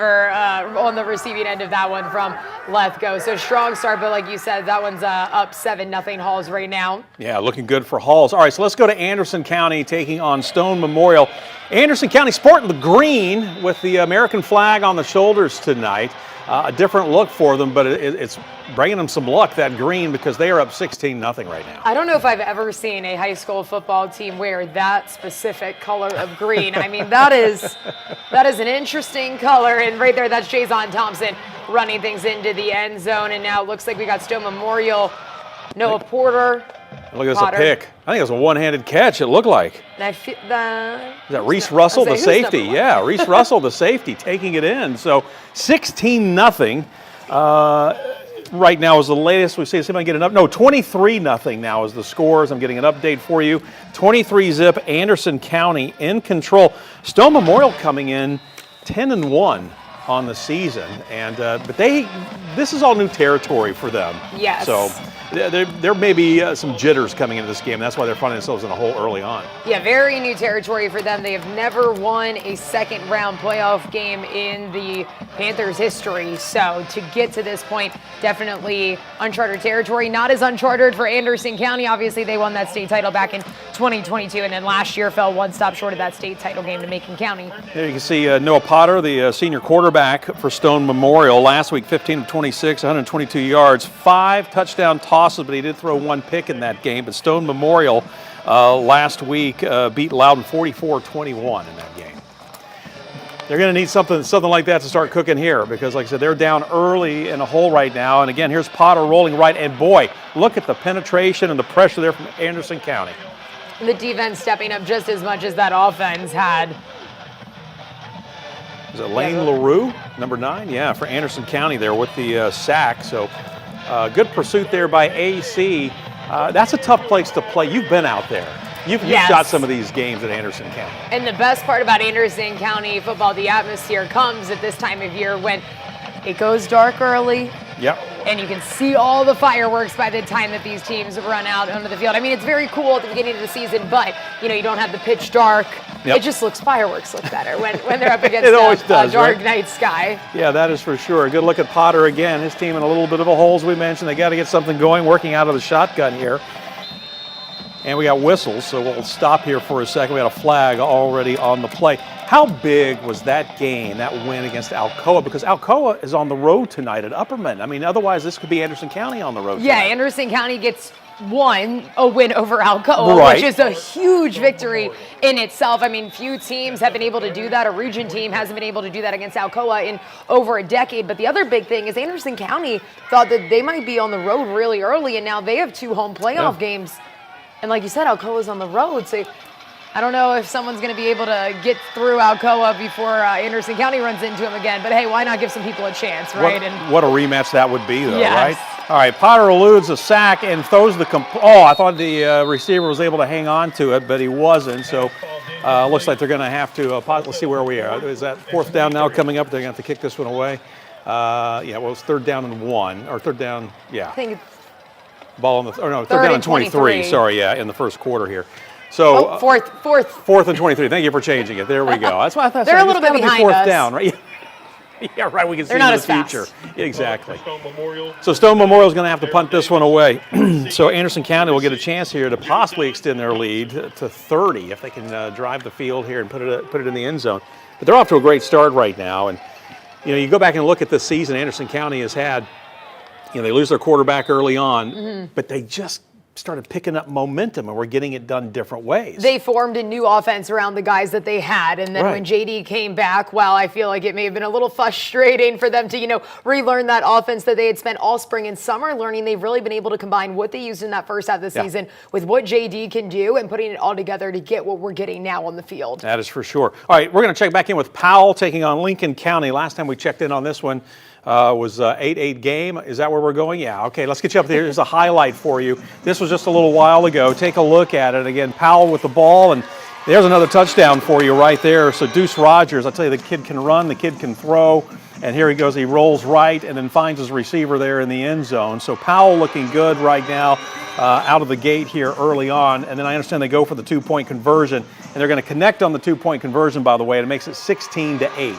on the receiving end of that one from Lethco. So strong start, but like you said, that one's up 7-0 Halls right now. Yeah, looking good for Halls. All right, so let's go to Anderson County taking on Stone Memorial. Anderson County sporting the green with the American flag on the shoulders tonight. A different look for them, but it's bringing them some luck, that green, because they are up 16-0 right now. I don't know if I've ever seen a high school football team wear that specific color of green. I mean, that is an interesting color, and right there, that's Jason Thompson running things into the end zone, and now it looks like we got Stone Memorial, Noah Porter. Look, that's a pick. I think it was a one-handed catch, it looked like. Is that Reese Russell, the safety? Yeah, Reese Russell, the safety, taking it in. So 16-0 right now is the latest. We see somebody get an up. No, 23-0 now is the scores. I'm getting an update for you. 23-zip, Anderson County in control. Stone Memorial coming in 10-1 on the season, and but this is all new territory for them. Yes. So there may be some jitters coming into this game. That's why they're finding themselves in a hole early on. Yeah, very new territory for them. They have never won a second-round playoff game in the Panthers' history. So to get to this point, definitely uncharted territory. Not as uncharted for Anderson County. Obviously, they won that state title back in 2022, and then last year fell one stop short of that state title game to Macon County. There you can see Noah Potter, the senior quarterback for Stone Memorial. Last week, 15 of 26, 122 yards, 5 touchdown tosses, but he did throw 1 pick in that game. But Stone Memorial last week beat Loudon 44-21 in that game. They're going to need something like that to start cooking here, because like I said, they're down early in a hole right now. And again, here's Potter rolling right, and boy, look at the penetration and the pressure there from Anderson County. The defense stepping up just as much as that offense had. Is it Lane LaRue, number 9? Yeah, for Anderson County there with the sack. So good pursuit there by AC. That's a tough place to play. You've been out there. You've shot some of these games at Anderson County. And the best part about Anderson County football, the atmosphere comes at this time of year when it goes dark early. Yep. And you can see all the fireworks by the time that these teams run out onto the field. I mean, it's very cool at the beginning of the season, but you don't have the pitch dark. Yep. It just fireworks look better when they're up against a dark night sky. Yeah, that is for sure. A good look at Potter again. His team in a little bit of a hole, as we mentioned. They got to get something going, working out of the shotgun here. And we got whistles, so we'll stop here for a second. We had a flag already on the play. How big was that game, that win against Alcoa? Because Alcoa is on the road tonight at Upperman. I mean, otherwise this could be Anderson County on the road tonight. Yeah, Anderson County gets a win over Alcoa, which is a huge victory in itself. I mean, few teams have been able to do that. A region team hasn't been able to do that against Alcoa in over a decade. But the other big thing is Anderson County thought that they might be on the road really early, and now they have 2 home playoff games. And like you said, Alcoa's on the road, so I don't know if someone's going to be able to get through Alcoa before Anderson County runs into him again. But hey, why not give some people a chance, right? What a rematch that would be, though, right? All right, Potter eludes a sack and throws the I thought the receiver was able to hang on to it, but he wasn't. So looks like they're going to have to. Let's see where we are. Is that 4th down now coming up? They're going to have to kick this one away. Yeah, well, it's 3rd down and 1, or 3rd down. Yeah. I think ball on the third down and 23. Sorry, yeah, in the first quarter here. So fourth and 23. Thank you for changing it. There we go. That's why I thought they're a little bit behind us. 4th down, right? Yeah, right. We can see they're not in the as future. Fast. Exactly. So Stone Memorial is going to have to punt this one away. So Anderson County will get a chance here to possibly extend their lead to 30 if they can drive the field here and put it in the end zone. But they're off to a great start right now, and you go back and look at this season Anderson County has had. They lose their quarterback early on, but they just started picking up momentum, and we're getting it done different ways. They formed a new offense around the guys that they had, and then when JD came back, I feel like it may have been a little frustrating for them to, relearn that offense that they had spent all spring and summer learning. They've really been able to combine what they used in that first half of the season with what JD can do and putting it all together to get what we're getting now on the field. That is for sure. All right, we're going to check back in with Powell taking on Lincoln County. Last time we checked in on this one, was 8-8 game. Is that where we're going? Yeah, okay, let's get you up there. Here's a highlight for you. This was just a little while ago. Take a look at it. Again, Powell with the ball, and there's another touchdown for you right there. So Deuce Rogers, I tell you, the kid can run, the kid can throw, and here he goes. He rolls right and then finds his receiver there in the end zone. So Powell looking good right now out of the gate here early on, and then I understand they go for the 2-point conversion, and they're going to connect on the 2-point conversion, by the way, and it makes it 16-8.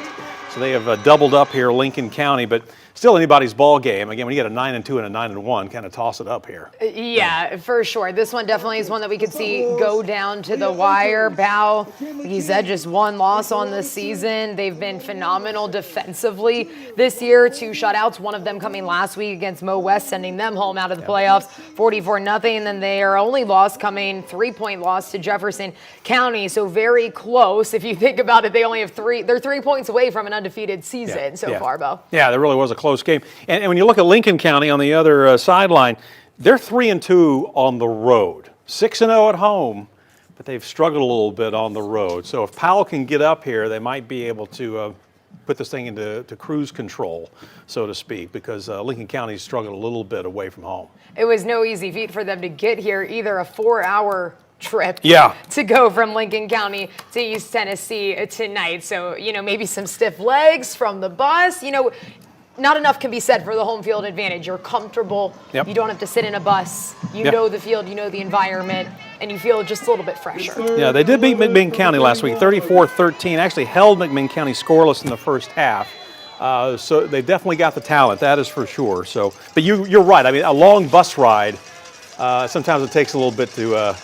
So they have doubled up here, Lincoln County, but still anybody's ball game. Again, when you get a 9-2 and a 9-1, kind of toss it up here. Yeah, for sure. This one definitely is one that we could see go down to the wire. Powell, like he said, just one loss on the season. They've been phenomenal defensively this year. 2 shutouts, one of them coming last week against Mo West, sending them home out of the playoffs, 44-0. And then their only loss coming, 3-point loss to Jefferson County. So very close. If you think about it, they only have 3. They're 3 points away from an undefeated season so far, Bo. Yeah, there really was a close game. And when you look at Lincoln County on the other sideline, they're 3-2 on the road, 6-0 at home, but they've struggled a little bit on the road. So if Powell can get up here, they might be able to put this thing into cruise control, so to speak, because Lincoln County's struggled a little bit away from home. It was no easy feat for them to get here, either a 4-hour trip to go from Lincoln County to East Tennessee tonight. So, maybe some stiff legs from the bus. Not enough can be said for the home field advantage. You're comfortable. Yep. You don't have to sit in a bus. You know the field, you know the environment, and you feel just a little bit fresher. Yeah, they did beat McMinn County last week, 34-13. Actually held McMinn County scoreless in the first half. So they definitely got the talent, that is for sure. So, but you're right. I mean, a long bus ride, sometimes it takes a little bit to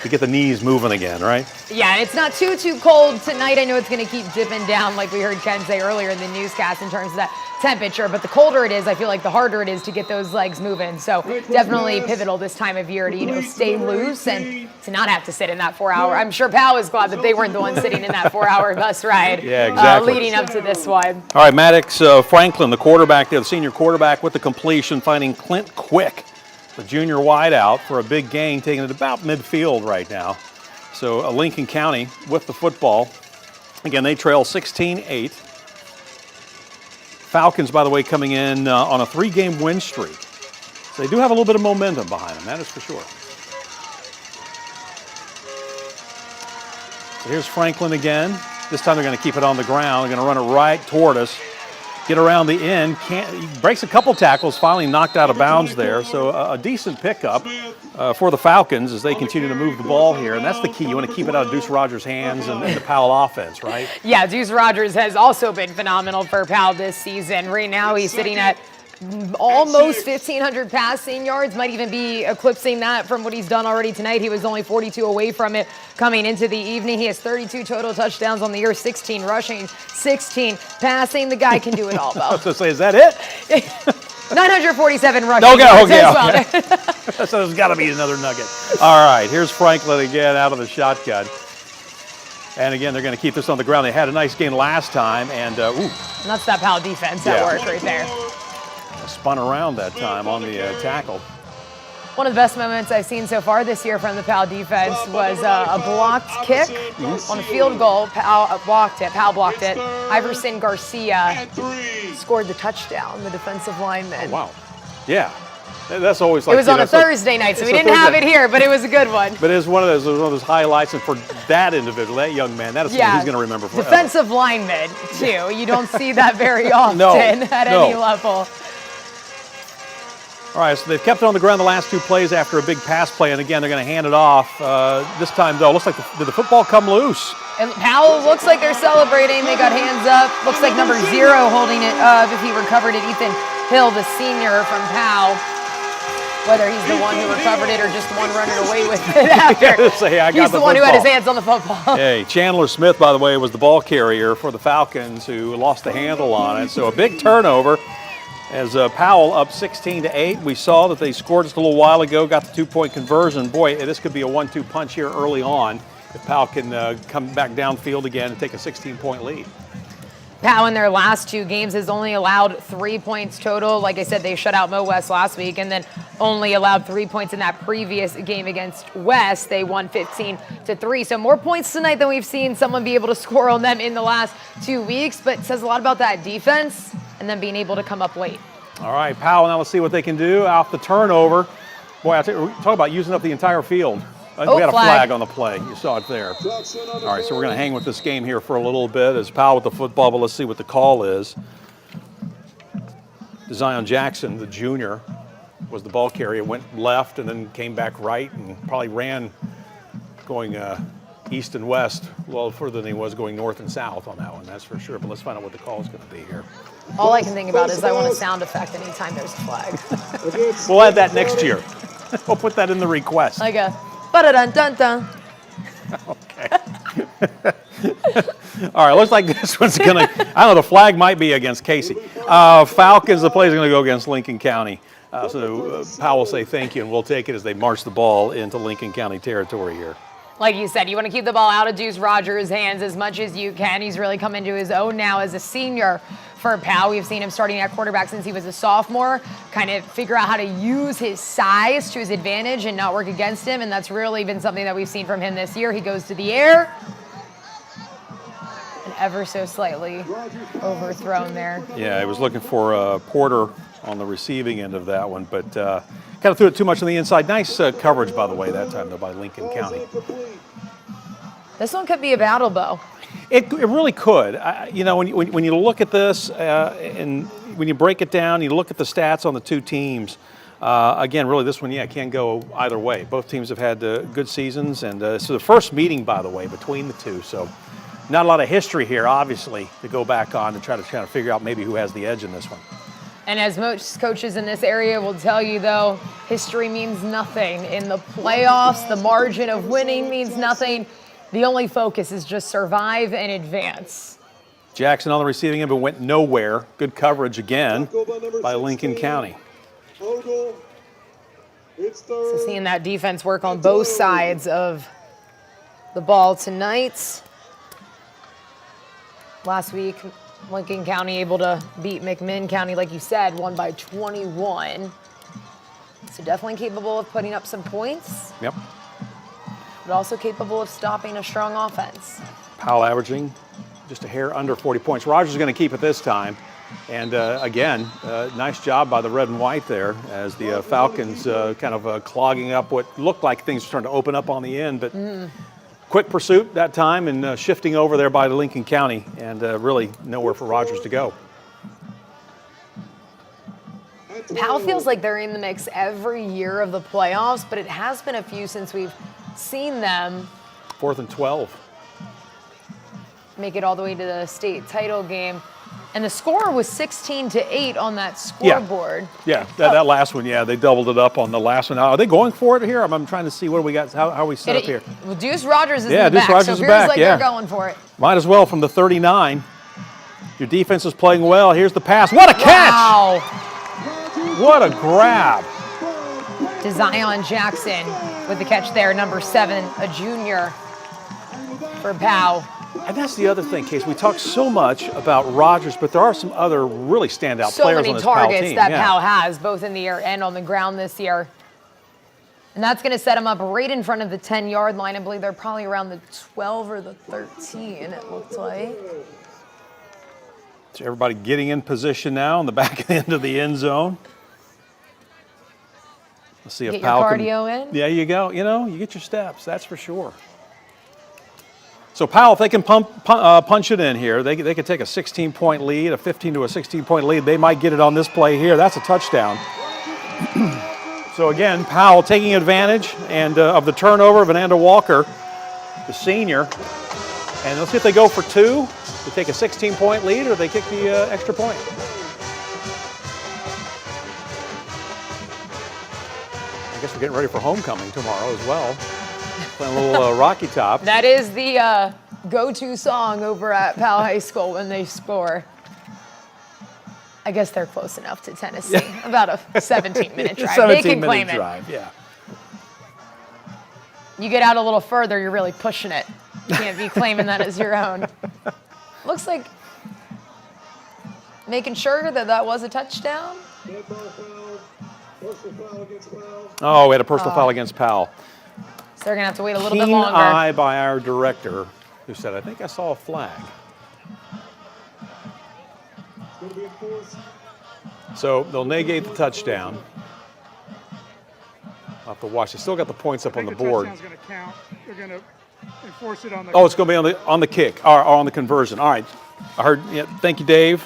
get the knees moving again, right? Yeah, and it's not too cold tonight. I know it's going to keep dipping down, like we heard Ken say earlier in the newscast, in terms of that temperature. But the colder it is, I feel like the harder it is to get those legs moving. So definitely pivotal this time of year to stay loose and to not have to sit in that 4-hour. I'm sure Powell is glad that they weren't the ones sitting in that 4-hour bus ride. Yeah, exactly. Leading up to this one. All right, Maddox Franklin, the quarterback there, the senior quarterback with the completion, finding Clint Quick, the junior wideout, for a big gain, taking it about midfield right now. So Lincoln County with the football. Again, they trail 16-8. Falcons, by the way, coming in on a 3-game win streak. So they do have a little bit of momentum behind them, that is for sure. So here's Franklin again. This time they're going to keep it on the ground. They're going to run it right toward us. Get around the end, he breaks a couple tackles, finally knocked out of bounds there. So a decent pickup for the Falcons as they continue to move the ball here. And that's the key. You want to keep it out of Deuce Rogers' hands and the Powell offense, right? Yeah, Deuce Rogers has also been phenomenal for Powell this season. Right now he's sitting at almost 1,500 passing yards, might even be eclipsing that from what he's done already tonight. He was only 42 away from it coming into the evening. He has 32 total touchdowns on the year, 16 rushing, 16 passing. The guy can do it all, I was though. going to say, is that it? 947 rushing yards as well. So there's got to be another nugget. All right, here's Franklin again out of the shotgun. And again, they're going to keep this on the ground. They had a nice game last time, and And that's that Powell defense at work right there. Spun around that time on the tackle. One of the best moments I've seen so far this year from the Powell defense was a blocked kick on a field goal. Powell blocked it. Iverson Garcia scored the touchdown, the defensive lineman. Oh, wow. Yeah. That's always like, it was on a Thursday night, so we didn't have it here, but it was a good one. But it was one of those highlights, and for that individual, that young man, that is something he's going to remember forever. Defensive lineman, too. You don't see that very often at any level. All right, so they've kept it on the ground the last 2 plays after a big pass play, and again, they're going to hand it off. This time, though, looks like did the football come loose? And Powell looks like they're celebrating. They got hands up. Looks like number 0 holding it up. If he recovered it, Ethan Hill, the senior from Powell. Whether he's the one who recovered it or just the one running away with it after. He's the one who had his hands on the football. Hey, Chandler Smith, by the way, was the ball carrier for the Falcons who lost the handle on it. So a big turnover. As Powell up 16-8, we saw that they scored just a little while ago, got the 2-point conversion. Boy, this could be a 1-2 punch here early on if Powell can come back downfield again and take a 16-point lead. Powell in their last 2 games has only allowed 3 points total. Like I said, they shut out Mo West last week and then only allowed 3 points in that previous game against West. They won 15-3. So more points tonight than we've seen someone be able to score on them in the last 2 weeks, but it says a lot about that defense and then being able to come up late. All right, Powell, now let's see what they can do off the turnover. Boy, I talk about using up the entire field. We had a flag on the play. You saw it there. All right, so we're going to hang with this game here for a little bit as Powell with the football, but let's see what the call is. Zion Jackson, the junior, was the ball carrier, went left and then came back right and probably ran going east and west, a little further than he was going north and south on that one, that's for sure. But let's find out what the call is going to be here. All I can think about is I want a sound effect anytime there's a flag. We'll add that next year. We'll put that in the request. Like a ba-da-dun-dun-dun. Okay. All right, looks like this one's going to, I don't know, the flag might be against Casey. Falcons, the play is going to go against Lincoln County. So Powell will say thank you, and we'll take it as they march the ball into Lincoln County territory here. Like you said, you want to keep the ball out of Deuce Rogers' hands as much as you can. He's really come into his own now as a senior for Powell. We've seen him starting at quarterback since he was a sophomore, kind of figure out how to use his size to his advantage and not work against him, and that's really been something that we've seen from him this year. He goes to the air, and ever so slightly overthrown there. Yeah, he was looking for Porter on the receiving end of that one, but kind of threw it too much on the inside. Nice coverage, by the way, that time, though, by Lincoln County. This one could be a battle, Bo. It really could. You know, when you look at this and when you break it down, you look at the stats on the two teams. Again, really, this one, yeah, can go either way. Both teams have had good seasons, and so the first meeting, by the way, between the two. So not a lot of history here, obviously, to go back on and try to kind of figure out maybe who has the edge in this one. And as most coaches in this area will tell you, though, history means nothing. In the playoffs, the margin of winning means nothing. The only focus is just survive and advance. Jackson on the receiving end, but went nowhere. Good coverage again by Lincoln County. So seeing that defense work on both sides of the ball tonight. Last week, Lincoln County able to beat McMinn County, like you said, won by 21. So definitely capable of putting up some points. Yep. But also capable of stopping a strong offense. Powell averaging just a hair under 40 points. Rogers is going to keep it this time. And again, nice job by the red and white there as the Falcons kind of clogging up what looked like things were starting to open up on the end. But quick pursuit that time and shifting over there by the Lincoln County, and really nowhere for Rogers to go. Powell feels like they're in the mix every year of the playoffs, but it has been a few since we've seen them 4th and 12. Make it all the way to the state title game. And the score was 16-8 on that scoreboard. Yeah, that last one, yeah, they doubled it up on the last one. Are they going for it here? I'm trying to see what do we got, how we set up here. Well, Deuce Rogers is in the Deuce back, Rogers so is it feels back, like they're going for it. Might as well from the 39. Your defense is playing well. Here's the pass. What a catch! Wow. What a grab. To Zion Jackson with the catch there, number 7, a junior for Powell. And that's the other thing, Case. We talk so much about Rogers, but there are some other really standout players on this Powell team. So many targets that Powell has, both in the air and on the ground this year. And that's going to set him up right in front of the 10-yard line. I believe they're probably around the 12 or the 13, it looks like. So everybody getting in position now on the back end of the end zone. Let's see if Powell can. Get your cardio in. Yeah, you go. You know, you get your steps, that's for sure. So Powell, if they can punch it in here, they could take a 16-point lead, a 15 to a 16-point lead. They might get it on this play here. That's a touchdown. So again, Powell taking advantage and of the turnover of Ananda Walker, the senior. And let's see if they go for 2. They take a 16-point lead or they kick the extra point. I guess we're getting ready for homecoming tomorrow as well. Playing a little Rocky Top. That is the go-to song over at Powell High School when they score. I guess they're close enough to Tennessee. Yeah. About a 17-minute drive. 17 they can minute claim drive, yeah. You get out a little further, you're really pushing it. You can't be claiming that as your own. Looks like making sure that was a touchdown. Oh, we had a personal foul against Powell. So they're going to have to wait a little bit Keen longer. eye by our director who said, I think I saw a flag. So they'll negate the touchdown. I'll have to watch. They still got the points up on the board. Touchdown's going to count. They're going to enforce it on the. Oh, it's going to be on the kick or on the conversion. All right. I heard. Yeah, thank you, Dave.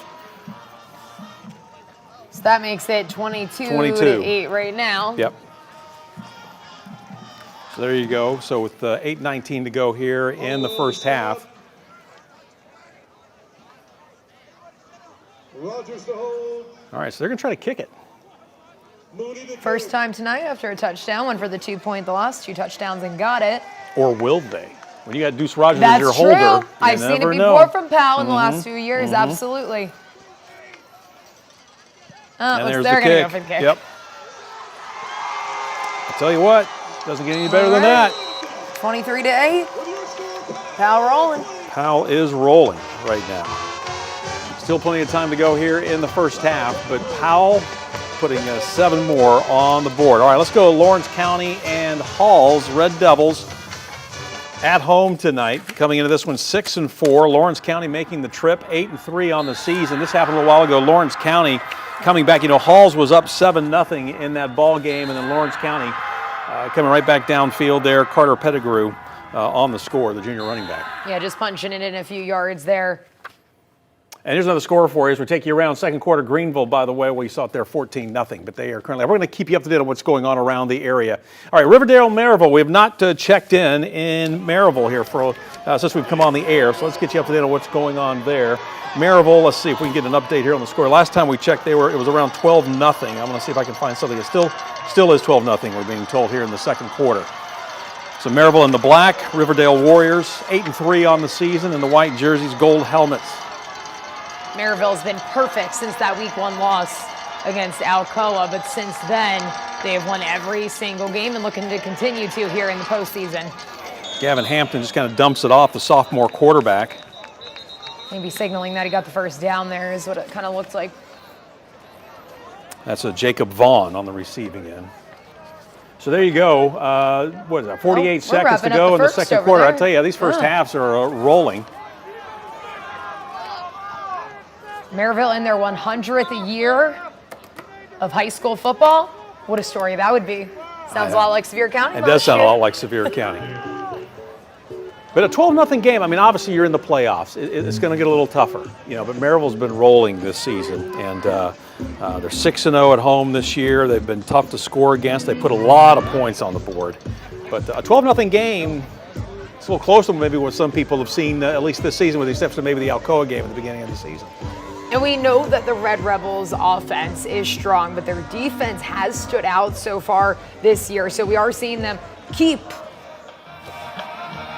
So that makes it 22 to 8 right now. Yep. So there you go. So with 8:19 to go here in the first half. All right, so they're going to try to kick it. First time tonight after a touchdown, one for the 2-point loss, 2 touchdowns and got it. Or will they? When you got Deuce Rogers That's as your true. holder, I've seen it before know. from Powell in the last few years, absolutely. And there's they're the going to kick. go for the kick. Yep. I'll tell you what, doesn't get any better than that. 23-8. Powell rolling. Powell is rolling right now. Still plenty of time to go here in the first half, but Powell putting 7 more on the board. All right, let's go Lawrence County and Halls, Red Devils, at home tonight. Coming into this one 6-4. Lawrence County making the trip, 8-3 on the season. This happened a little while ago. Lawrence County coming back. You know, Halls was up 7-0 in that ball game, and then Lawrence County coming right back downfield there. Carter Pettigrew on the score, the junior running back. Yeah, just punching it in a few yards there. And here's another score for you as we take you around second quarter. Greenville, by the way, we saw it there 14-0, but they are currently, we're going to keep you up to date on what's going on around the area. All right, Riverdale, Maryville. We have not checked in Maryville here for since we've come on the air, so let's get you up to date on what's going on there. Maryville, let's see if we can get an update here on the score. Last time we checked, it was around 12-0. I'm going to see if I can find something that still is 12-0, we're being told here in the second quarter. So Maryville in the black, Riverdale Warriors, 8-3 on the season, in the white jerseys, gold helmets. Maryville's been perfect since that week 1 loss against Alcoa, but since then, they have won every single game and looking to continue to here in the postseason. Gavin Hampton just kind of dumps it off, the sophomore quarterback. Maybe signaling that he got the first down there is what it kind of looked like. That's a Jacob Vaughn on the receiving end. So there you go. What is that, 48 seconds to go in the second quarter. I tell you, these first halves are rolling. Maryville in their 100th year of high school football. What a story that would be. Sounds a lot like Sevier County. It does sound a lot like Sevier County. But a 12-0 game, I mean, obviously you're in the playoffs. It's going to get a little tougher, you know, but Maryville's been rolling this season, and they're 6-0 at home this year. They've been tough to score against. They put a lot of points on the board. But a 12-0 game, it's a little closer than maybe what some people have seen, at least this season, with the exception of maybe the Alcoa game at the beginning of the season. And we know that the Red Rebels offense is strong, but their defense has stood out so far this year. So we are seeing them keep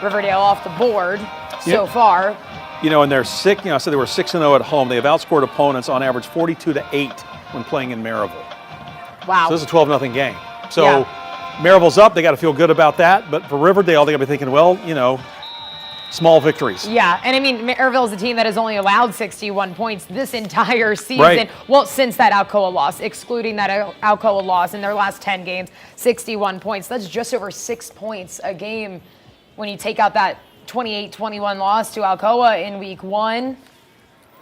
Riverdale off the board so far. You know, and they're sick. You know, I said they were 6-0 at home. They have outscored opponents on average 42-8 when playing in Maryville. Wow. So this is a 12-0 game. So Maryville's up. They got to feel good about that. But for Riverdale, they got to be thinking, well, you know, small victories. Yeah, and I mean, Maryville is a team that has only allowed 61 points this entire season. Right. Well, since that Alcoa loss, excluding that Alcoa loss in their last 10 games, 61 points. That's just over 6 points a game when you take out that 28-21 loss to Alcoa in week 1.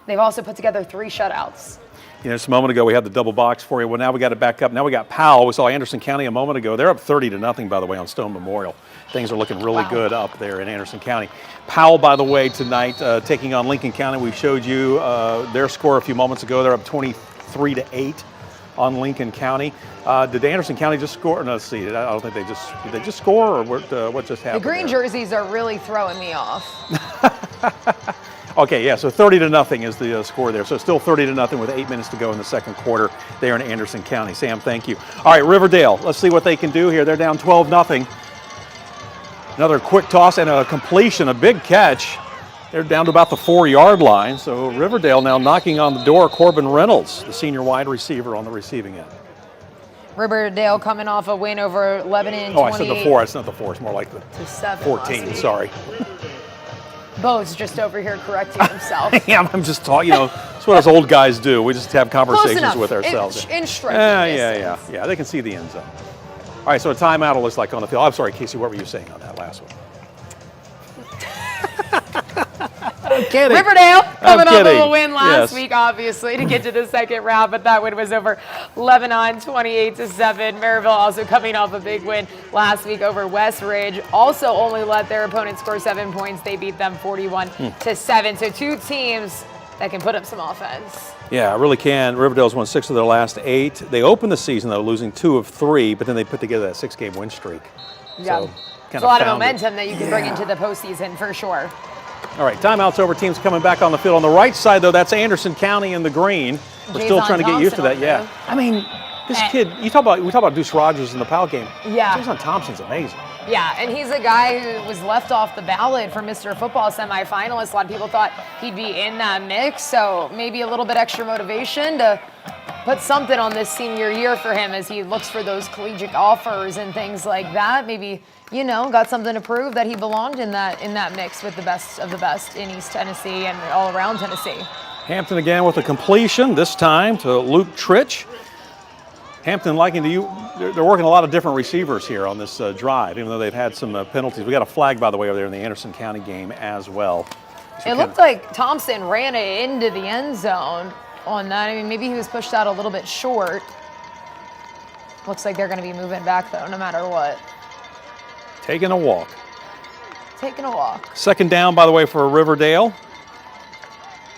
They've also put together 3 shutouts. You know, just a moment ago, we had the double box for you. Well, now we got it back up. Now we got Powell. We saw Anderson County a moment ago. They're up 30-0, by the way, on Stone Memorial. Things are looking really good up there in Anderson County. Powell, by the way, tonight taking on Lincoln County. We showed you their score a few moments ago. They're up 23-8 on Lincoln County. Did Anderson County just score? No, let's see. I don't think did they just score, or what just happened? The green jerseys are really throwing me off. Okay, yeah, so 30-0 is the score there. So still 30-0 with 8 minutes to go in the second quarter there in Anderson County. Sam, thank you. All right, Riverdale, let's see what they can do here. They're down 12-0. Another quick toss and a completion, a big catch. They're down to about the 4-yard line. So Riverdale now knocking on the door. Corbin Reynolds, the senior wide receiver, on the receiving end. Riverdale coming off a win over Lebanon. Oh, I said the 4. It's not the 4. It's more like the 7 14. Sorry. Bo's just over here correcting himself. Yeah, I'm just talking. You know, that's what us old guys do. We just have conversations with ourselves. In striking distance. Yeah. They can see the end zone. All right, so a timeout looks like on the field. I'm sorry, Casey. What were you saying on that last one? I'm kidding. Riverdale coming off of a win last week, obviously, to get to the second round, but that win was over Lebanon, 28-7. Maryville also coming off a big win last week over West Ridge. Also only let their opponent score 7 points. They beat them 41-7. So 2 teams that can put up some offense. Yeah, really can. Riverdale's won 6 of their last 8. They opened the season, though, losing 2 of 3, but then they put together that 6-game win streak. Yeah. So It's a lot of momentum that you can bring into the postseason for sure. All right, timeout's over. Teams coming back on the field. On the right side, though, that's Anderson County in the green. We're still trying to get used to that. Yeah. I mean, this kid, we talk about Deuce Rogers in the Powell game. Yeah. Jason Thompson's amazing. Yeah, and he's a guy who was left off the ballot for Mr. Football semifinalist. A lot of people thought he'd be in that mix, so maybe a little bit extra motivation to put something on this senior year for him as he looks for those collegiate offers and things like that. Maybe, got something to prove that he belonged in that mix with the best of the best in East Tennessee and all around Tennessee. Hampton again with a completion, this time to Luke Tritch. Hampton they're working a lot of different receivers here on this drive, even though they've had some penalties. We got a flag, by the way, over there in the Anderson County game as well. It looked like Thompson ran it into the end zone on that. I mean, maybe he was pushed out a little bit short. Looks like they're going to be moving back, though, no matter what. Taking a walk. Second down, by the way, for Riverdale.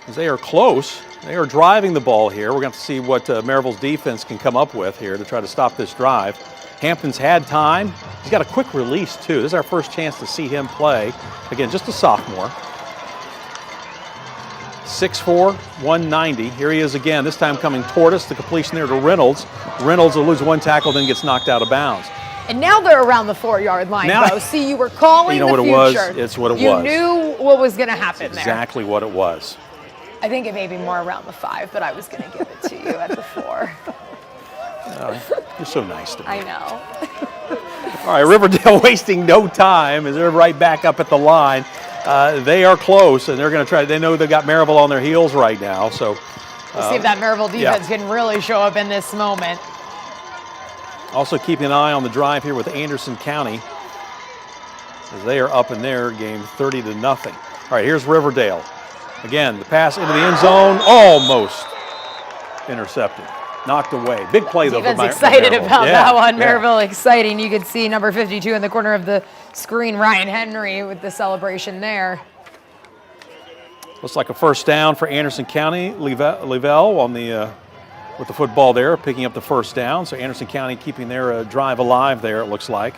As they are close. They are driving the ball here. We're going to see what Maryville's defense can come up with here to try to stop this drive. Hampton's had time. He's got a quick release, too. This is our first chance to see him play. Again, just a sophomore. 6'4", 190. Here he is again, this time coming toward us. The completion there to Reynolds. Reynolds will lose one tackle, then gets knocked out of bounds. And now they're around the 4-yard line, Bo. See, you were calling the future. You know what it was? It's what it was. You knew what was going to happen there. Exactly what it was. I think it may be more around the 5, but I was going to give it to you at the 4. You're so nice to me. I know. All right, Riverdale wasting no time as they're right back up at the line. They are close, and they're going to try. They know they've got Maryville on their heels right now. So we'll see if that Maryville defense can really show up in this moment. Also keeping an eye on the drive here with Anderson County as they are up in their game 30-0. All right, here's Riverdale. Again, the pass into the end zone, almost intercepted, knocked away. Big play, though, for Maryville. Excited about that one. Maryville exciting. You could see number 52 in the corner of the screen, Ryan Henry, with the celebration there. Looks like a first down for Anderson County. Levell on the with the football there, picking up the first down. So Anderson County keeping their drive alive there, it looks like.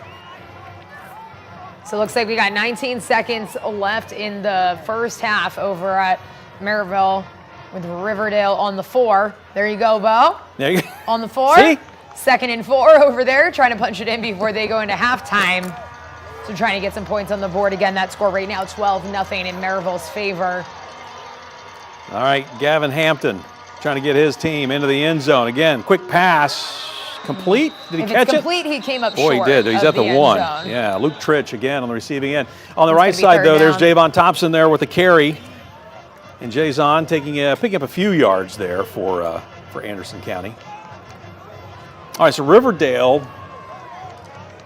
So it looks like we got 19 seconds left in the first half over at Maryville with Riverdale on the 4. There you go, Bo. There you go. On the 4. See? 2nd and 4 over there, trying to punch it in before they go into halftime. So trying to get some points on the board. Again, that score right now, 12-0 in Maryville's favor. All right, Gavin Hampton trying to get his team into the end zone. Again, quick pass. Complete? Did he catch it? Complete, he came up short. Boy, he did. He's at the 1. Zone. Yeah, Luke Tritch again on the receiving end. On the right side, though, there's Javon Thompson there with the carry. And Jason picking up a few yards there for Anderson County. All right, so Riverdale.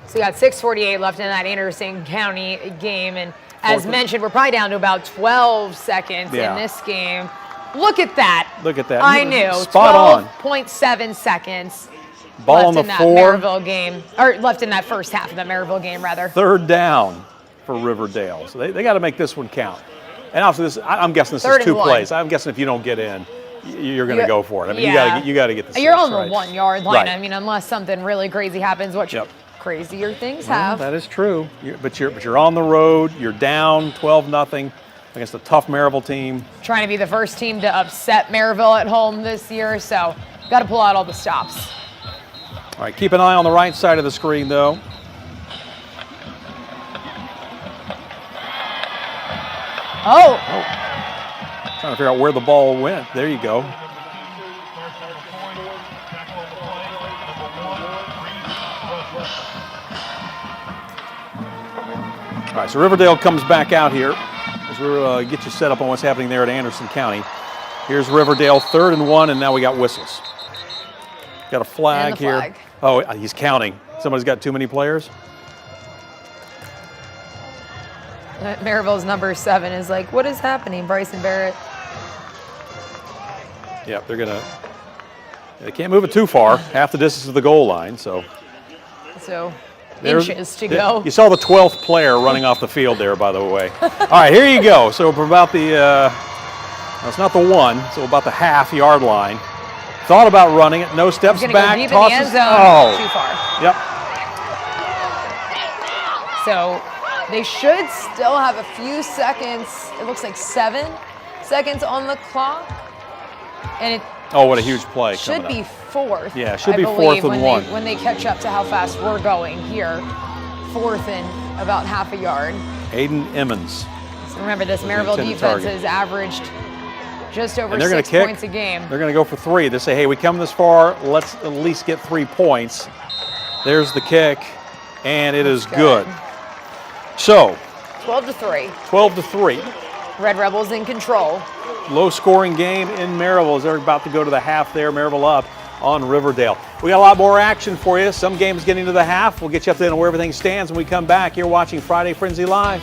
So we got 6:48 left in that Anderson County game. And as mentioned, we're probably down to about 12 seconds in this game. Look at that. Look at that. I knew. Spot on. 12.7 seconds. Ball on the 4. Left in that Maryville game, or left in that first half of the Maryville game, rather. 3rd down for Riverdale. So they got to make this one count. And obviously, I'm guessing this is 2 plays. I'm guessing if you don't get in, you're going to go for it. I mean, you got to get the 6. You're on the 1-yard line. Right. I mean, unless something really crazy happens, which crazier things have. That is true. But you're on the road. You're down 12-0 against a tough Maryville team. Trying to be the first team to upset Maryville at home this year, so got to pull out all the stops. All right, keep an eye on the right side of the screen, though. Trying to figure out where the ball went. There you go. All right, so Riverdale comes back out here as we get you set up on what's happening there at Anderson County. Here's Riverdale, 3rd and 1, and now we got whistles. Got a flag here. Oh, he's counting. Somebody's got too many players. Maryville's number 7 is like, what is happening, Bryson Barrett? Yeah, they can't move it too far. Half the distance to the goal line, so inches to go. You saw the 12th player running off the field there, by the way. All right, here you go. So for about it's not the 1, so about the half-yard line. Thought about running it, no steps back, go deep tosses. in the end zone. Too far. Yep. So they should still have a few seconds. It looks like 7 seconds on the clock. And it Oh, what a huge play. should be 4th. Yeah, it should I be believe, 4th and 1. When they catch up to how fast we're going here. 4th and about half a yard. Aiden Emmons. So remember, this Maryville intended defense target. has averaged just over And they're going 6 to kick. points a game. They're going to go for 3. They say, hey, we come this far, let's at least get 3 points. There's the kick, and it is good. So 12-3. 12-3. Red Rebels in control. Low-scoring game in Maryville as they're about to go to the half there. Maryville up on Riverdale. We got a lot more action for you. Some games getting to the half. We'll get you up to date on where everything stands when we come back. You're watching Friday Frenzy Live.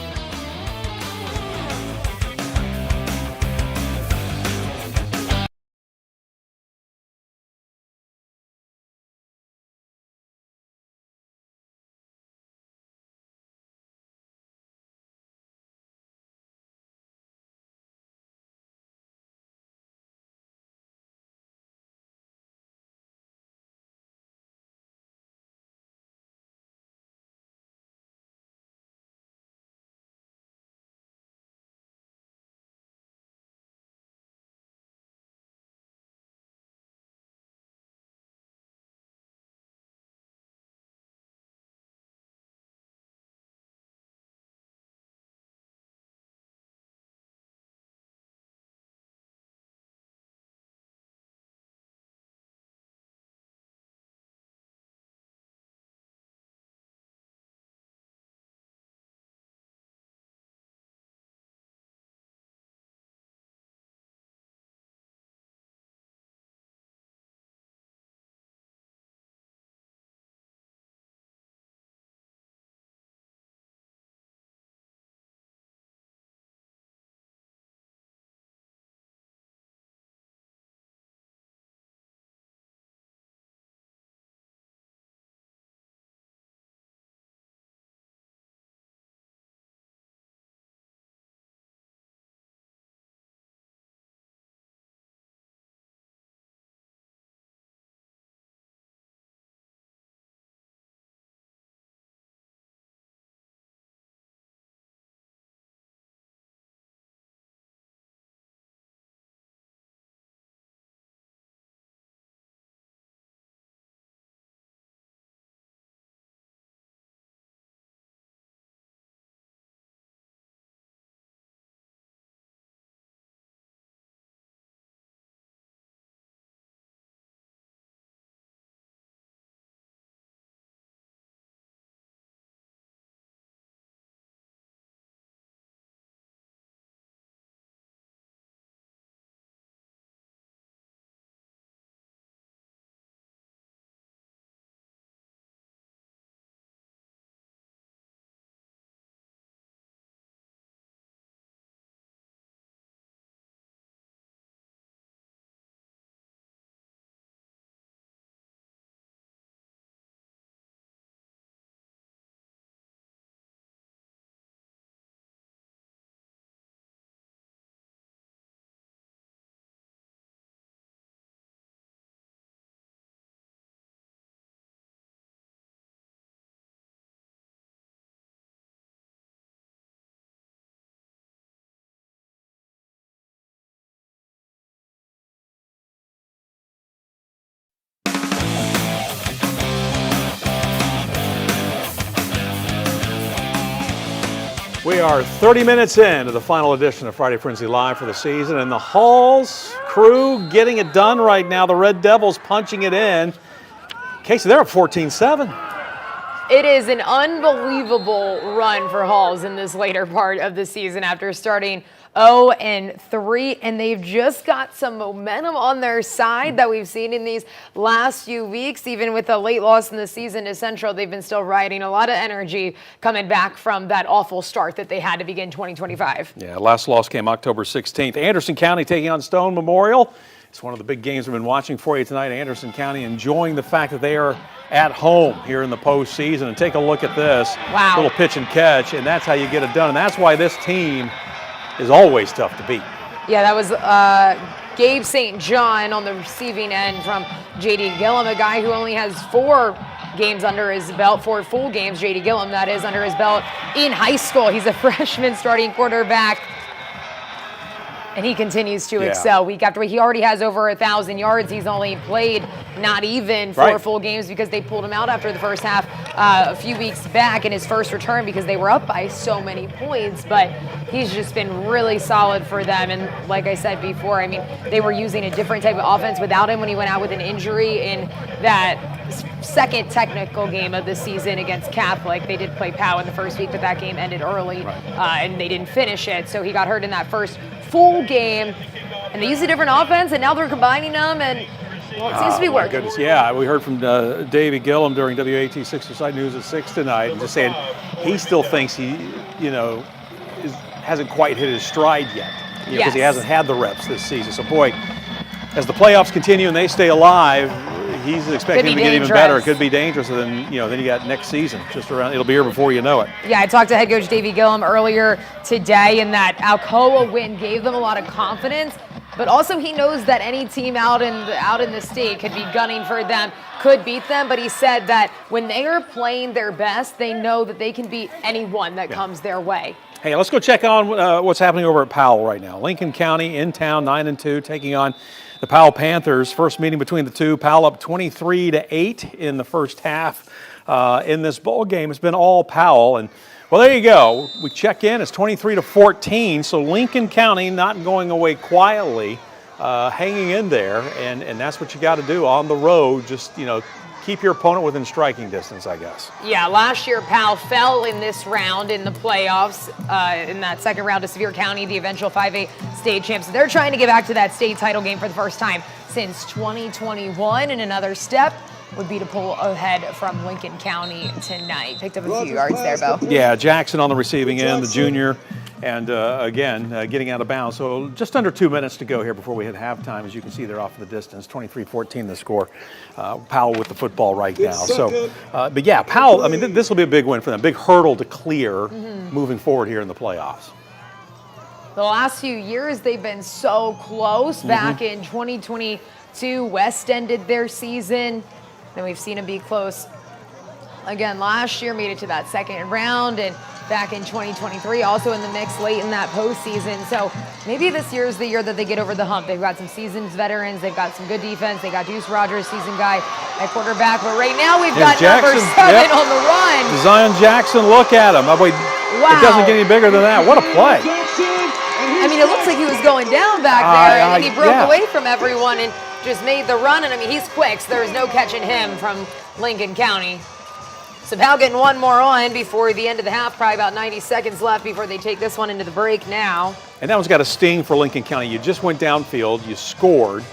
We are 30 minutes into the final edition of Friday Frenzy Live for the season, and the Halls crew getting it done right now. The Red Devils punching it in. Casey, they're up 14-7. It is an unbelievable run for Halls in this later part of the season after starting 0-3, and they've just got some momentum on their side that we've seen in these last few weeks. Even with a late loss in the season to Central, they've been still riding a lot of energy coming back from that awful start that they had to begin 2025. Yeah, last loss came October 16th. Anderson County taking on Stone Memorial. It's one of the big games we've been watching for you tonight. Anderson County enjoying the fact that they are at home here in the postseason. And take a look at this. Wow. Little pitch and catch, and that's how you get it done. And that's why this team is always tough to beat. Yeah, that was Gabe St. John on the receiving end from J.D. Gillum, a guy who only has 4 games under his belt, 4 full games, J.D. Gillum, that is, under his belt in high school. He's a freshman starting quarterback. And he continues to excel week after week. He already has over 1,000 yards. He's only played not even 4 full games because they pulled him out after the first half a few weeks back in his first return because they were up by so many points. But he's just been really solid for them. And like I said before, I mean, they were using a different type of offense without him when he went out with an injury in that second technical game of the season against Catholic. They did play Powell in the first week, but that game ended early and they didn't finish it. So he got hurt in that first full game, and they used a different offense, and now they're combining them, and well, it seems to be working. Goodness. Yeah, we heard from Davey Gillum during WATE 6 Side News at 6 tonight, and just saying he still thinks he, hasn't quite hit his stride yet, because he hasn't had the reps this season. So, boy, as the playoffs continue and they stay alive, he's expecting to get even better. It could be dangerous. And then, then you got next season just around. It'll be here before you know it. Yeah, I talked to head coach Davey Gillum earlier today, and that Alcoa win gave them a lot of confidence. But also he knows that any team out in the state could be gunning for them, could beat them. But he said that when they are playing their best, they know that they can beat anyone that comes their way. Hey, let's go check on what's happening over at Powell right now. Lincoln County in town, 9-2, taking on the Powell Panthers. First meeting between the two. Powell up 23-8 in the first half in this bowl game. It's been all Powell. And, well, there you go. We check in. It's 23-14. So Lincoln County not going away quietly, hanging in there. And that's what you got to do on the road. Just, keep your opponent within striking distance, I guess. Yeah, last year Powell fell in this round in the playoffs in that second round to Sevier County, the eventual 5A state champs. They're trying to get back to that state title game for the first time since 2021, and another step would be to pull ahead from Lincoln County tonight. Picked up a few yards there, Bo. Yeah, Jackson on the receiving end, the junior. And again, getting out of bounds. So just under 2 minutes to go here before we hit halftime. As you can see, they're off in the distance. 23-14 the score. Powell with the football right now. So, but yeah, Powell, I mean, this will be a big win for them. Big hurdle to clear moving forward here in the playoffs. The last few years, they've been so close. Back in 2022, West ended their season. Then we've seen them be close again last year, made it to that second round, and back in 2023, also in the mix late in that postseason. So maybe this year is the year that they get over the hump. They've got some seasoned veterans. They've got some good defense. They got Deuce Rogers, seasoned guy at quarterback. But right now we've got number 7 on the run. Zion Jackson, look at him. Oh, boy, it doesn't get any bigger than that. What a play. I mean, it looks like he was going down back there, and he broke away from everyone and just made the run. And I mean, he's quick, so there's no catching him from Lincoln County. So Powell getting one more on before the end of the half, probably about 90 seconds left before they take this one into the break now. And that one's got a sting for Lincoln County. You just went downfield, you scored,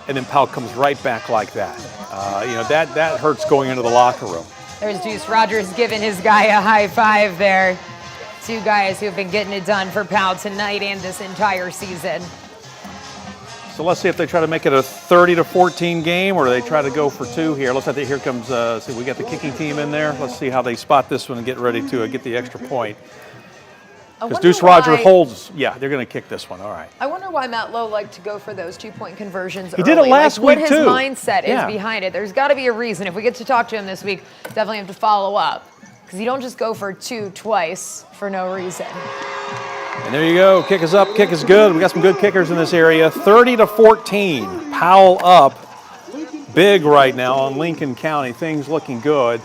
and then Powell comes right back like that. That hurts going into the locker room. There's Deuce Rogers giving his guy a high five there. Two guys who have been getting it done for Powell tonight and this entire season. So let's see if they try to make it a 30-14 game, or do they try to go for 2 here. Looks like here comes, we got the kicking team in there. Let's see how they spot this one and get ready to get the extra point. Because Deuce Rogers holds, they're going to kick this one. All right. I wonder why Matt Lowe liked to go for those 2-point conversions early. He did it last week, what too. What his mindset is behind it. There's got to be a reason. If we get to talk to him this week, definitely have to follow up. Because you don't just go for 2 twice for no reason. And there you go. Kick is up, kick is good. We got some good kickers in this area. 30-14. Powell up big right now on Lincoln County. Things looking good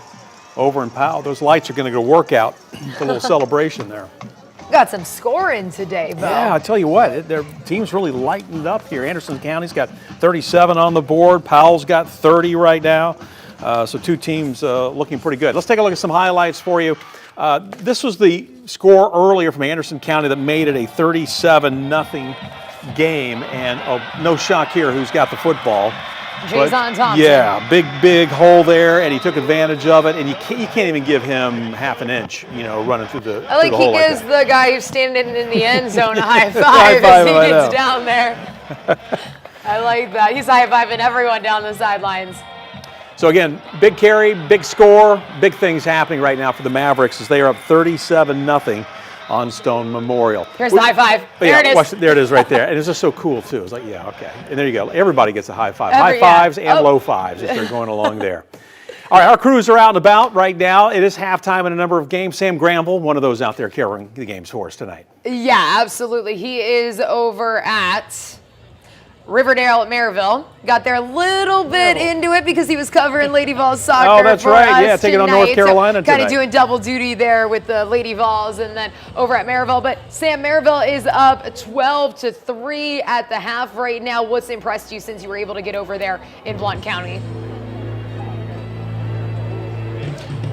over in Powell. Those lights are going to go work out. It's a little celebration there. Got some scoring today, Bo. Yeah, I tell you what, their team's really lightened up here. Anderson County's got 37 on the board. Powell's got 30 right now. So 2 teams looking pretty good. Let's take a look at some highlights for you. This was the score earlier from Anderson County that made it a 37-0 game. And no shock here who's got the football. Jason Thompson. Yeah, big hole there, and he took advantage of it. And you can't even give him half an inch, running through the I like through the hole he gives like the guy who's standing in the end zone a high five as he gets down there. I like that. He's high-fiving everyone down the sidelines. So again, big carry, big score, big things happening right now for the Mavericks as they are up 37-0 on Stone Memorial. Here's the high five. There it is. Watch, there it is right there. And it's just so cool, too. It's like, yeah, okay. And there you go. Everybody gets a high five. High fives and low fives as they're going along there. All right, our crews are out and about right now. It is halftime in a number of games. Sam Granville, one of those out there carrying the games for us tonight. Yeah, absolutely. He is over at Riverdale at Maryville. Got there a little bit into it because he was covering Lady Vols soccer. Oh, that's right. Yeah, taking on North Carolina Kind tonight. of doing double duty there with the Lady Vols and then over at Maryville. But Sam, Maryville is up 12-3 at the half right now. What's impressed you since you were able to get over there in Blount County?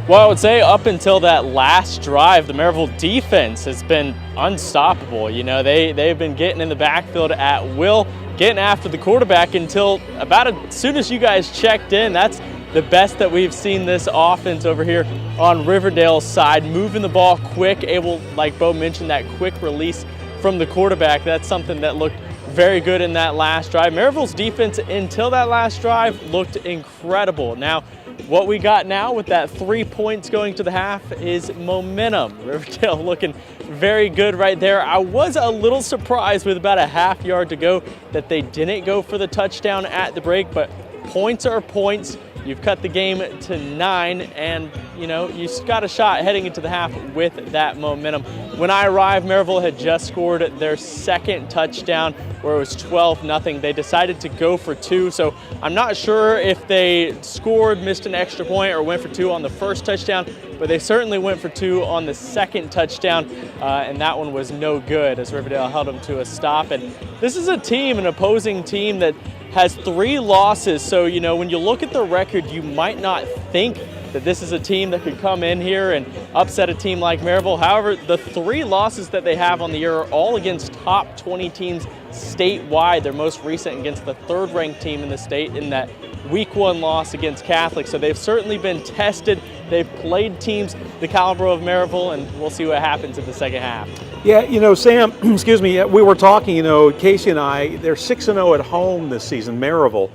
Well, I would say up until that last drive, the Maryville defense has been unstoppable. You know, they've been getting in the backfield at will, getting after the quarterback until about as soon as you guys checked in. That's the best that we've seen this offense over here on Riverdale's side, moving the ball quick, able, like Bo mentioned, that quick release from the quarterback. That's something that looked very good in that last drive. Maryville's defense until that last drive looked incredible. Now, what we got now with that 3 points going to the half is momentum. Riverdale looking very good right there. I was a little surprised with about a half yard to go that they didn't go for the touchdown at the break, but points are points. You've cut the game to 9, and you know, you've got a shot heading into the half with that momentum. When I arrived, Maryville had just scored their second touchdown where it was 12-0. They decided to go for 2, so I'm not sure if they scored, missed an extra point, or went for 2 on the first touchdown, but they certainly went for 2 on the second touchdown, and that one was no good as Riverdale held them to a stop. And this is a team, an opposing team that has 3 losses, so you know, when you look at the record, you might not think that this is a team that could come in here and upset a team like Maryville. However, the 3 losses that they have on the year are all against top 20 teams statewide. Their most recent against the 3rd-ranked team in the state in that Week 1 loss against Catholic. So they've certainly been tested. They've played teams the caliber of Maryville, and we'll see what happens in the second half. Yeah, you know, Sam, excuse me, we were talking, you know, Casey and I, they're 6-0 at home this season, Maryville.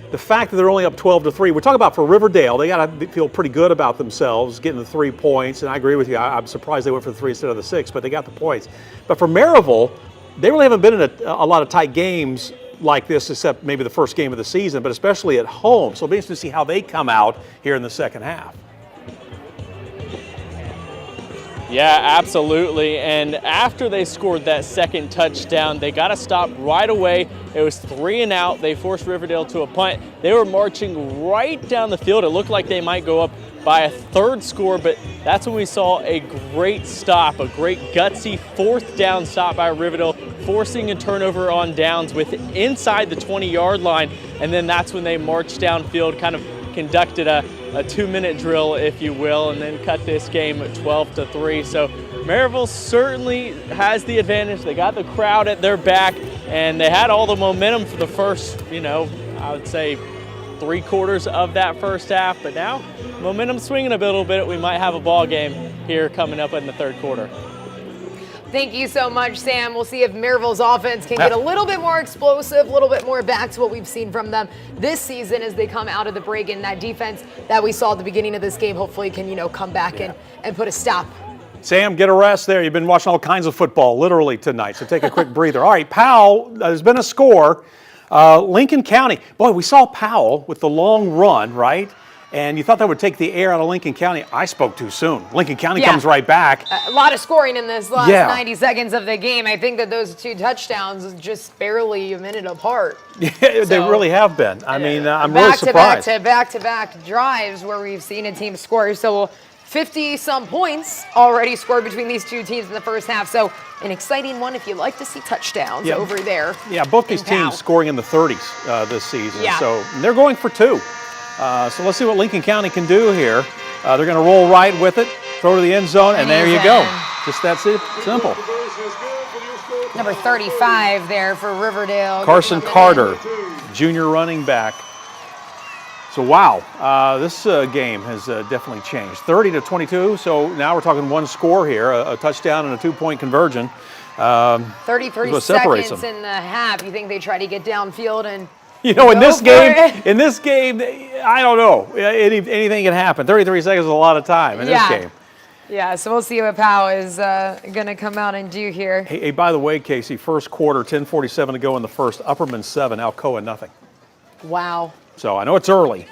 The fact that they're only up 12-3, we're talking about for Riverdale, they got to feel pretty good about themselves getting the 3 points, and I agree with you. I'm surprised they went for the 3 instead of the 6, but they got the points. But for Maryville, they really haven't been in a lot of tight games like this, except maybe the first game of the season, but especially at home. So it'll be interesting to see how they come out here in the second half. Yeah, absolutely. And after they scored that second touchdown, they got to stop right away. It was 3 and out. They forced Riverdale to a punt. They were marching right down the field. It looked like they might go up by a 3rd score, but that's when we saw a great stop, a great gutsy 4th down stop by Riverdale, forcing a turnover on downs with inside the 20-yard line. And then that's when they marched downfield, kind of conducted a 2-minute drill, if you will, and then cut this game 12-3. So Maryville certainly has the advantage. They got the crowd at their back, and they had all the momentum for the first, you know, I would say 3/4 of that first half. But now momentum swinging a little bit. We might have a ball game here coming up in the 3rd quarter. Thank you so much, Sam. We'll see if Maryville's offense can get a little bit more explosive, a little bit more back to what we've seen from them this season as they come out of the break. And that defense that we saw at the beginning of this game hopefully can, you know, come back and put a stop. Sam, get a rest there. You've been watching all kinds of football literally tonight, so take a quick breather. All right, Powell, there's been a score. Lincoln County, boy, we saw Powell with the long run, right? And you thought that would take the air out of Lincoln County. I spoke too soon. Lincoln County comes right back. A lot of scoring in this last 90 seconds of the game. I think that those 2 touchdowns is just barely a minute apart. Yeah, they really have been. I mean, I'm really surprised. Back-to-back drives where we've seen a team score. So 50-some points already scored between these 2 teams in the first half. So an exciting one if you like to see touchdowns over there. Yeah, both these teams scoring in the 30s this season. Yeah. So they're going for 2. So let's see what Lincoln County can do here. They're going to roll right with it, throw to the end zone, and there you go. Just that simple. Number 35 there for Riverdale. Carson Carter, junior running back. So wow, this game has definitely changed. 30-22, so now we're talking 1 score here, a touchdown and a 2-point conversion. 33 seconds in the half. You think they try to get downfield and you know, in this game, I don't know. Anything can happen. 33 seconds is a lot of time in this game. Yeah, so we'll see what Powell is going to come out and do here. Hey, by the way, Casey, first quarter, 10:47 to go in the first. Upperman 7, Alcoa nothing. Wow. So I know it's early,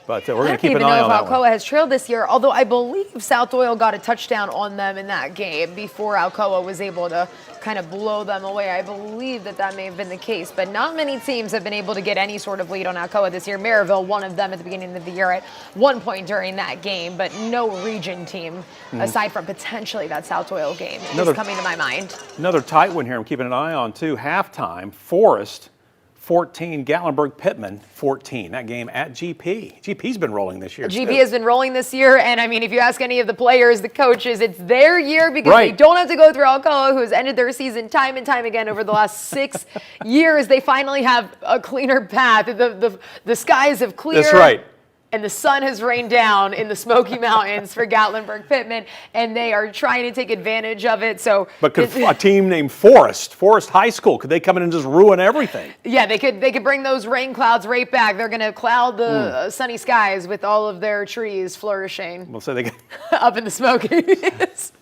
But we're going to keep I an don't eye even on know that if one. Alcoa has trailed this year, although I believe South Doyle got a touchdown on them in that game before Alcoa was able to kind of blow them away. I believe that may have been the case, but not many teams have been able to get any sort of lead on Alcoa this year. Maryville, one of them at the beginning of the year at one point during that game, but no region team, aside from potentially that South Doyle game, is coming to my mind. Another tight one here I'm keeping an eye on, too. Halftime, Forest 14, Gatlinburg-Pittman 14. That game at GP. GP's been rolling this year, GP has been rolling this year, and I mean, if you ask any of the players, the coaches, it's their year because Right. they don't have to go through Alcoa, who has ended their season time and time again over the last 6 years. They finally have a cleaner path. The skies have cleared. That's right. And the sun has rained down in the Smoky Mountains for Gatlinburg-Pittman, and they are trying to take advantage of it. So, But could a team named Forest High School, could they come in and just ruin everything? yeah, they could bring those rain clouds right back. They're going to cloud the sunny skies with all of their trees flourishing We'll say they get, up in the Smokies.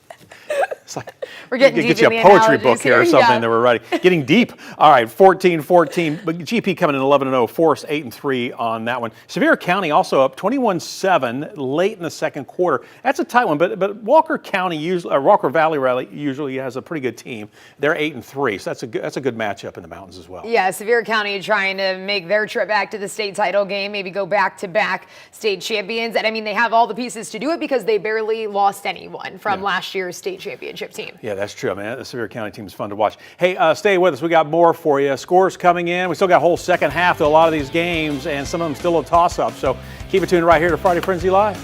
it's like We're getting get deep you in a the poetry book analogies here or here, something yeah. that we're writing. Getting deep. All right, 14-14. But GP coming in 11-0. Forest 8-3 on that one. Sevier County also up 21-7 late in the second quarter. That's a tight one. But Walker County usually, Walker Valley Rally usually has a pretty good team. They're 8-3, so that's a good matchup in the mountains as well. Yeah, Sevier County trying to make their trip back to the state title game, maybe go back-to-back state champions. And I mean, they have all the pieces to do it because they barely lost anyone from last year's state championship team. Yeah, that's true. I mean, the Sevier County team is fun to watch. Hey, stay with us. We got more for you. Scores coming in. We still got a whole second half to a lot of these games, and some of them still a toss-up. So keep it tuned right here to Friday Frenzy Live.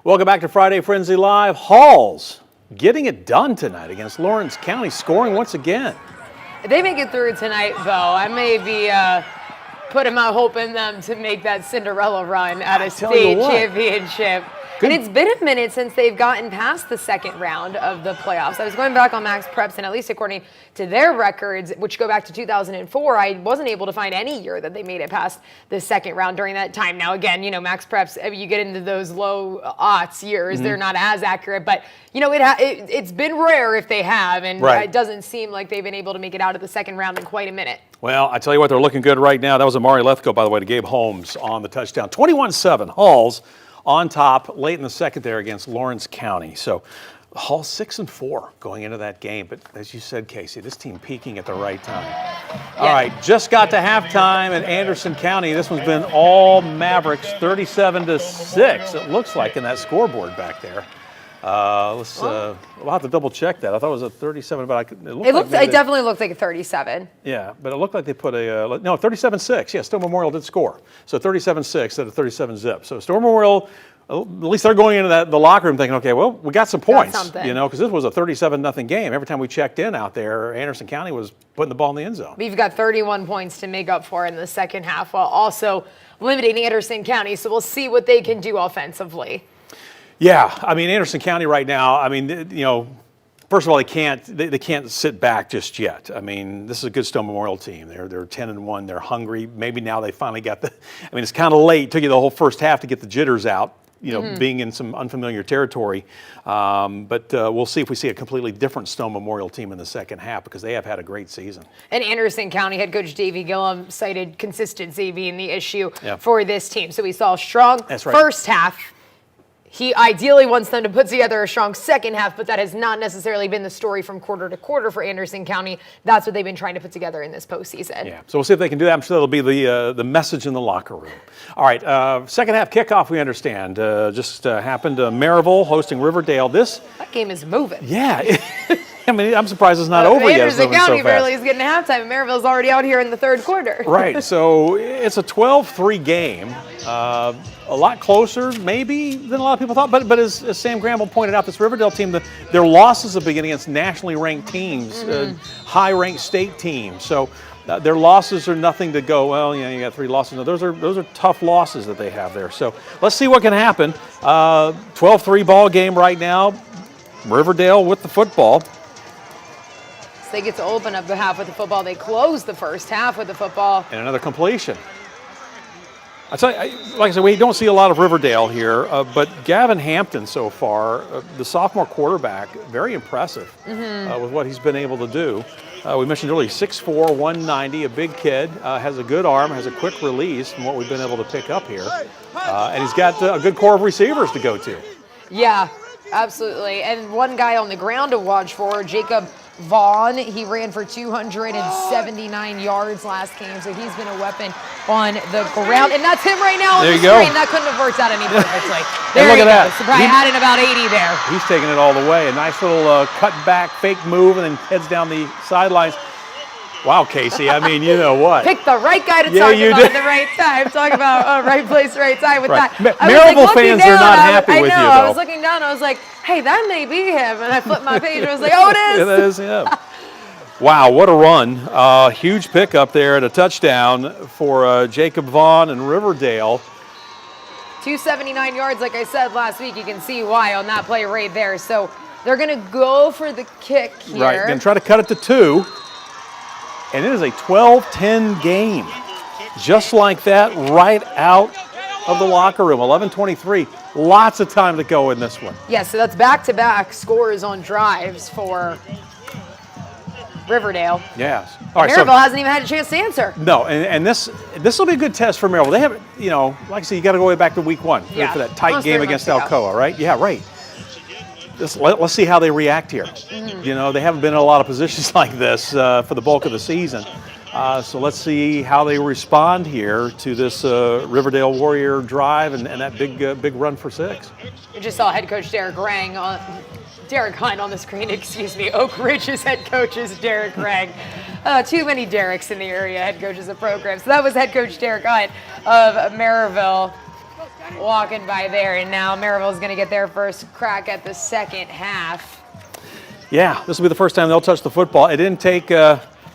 Welcome back to Friday Frenzy Live. Halls getting it done tonight against Lawrence County, scoring once again. If they make it through tonight, though, I may be putting my hope in them to make that Cinderella run at a state championship. And it's been a minute since they've gotten past the second round of the playoffs. I was going back on Max Preps, and at least according to their records, which go back to 2004, I wasn't able to find any year that they made it past the second round during that time. Now, again, Max Preps, you get into those low aughts years, they're not as accurate, but it's been rare if they have, and it doesn't seem like they've been able to make it out of the second round in quite a minute. Well, I tell you what, they're looking good right now. That was Amari Lethco, by the way, to Gabe Holmes on the touchdown. 21-7, Halls on top late in the second there against Lawrence County. So Hall 6-4 going into that game. But as you said, Casey, this team peaking at the right time. All right, just got to halftime in Anderson County. This one's been all Mavericks, 37-6, it looks like, in that scoreboard back there. We'll have to double check that. I thought it was a 37, but it definitely looked like a 37. Yeah, but it looked like they put a, 37-6. Yeah, Stone Memorial did score. So 37-6 instead of 37-zip. So Stone Memorial, at least they're going into the locker room thinking, okay, well, we got some points, because this was a 37-0 game. Every time we checked in out there, Anderson County was putting the ball in the end zone. We've got 31 points to make up for in the second half, while also limiting Anderson County. So we'll see what they can do offensively. Yeah, I mean, Anderson County right now, first of all, they can't sit back just yet. I mean, this is a good Stone Memorial team. They're 10-1. They're hungry. Maybe now they finally got it's kind of late. It took you the whole first half to get the jitters out, being in some unfamiliar territory. But we'll see if we see a completely different Stone Memorial team in the second half, because they have had a great season. And Anderson County head coach Davey Gillum cited consistency being the issue for this team. So we saw a strong first half. He ideally wants them to put together a strong second half, but that has not necessarily been the story from quarter to quarter for Anderson County. That's what they've been trying to put together in this postseason. Yeah, so we'll see if they can do that. I'm sure that'll be the message in the locker room. All right, second half kickoff, we understand, just happened. Maryville hosting Riverdale. That game is moving. Yeah. I'm surprised it's not over yet. Anderson County barely is getting to halftime, and Maryville's already out here in the third quarter. Right, so it's a 12-3 game. A lot closer, maybe, than a lot of people thought. But as Sam Gramble pointed out, this Riverdale team, their losses have been against nationally ranked teams, high-ranked state teams. So their losses are nothing to go, well, you got 3 losses. No, those are tough losses that they have there. So let's see what can happen. 12-3 ball game right now. Riverdale with the football. They get to open up the half with the football. They close the first half with the football. And another completion. I tell you, like I said, we don't see a lot of Riverdale here, but Gavin Hampton so far, the sophomore quarterback, very impressive with what he's been able to do. We mentioned earlier, 6'4", 190, a big kid, has a good arm, has a quick release from what we've been able to pick up here. And he's got a good core of receivers to go to. Yeah, absolutely. And one guy on the ground to watch for, Jacob Vaughn. He ran for 279 yards last game, so he's been a weapon on the ground. And that's him right now on the screen. That couldn't have worked out any perfectly. There look he at goes. Probably adding about 80 there. He's taking it all the way. A nice little cut back, fake move, and then heads down the sidelines. Wow, Casey, I mean, you know what? Pick the right guy to talk about at the right time. Talk about right place, right time with that. Maryville fans are not happy with you, though. I was looking down, I was like, hey, that may be him. And I flipped my page and I was like, oh, it is. It is, yeah. Wow, what a run. Huge pickup there and a touchdown for Jacob Vaughn and Riverdale. 279 yards, like I said last week. You can see why on that play right there. So they're going to go for the kick here. Right, going to try to cut it to 2. And it is a 12-10 game. Just like that, right out of the locker room. 11:23. Lots of time to go in this one. Yeah, so that's back-to-back scores on drives for Riverdale. Yes. All right, Maryville hasn't even had a chance to answer. No, and this will be a good test for Maryville. They have, like I said, you got to go way back to week 1 for that tight game against Alcoa, right? Yeah, right. Let's see how they react here. They haven't been in a lot of positions like this for the bulk of the season. So let's see how they respond here to this Riverdale Warrior drive and that big run for 6. We just saw head coach Derek Hine on the screen, Oak Ridge's head coach is Derek Rang. Too many Dereks in the area, head coaches of programs. So that was head coach Derek Hine of Maryville. walking by there, and now Maryville's going to get their first crack at the second half. Yeah, this will be the first time they'll touch the football. It didn't take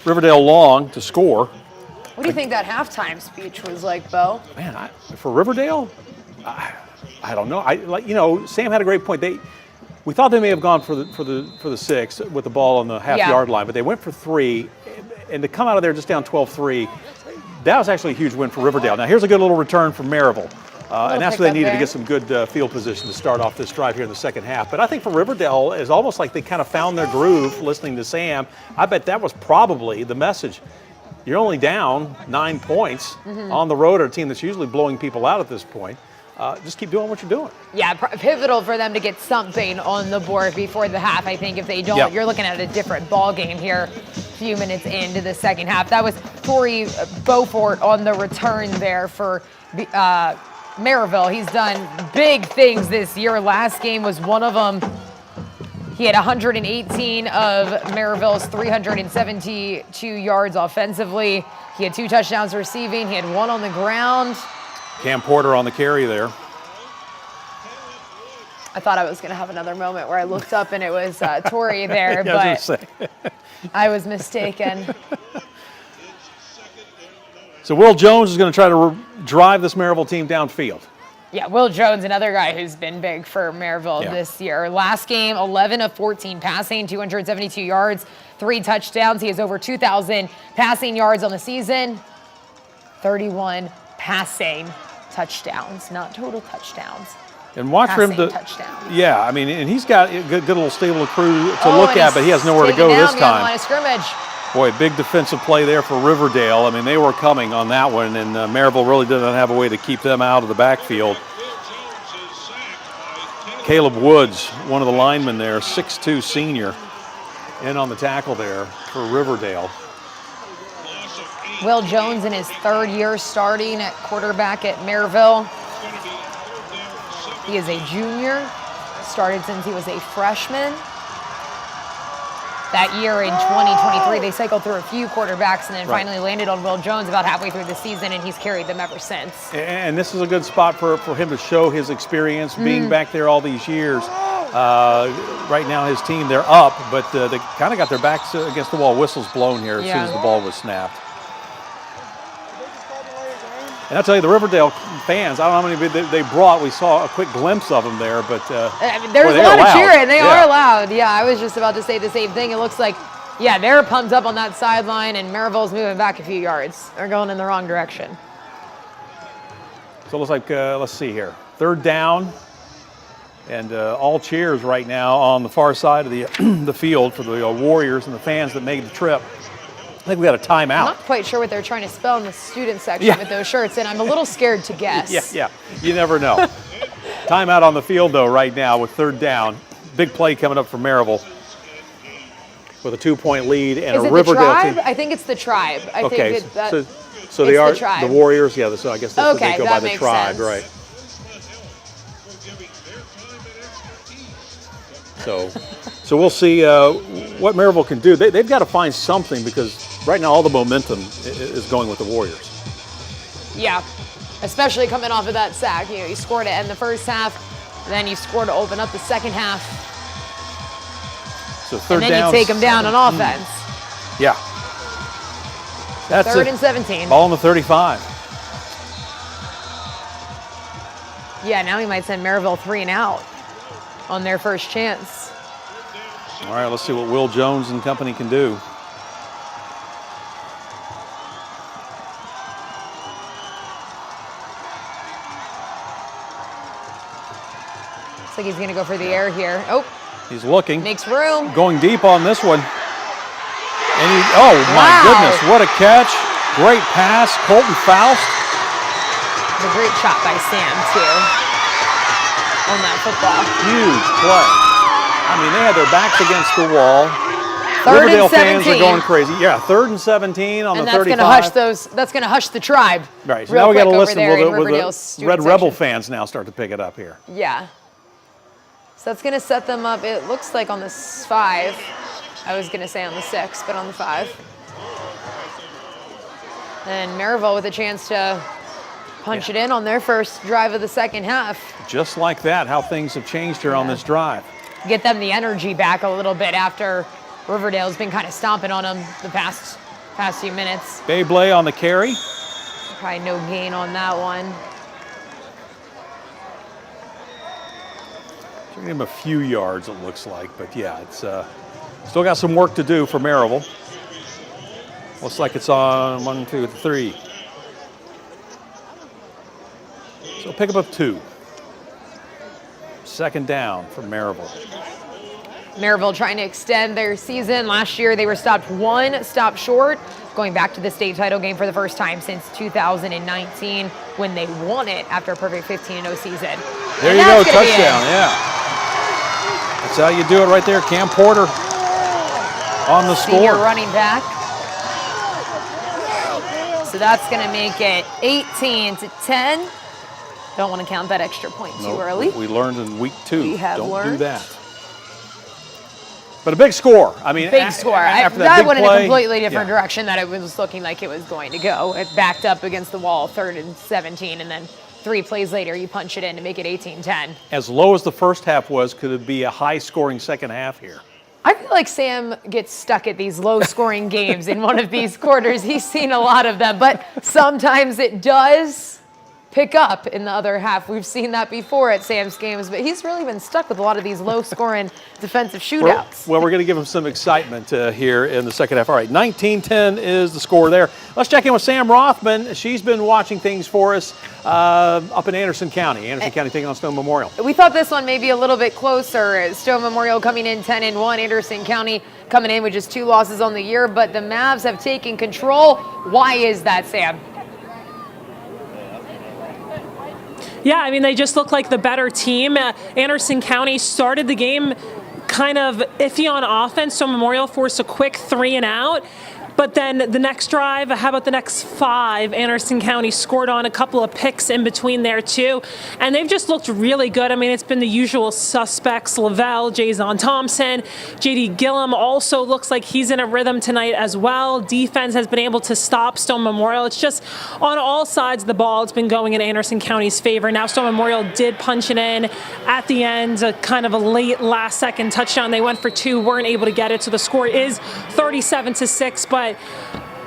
Riverdale long to score. What do you think that halftime speech was like, Bo? Man, for Riverdale, I don't know. Sam had a great point. We thought they may have gone for the 6 with the ball on the half-yard line, but they went for 3, and to come out of there just down 12-3, that was actually a huge win for Riverdale. Now here's a good little return from Maryville, and that's where they needed to get some good field position to start off this drive here in the second half. But I think for Riverdale, it's almost like they kind of found their groove listening to Sam. I bet that was probably the message. You're only down 9 points on the road at a team that's usually blowing people out at this point. Just keep doing what you're doing. Yeah, pivotal for them to get something on the board before the half. I think if they don't, you're looking at a different ball game here a few minutes into the second half. That was Torrey Beaufort on the return there for Maryville. He's done big things this year. Last game was one of them. He had 118 of Maryville's 372 yards offensively. He had 2 touchdowns receiving. He had 1 on the ground. Cam Porter on the carry there. I thought I was going to have another moment where I looked up and it was Torrey there, but I was mistaken. So Will Jones is going to try to drive this Maryville team downfield. Yeah, Will Jones, another guy who's been big for Maryville this year. Last game, 11 of 14 passing, 272 yards, 3 touchdowns. He has over 2,000 passing yards on the season, 31 passing touchdowns, not total touchdowns. And watch for him to touchdowns. Yeah, I mean, and he's got a good little stable of crew to look at, but he has nowhere to go this time. Line of scrimmage. Boy, big defensive play there for Riverdale. I mean, they were coming on that one, and Maryville really didn't have a way to keep them out of the backfield. Caleb Woods, one of the linemen there, 6'2" senior, in on the tackle there for Riverdale. Will Jones in his 3rd year starting at quarterback at Maryville. He is a junior, started since he was a freshman. That year in 2023, they cycled through a few quarterbacks and then finally landed on Will Jones about halfway through the season, and he's carried them ever since. And this is a good spot for him to show his experience being back there all these years. Right now his team, they're up, but they kind of got their backs against the wall. Whistles blown here as soon as the ball was snapped. And I'll tell you, the Riverdale fans, I don't know how many they brought. We saw a quick glimpse of them there, but there's a lot of cheering. They are loud. Yeah, I was just about to say the same thing. It looks like, they're pumped up on that sideline, and Maryville's moving back a few yards. They're going in the wrong direction. So it looks like, let's see here, 3rd down, and all cheers right now on the far side of the field for the Warriors and the fans that made the trip. I think we got a timeout. I'm not quite sure what they're trying to spell in the student section with those shirts, and I'm a little scared to guess. Yeah, you never know. Timeout on the field, though, right now with 3rd down. Big play coming up for Maryville with a 2-point lead and a Riverdale team. I think it's the Tribe. I think so they are the Warriors. Yeah, so I guess that's what they go by, the Tribe, right? So we'll see what Maryville can do. They've got to find something, because right now all the momentum is going with the Warriors. Yeah, especially coming off of that sack. You scored to end the first half, then you scored to open up the second half. So 3rd down. And then you take them down on offense. Yeah. That's 3rd and 17. Ball on the 35. Yeah, now we might send Maryville 3 and out on their first chance. All right, let's see what Will Jones and company can do. Looks like he's going to go for the air here. Oh, he's looking. Makes room. Going deep on this one. And my goodness, what a catch. Great pass, Colton Faust. It's a great shot by Sam, too, on that football. Huge play. I mean, they had their backs against the wall. 3rd Riverdale and 17. fans are going crazy. Yeah, 3rd and 17 on the 35. That's going to hush the Tribe. Right. So now we got to listen. Will the Red Rebel fans now start to pick it up here? Yeah. So that's going to set them up. It looks like on the 5. I was going to say on the 6, but on the 5. And Maryville with a chance to punch it in on their first drive of the second half. Just like that, how things have changed here on this drive. Get them the energy back a little bit after Riverdale's been kind of stomping on them the past few minutes. Beyblade on the carry. Probably no gain on that one. Give him a few yards, it looks like, but yeah, it's still got some work to do for Maryville. Looks like it's on 1, 2, 3. So pick up 2. Second down for Maryville. Maryville trying to extend their season. Last year they were stopped 1 stop short, going back to the state title game for the first time since 2019 when they won it after a perfect 15-0 season. There you go, touchdown, yeah. That's how you do it right there. Cam Porter on the Senior score. running back. So that's going to make it 18-10. Don't want to count that extra point too early. We learned in week 2. We have Don't learned. do that. But a big score. I mean, big score. After that big went in play, a completely different direction that it was looking like it was going to go. It backed up against the wall, 3rd and 17, and then 3 plays later, you punch it in to make it 18-10. As low as the first half was, could it be a high-scoring second half here? I feel like Sam gets stuck at these low-scoring games in one of these quarters. He's seen a lot of them, but sometimes it does pick up in the other half. We've seen that before at Sam's games, but he's really been stuck with a lot of these low-scoring defensive shootouts. Well, we're going to give him some excitement here in the second half. All right, 19-10 is the score there. Let's check in with Sam Rothman. She's been watching things for us up in Anderson County. Anderson County taking on Stone Memorial. We thought this one may be a little bit closer. Stone Memorial coming in 10-1. Anderson County coming in with just 2 losses on the year, but the Mavs have taken control. Why is that, Sam? Yeah, I mean, they just look like the better team. Anderson County started the game kind of iffy on offense, so Memorial forced a quick 3 and out. But then the next drive, how about the next 5? Anderson County scored on a couple of picks in between there too. And they've just looked really good. I mean, it's been the usual suspects, Lavelle, Jason Thompson. J.D. Gillum also looks like he's in a rhythm tonight as well. Defense has been able to stop Stone Memorial. It's just on all sides of the ball, it's been going in Anderson County's favor. Now Stone Memorial did punch it in at the end, a kind of a late last-second touchdown. They went for 2, weren't able to get it. So the score is 37-6, but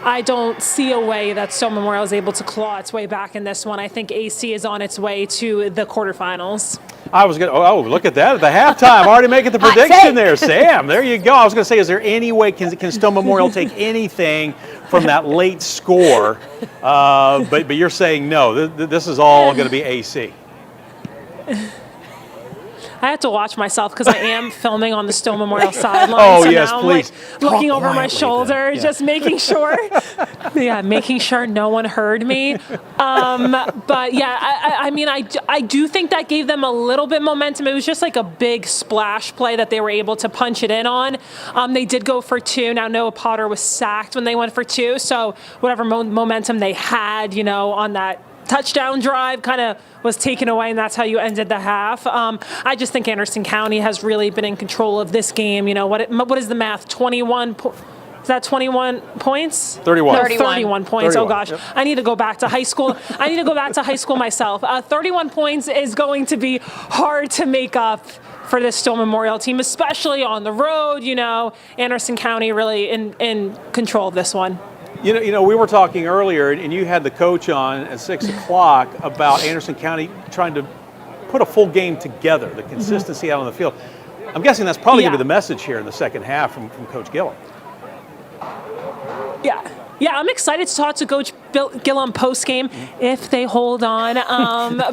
I don't see a way that Stone Memorial is able to claw its way back in this one. I think AC is on its way to the quarterfinals. I was going to, oh, look at that at the halftime. Already making the prediction there, Sam. There you go. I was going to say, is there any way, can Stone Memorial take anything from that late score? But you're saying no, this is all going to be AC. I have to watch myself because I am filming on the Stone Memorial sideline. Oh, so yes, now please. I'm like looking over my shoulder, just making sure. Making sure no one heard me. But yeah, I mean, I do think that gave them a little bit momentum. It was just like a big splash play that they were able to punch it in on. They did go for 2. Now Noah Potter was sacked when they went for 2. So whatever momentum they had, on that touchdown drive kind of was taken away, and that's how you ended the half. I just think Anderson County has really been in control of this game. What is the math? 21 is that 21 points? 31. No, 31 points. 31. Oh gosh, Yep. I need to go back to high school. I need to go back to high school myself. 31 points is going to be hard to make up for this Stone Memorial team, especially on the road. Anderson County really in control of this one. You know, we were talking earlier, and you had the coach on at 6 o'clock about Anderson County trying to put a full game together, the consistency out on the field. I'm guessing that's probably going to be the message here in the second half from Coach Gillum. Yeah, I'm excited to talk to Coach Gillum post-game if they hold on.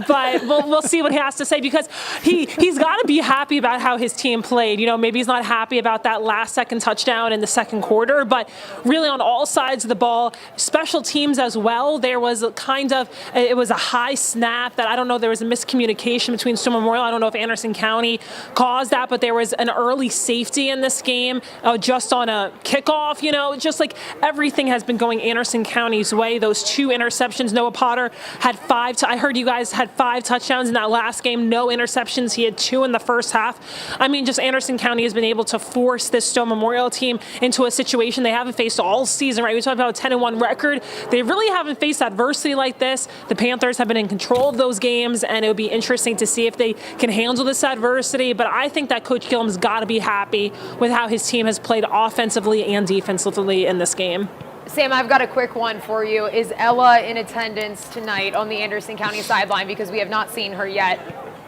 But we'll see what he has to say, because he's got to be happy about how his team played. Maybe he's not happy about that last-second touchdown in the second quarter, but really on all sides of the ball, special teams as well. There was it was a high snap that I don't know, there was a miscommunication between Stone Memorial. I don't know if Anderson County caused that, but there was an early safety in this game just on a kickoff. Just like everything has been going Anderson County's way. those 2 interceptions. Noah Potter had 5. I heard you guys had 5 touchdowns in that last game. No interceptions. He had 2 in the first half. I mean, just Anderson County has been able to force this Stowe Memorial team into a situation they haven't faced all season, right? We talked about a 10-1 record. They really haven't faced adversity like this. The Panthers have been in control of those games, and it would be interesting to see if they can handle this adversity. But I think that Coach Gillum's got to be happy with how his team has played offensively and defensively in this game. Sam, I've got a quick one for you. Is Ella in attendance tonight on the Anderson County sideline? Because we have not seen her yet,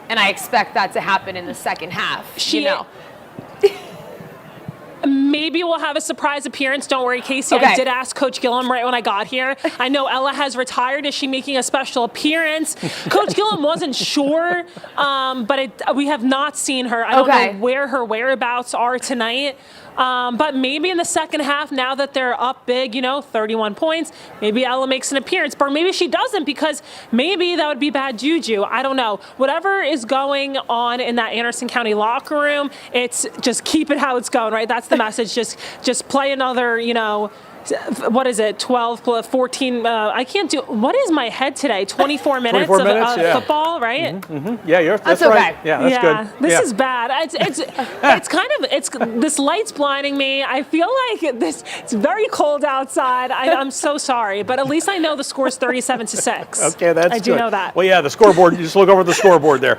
and I expect that to happen in the second half. Maybe we'll have a surprise appearance. Don't worry, Casey. Okay. I did ask Coach Gillum right when I got here. I know Ella has retired. Is she making a special appearance? Coach Gillum wasn't sure, but we have not seen her. I don't know where her whereabouts are tonight. But maybe in the second half, now that they're up big, 31 points, maybe Ella makes an appearance. Or maybe she doesn't, because maybe that would be bad juju. I don't know. Whatever is going on in that Anderson County locker room, it's just keep it how it's going, right? That's the message. Just play another, what is it, 12 plus 14, I can't do, what is my head today? 24 minutes 24 minutes, of football, right? Yeah, that's right. Yeah, that's good. This is bad. It's kind of, this light's blinding me. I feel like it's very cold outside. I'm so sorry, but at least I know the score's 37-6. Okay, that's good. I do know that. Well, yeah, the scoreboard, you just look over the scoreboard there.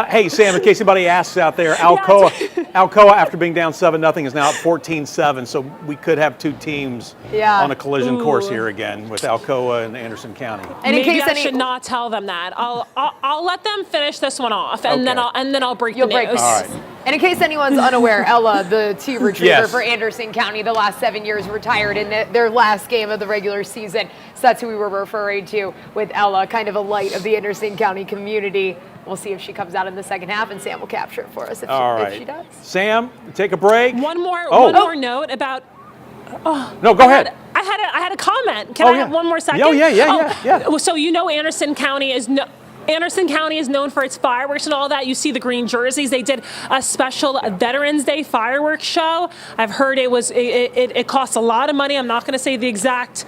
Hey, Sam, in case anybody asks out there, Alcoa, after being down 7-0, is now at 14-7, so we could have 2 teams on a collision course here again with Alcoa and Anderson County. And maybe I should not tell them that. I'll let them finish this one off, and then I'll break the news. All right. And in case anyone's unaware, Ella, the T retriever for Anderson County, the last 7 years retired in their last game of the regular season. So that's who we were referring to with Ella, kind of a light of the Anderson County community. We'll see if she comes out in the second half, and Sam will capture it for us if she does. Sam, take a break. One more note about. No, go ahead. I had a comment. Can I have one more second? Yeah. So Anderson County is known for its fireworks and all that. You see the green jerseys. They did a special Veterans Day fireworks show. I've heard it cost a lot of money. I'm not going to say the exact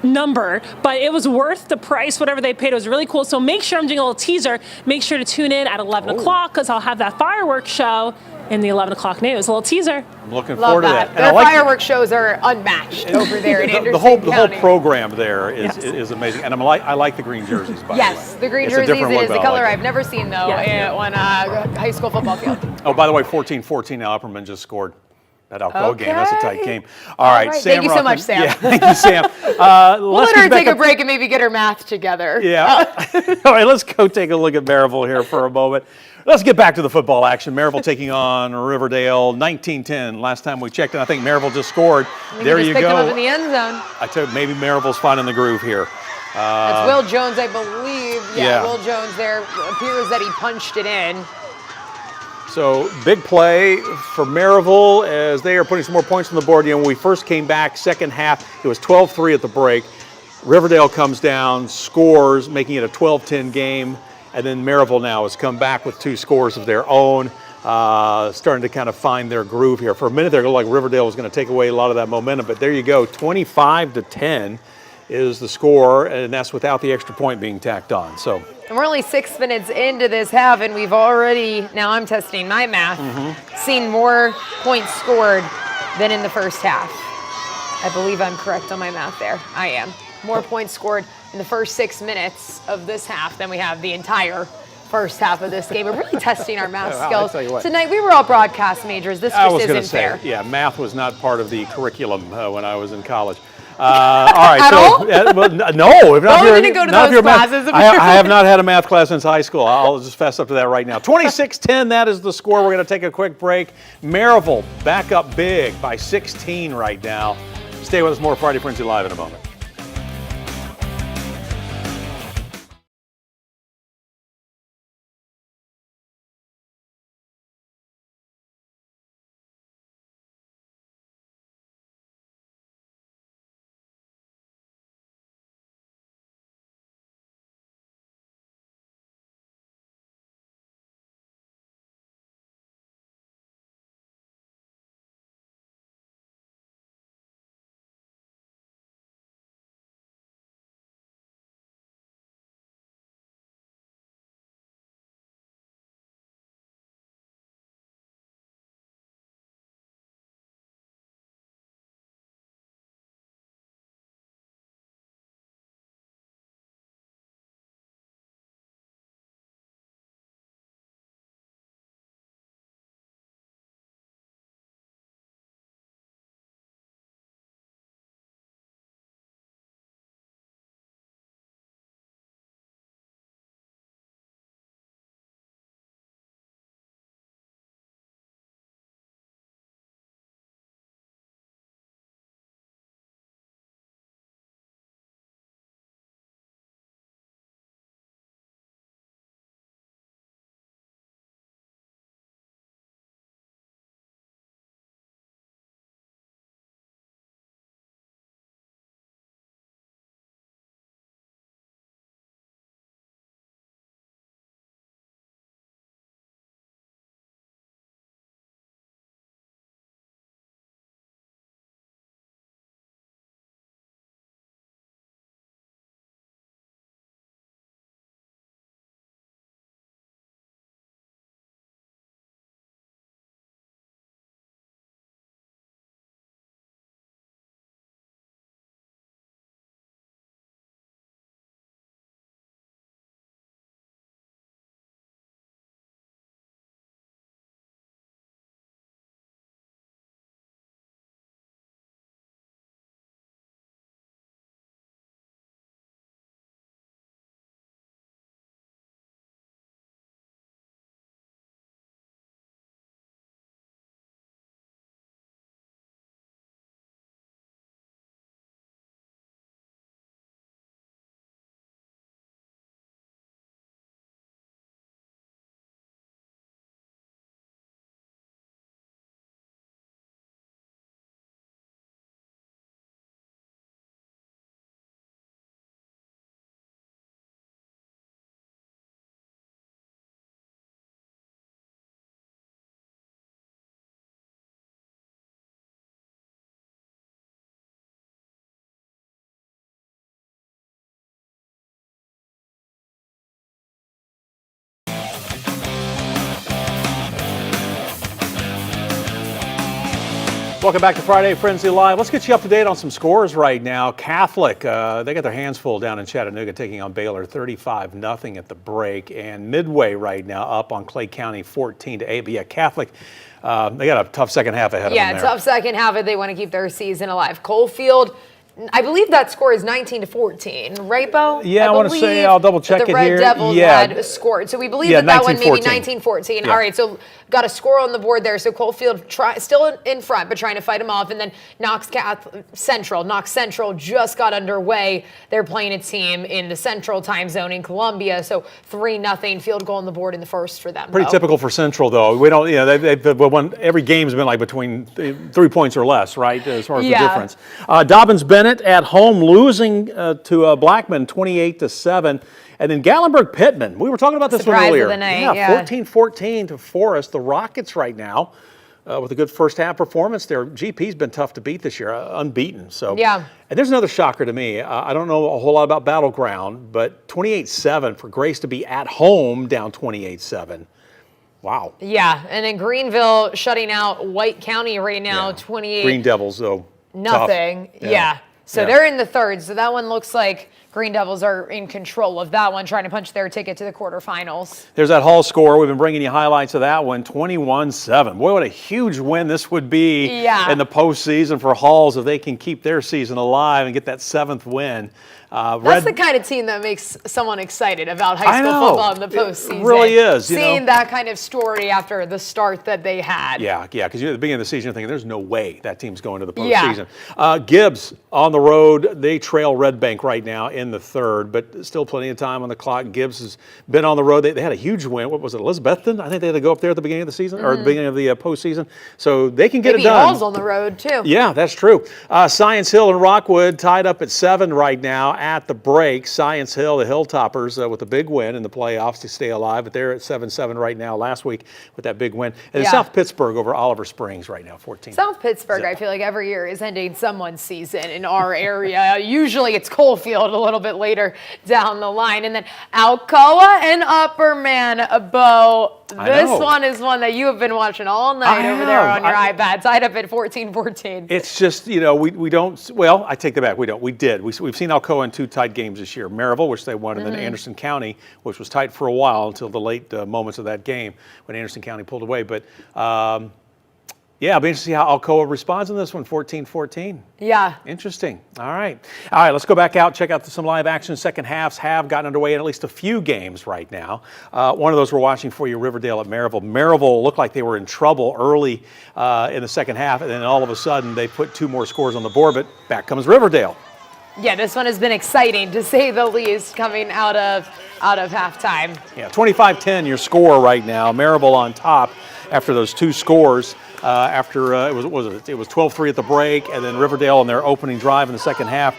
number, but it was worth the price, whatever they paid. It was really cool. So make sure, I'm doing a little teaser, make sure to tune in at 11 o'clock, because I'll have that fireworks show in the 11 o'clock news. A little teaser. I'm looking forward to that. Their fireworks shows are unmatched over there in Anderson County. The whole program there is amazing, and I like the green jerseys. By the way, yes, the green jerseys. It is a color I've never seen though on a high school football field. Oh, by the way, 14-14 now. Upperman just scored that Alcoa game. That's a tight game. All right, Sam. Thank you so much, Sam. Yeah, thank you, Sam. We'll let her take a break and maybe get her math together. Yeah. All right, let's go take a look at Maryville here for a moment. Let's get back to the football action. Maryville taking on Riverdale, 19-10. Last time we checked, and I think Maryville just scored. There you go. Picked him up in the end zone. I tell you, maybe Maryville's finding the groove here. That's Will Jones, I believe. Yeah, Will Jones there. Appears that he punched it in. So big play for Maryville as they are putting some more points on the board. When we first came back, second half, it was 12-3 at the break. Riverdale comes down, scores, making it a 12-10 game. And then Maryville now has come back with 2 scores of their own, starting to kind of find their groove here. For a minute there, it looked like Riverdale was going to take away a lot of that momentum, but there you go, 25-10 is the score, and that's without the extra point being tacked on. So. And we're only 6 minutes into this half, and we've already, now I'm testing my math, seen more points scored than in the first half. I believe I'm correct on my math there. I am. More points scored in the first 6 minutes of this half than we have the entire first half of this game. We're really testing our math skills. Tonight, we were all broadcast majors. This just isn't fair. Yeah, math was not part of the curriculum when I was in college. All right. At all? No. If not, didn't go to those classes. I have not had a math class since high school. I'll just fess up to that right now. 26-10, that is the score. We're going to take a quick break. Maryville back up big by 16 right now. Stay with us, more Friday Frenzy Live in a moment. Welcome back to Friday Frenzy Live. Let's get you up to date on some scores right now. Catholic, they got their hands full down in Chattanooga, taking on Baylor 35-0 at the break. And Midway right now up on Clay County 14-8. But yeah, Catholic, they got a tough second half ahead of them there. Yeah, tough second half if they want to keep their season alive. Coalfield, I believe that score is 19-14, right, Bo? Yeah, I want to say, I'll double check it here. The Red Devils had scored. So we believe that one maybe 19-14. Yeah. All right, so got a score on the board there. So Coalfield still in front, but trying to fight them off. And then Knox Central just got underway. They're playing a team in the Central time zone in Columbia. So 3-0 field goal on the board in the first for them. Pretty typical for Central, though. We don't, they've won, every game's been like between 3 points or less, right, as far as the difference. Dobbins-Bennett at home losing to Blackman 28-7. And then Gallenberg-Pittman. We were talking about this one earlier. Of the night, yeah, 14-14 to Forest. The Rockets right now with a good first half performance. Their GP's been tough to beat this year, unbeaten. So yeah. And there's another shocker to me. I don't know a whole lot about Battleground, but 28-7 for Grace to be at home down 28-7. Wow. Yeah, and then Greenville shutting out White County right now, 28. Green Devils, though. Nothing. Tough. Yeah. So they're in the third. So that one looks like Green Devils are in control of that one, trying to punch their ticket to the quarterfinals. There's that Hall score. We've been bringing you highlights of that one, 21-7. Boy, what a huge win this would be in the postseason for Halls if they can keep their season alive and get that 7th win. That's the kind of team that makes someone excited about high school football in the postseason. It really is. Seeing that kind of story after the start that they had. Yeah, because at the beginning of the season, you're thinking there's no way that team's going to the postseason. Gibbs on the road. They trail Red Bank right now in the third, but still plenty of time on the clock. Gibbs has been on the road. They had a huge win. What was it, Elizabethton? I think they had to go up there at the beginning of the season or the beginning of the postseason. So they can get it done. Hall's on the road, too. Yeah, that's true. Science Hill and Rockwood tied up at 7 right now at the break. Science Hill, the Hilltoppers, with a big win in the playoffs to stay alive, but they're at 7-7 right now last week with that big win. And South Pittsburgh over Oliver Springs right now, 14. South Pittsburgh, I feel like every year is ending someone's season in our area. Usually it's Coalfield a little bit later down the line. And then Alcoa and Upperman, Bo. This one is one that you have been watching all night over there on your iPad, tied up at 14-14. It's just, we don't, well, I take that back. We don't. We did. We've seen Alcoa in 2 tight games this year. Maryville, which they won, and then Anderson County, which was tight for a while until the late moments of that game when Anderson County pulled away. But, it'll be interesting to see how Alcoa responds in this one, 14-14. Yeah. Interesting. All right, let's go back out, check out some live action. Second halves have gotten underway in at least a few games right now. One of those we're watching for you, Riverdale at Maryville. Maryville looked like they were in trouble early in the second half, and then all of a sudden they put 2 more scores on the board, but back comes Riverdale. Yeah, this one has been exciting, to say the least, coming out of halftime. Yeah, 25-10 your score right now. Maryville on top after those 2 scores. After it was 12-3 at the break, and then Riverdale on their opening drive in the second half,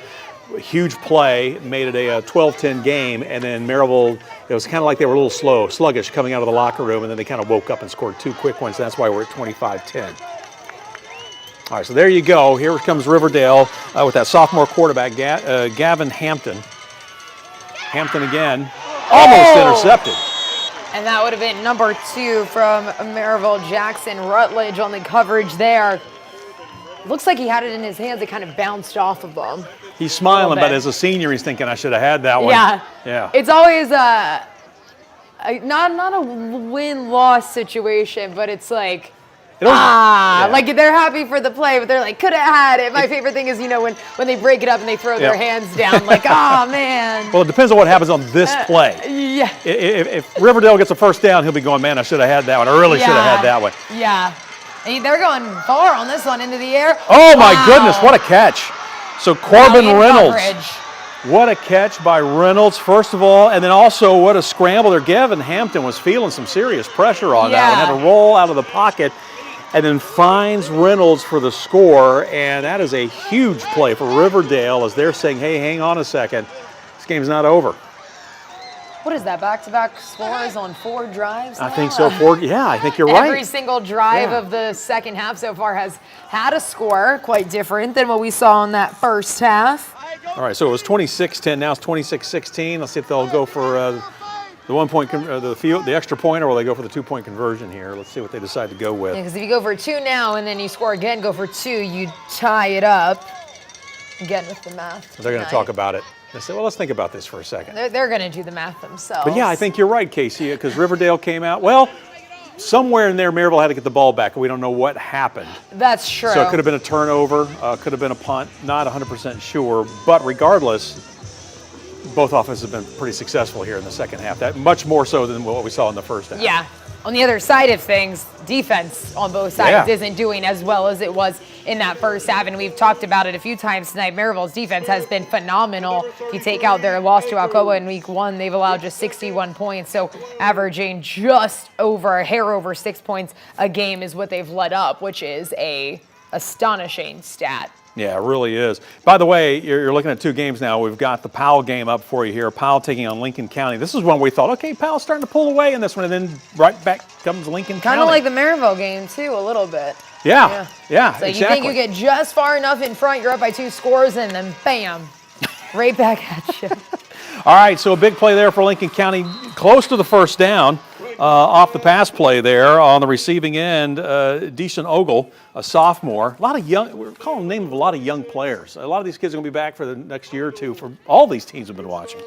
huge play made it a 12-10 game, and then Maryville, it was kind of like they were a little sluggish coming out of the locker room, and then they kind of woke up and scored 2 quick ones. That's why we're at 25-10. All right, so there you go. Here comes Riverdale with that sophomore quarterback, Gavin Hampton. Hampton again, almost intercepted. And that would have been number 2 from Maryville. Jackson Rutledge on the coverage there. Looks like he had it in his hands. It kind of bounced off of him. He's smiling, but as a senior, he's thinking, I should have had that one. Yeah. It's always not a win-loss situation, but it's like, like they're happy for the play, but they're like, could have had it. My favorite thing is, when they break it up and they throw their hands down, like, man. Well, it depends on what happens on this play. Yeah. If Riverdale gets a first down, he'll be going, man, I should have had that one. I really should have had that one. Yeah. And they're going far on this one into the air. Oh, my goodness, what a catch. So Corbin Reynolds. What a catch by Reynolds, first of all, and then also what a scramble there. Gavin Hampton was feeling some serious pressure on that one, had to roll out of the pocket, and then finds Reynolds for the score, and that is a huge play for Riverdale as they're saying, hey, hang on a second, this game's not over. What is that, back-to-back scores on 4 drives now? I think so, I think you're right. Every single drive of the second half so far has had a score quite different than what we saw in that first half. All right, so it was 26-10, now it's 26-16. Let's see if they'll go for the 1 point, the extra point, or will they go for the 2 point conversion here? Let's see what they decide to go with. Because if you go for 2 now and then you score again, go for 2, you tie it up. Again with the math. They're going to talk about it. They say, well, let's think about this for a second. They're going to do the math themselves. But yeah, I think you're right, Casey, because Riverdale came out. Well, somewhere in there, Maryville had to get the ball back. We don't know what happened. That's true. So it could have been a turnover, could have been a punt. Not 100% sure. But regardless, both offenses have been pretty successful here in the second half. That much more so than what we saw in the first half. Yeah. On the other side of things, defense on both sides isn't doing as well as it was in that first half, and we've talked about it a few times tonight. Maryville's defense has been phenomenal. If you take out their loss to Alcoa in week 1, they've allowed just 61 points, so averaging just over a hair over 6 points a game is what they've led up, which is a astonishing stat. Yeah, it really is. By the way, you're looking at 2 games now. We've got the Powell game up for you here. Powell taking on Lincoln County. This is one we thought, okay, Powell's starting to pull away in this one, and then right back comes Lincoln County. Kind of like the Maryville game, too, a little bit. Yeah, So exactly. you think you get just far enough in front, you're up by 2 scores, and then bam, right back at you. All right, so a big play there for Lincoln County, close to the first down. Off the pass play there on the receiving end, Decent Ogle, a sophomore. A lot of young, we're calling the name of a lot of young players. A lot of these kids are going to be back for the next year or two for all these teams we've been watching.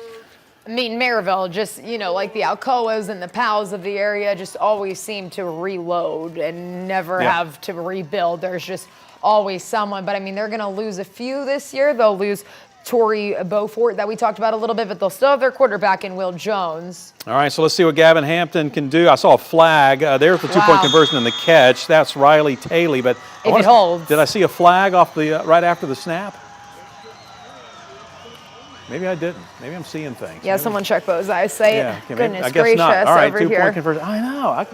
I mean, Maryville, just, like the Alcoas and the Powells of the area, just always seem to reload and never have to rebuild. There's just always someone. But, I mean, they're going to lose a few this year. They'll lose Torrey Beaufort that we talked about a little bit, but they'll still have their quarterback in Will Jones. All right, so let's see what Gavin Hampton can do. I saw a flag. There's the 2 point conversion and the catch. That's Riley Taylor, but if it holds. Did I see a flag off the right after the snap? Maybe I didn't. Maybe I'm seeing things. Yeah, someone check those eyes. Say yeah, it. Goodness I guess gracious, not. All right, over 2 here. point conversion. I know.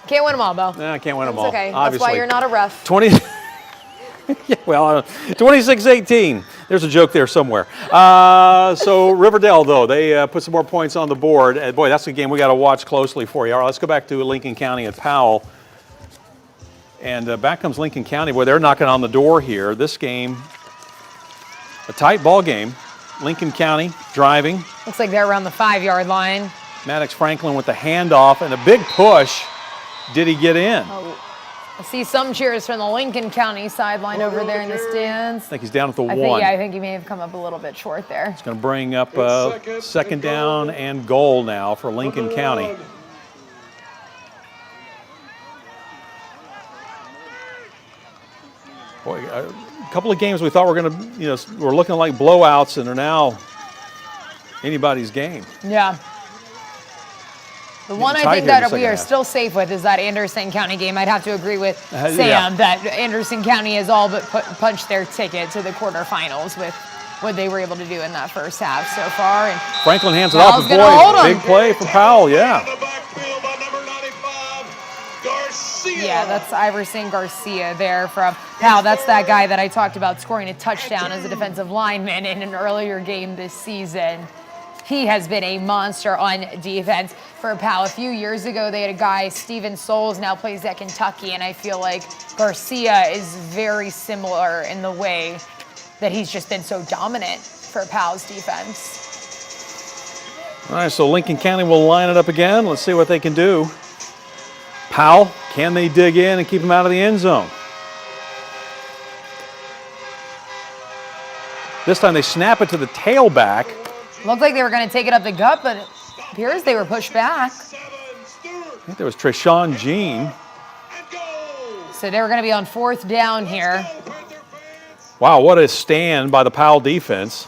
Can't win them all, Bo. No, I can't win them It's all. okay. Obviously. That's why you're not a ref. 26-18. There's a joke there somewhere. So Riverdale, though, they put some more points on the board. Boy, that's a game we got to watch closely for you. All right, let's go back to Lincoln County and Powell. And back comes Lincoln County. Boy, they're knocking on the door here. This game, a tight ball game. Lincoln County driving. Looks like they're around the 5-yard line. Maddox Franklin with the handoff and a big push. Did he get in? I see some cheers from the Lincoln County sideline over there in the stands. I think he's down at the 1. I think he may have come up a little bit short there. It's going to bring up second down and goal now for Lincoln County. Boy, a couple of games we thought were going to, were looking like blowouts, and are now anybody's game. Yeah. The one I think that we are still safe with is that Anderson County game. I'd have to agree with Sam that Anderson County has all but punched their ticket to the quarterfinals with what they were able to do in that first half so far. And Franklin hands it off, and boy, big play for Powell, yeah. Yeah, that's Iverson Garcia there from Powell. That's that guy that I talked about scoring a touchdown as a defensive lineman in an earlier game this season. He has been a monster on defense for Powell. A few years ago, they had a guy, Steven Souls, now plays at Kentucky, and I feel like Garcia is very similar in the way that he's just been so dominant for Powell's defense. All right, so Lincoln County will line it up again. Let's see what they can do. Powell, can they dig in and keep him out of the end zone? This time they snap it to the tailback. Looked like they were going to take it up the gut, but it appears they were pushed back. I think there was Treshawn Jean. So they were going to be on 4th down here. Wow, what a stand by the Powell defense.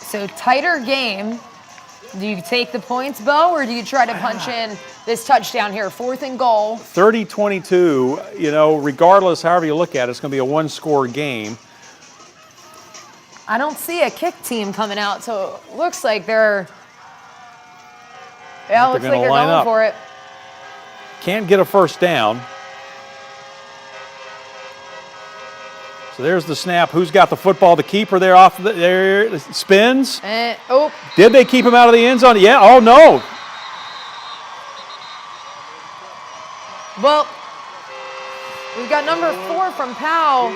So tighter game. Do you take the points, Bo, or do you try to punch in this touchdown here? 4th and goal. 30-22, regardless, however you look at it, it's going to be a 1-score game. I don't see a kick team coming out, so it looks like they're going for it. Can't get a first down. So there's the snap. Who's got the football? The keeper there off there spins. Did they keep him out of the end zone? Yeah. Oh no. Well, we've got number 4 from Powell.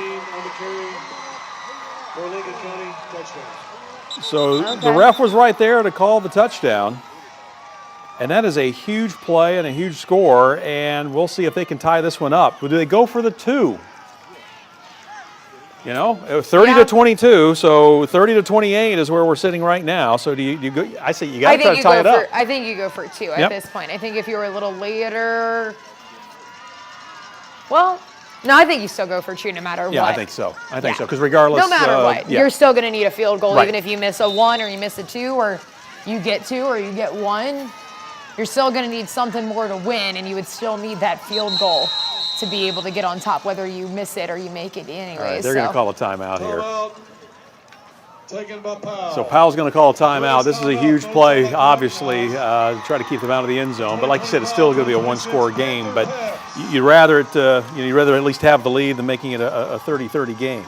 So the ref was right there to call the touchdown. And that is a huge play and a huge score, and we'll see if they can tie this one up. Do they go for the 2? You know, 30 to 22, so 30 to 28 is where we're sitting right now. So do you go? I say you got to try to tie it up. I think you go for 2 at this point. I think if you were a little later, well, no, I think you still go for 2 no matter what. Yeah, I think so. I think so, because regardless. No matter what, you're still going to need a field goal, Right. even if you miss a 1 or you miss a 2 or you get 2 or you get 1. You're still going to need something more to win, and you would still need that field goal to be able to get on top, whether you miss it or you make it anyways. All right, they're going to call a timeout here. Taken by Powell. So Powell's going to call a timeout. This is a huge play, obviously, to try to keep them out of the end zone. But like you said, it's still going to be a one-score game. But you'd rather it, you'd rather at least have the lead than making it a 30-30 game.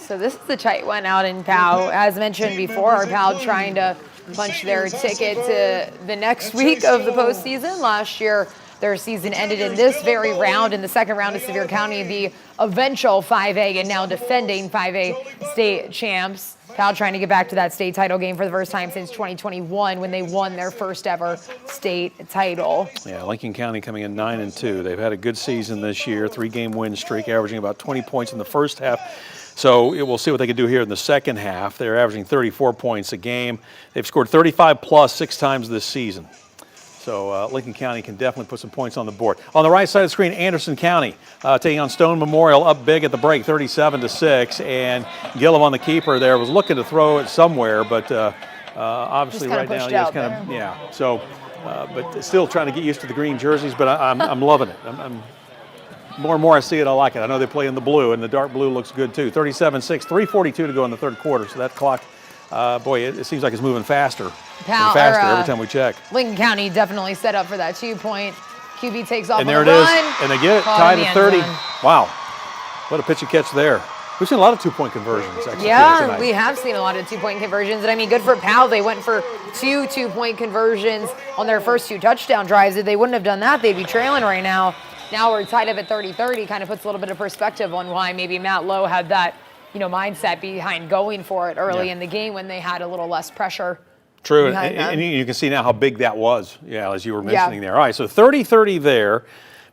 So this is the tight one out in Powell. As mentioned before, Powell trying to punch their ticket to the next week of the postseason. Last year, their season ended in this very round, in the second round of Sevier County, the eventual 5A and now defending 5A state champs. Powell trying to get back to that state title game for the first time since 2021 when they won their first ever state title. Yeah, Lincoln County coming in 9-2. They've had a good season this year, 3-game win streak, averaging about 20 points in the first half. So we'll see what they can do here in the second half. They're averaging 34 points a game. They've scored 35 plus 6 times this season. So Lincoln County can definitely put some points on the board. On the right side of the screen, Anderson County taking on Stone Memorial, up big at the break, 37-6. And Gillum on the keeper there was looking to throw it somewhere, but obviously right now, he's kind of, yeah. So, but still trying to get used to the green jerseys, but I'm loving it. I'm more and more I see it, I like it. I know they play in the blue, and the dark blue looks good too. 37-6, 3:42 to go in the third quarter. So that clock, boy, it seems like it's moving faster. Every time we check. Lincoln County definitely set up for that 2-point. QB takes off and there on it the is, run. and they get it tied at 30. Wow, what a pitch and catch there. We've seen a lot of 2-point conversions. Yeah, we have seen a lot of 2-point conversions. And I mean, good for Powell. They went for 2 2-point conversions on their first 2 touchdown drives. If they wouldn't have done that, they'd be trailing right now. Now we're tied up at 30-30, kind of puts a little bit of perspective on why maybe Matt Lowe had that, mindset behind going for it early in the game when they had a little less pressure. True, and you can see now how big that was, as you were mentioning there. All right, so 30-30 there.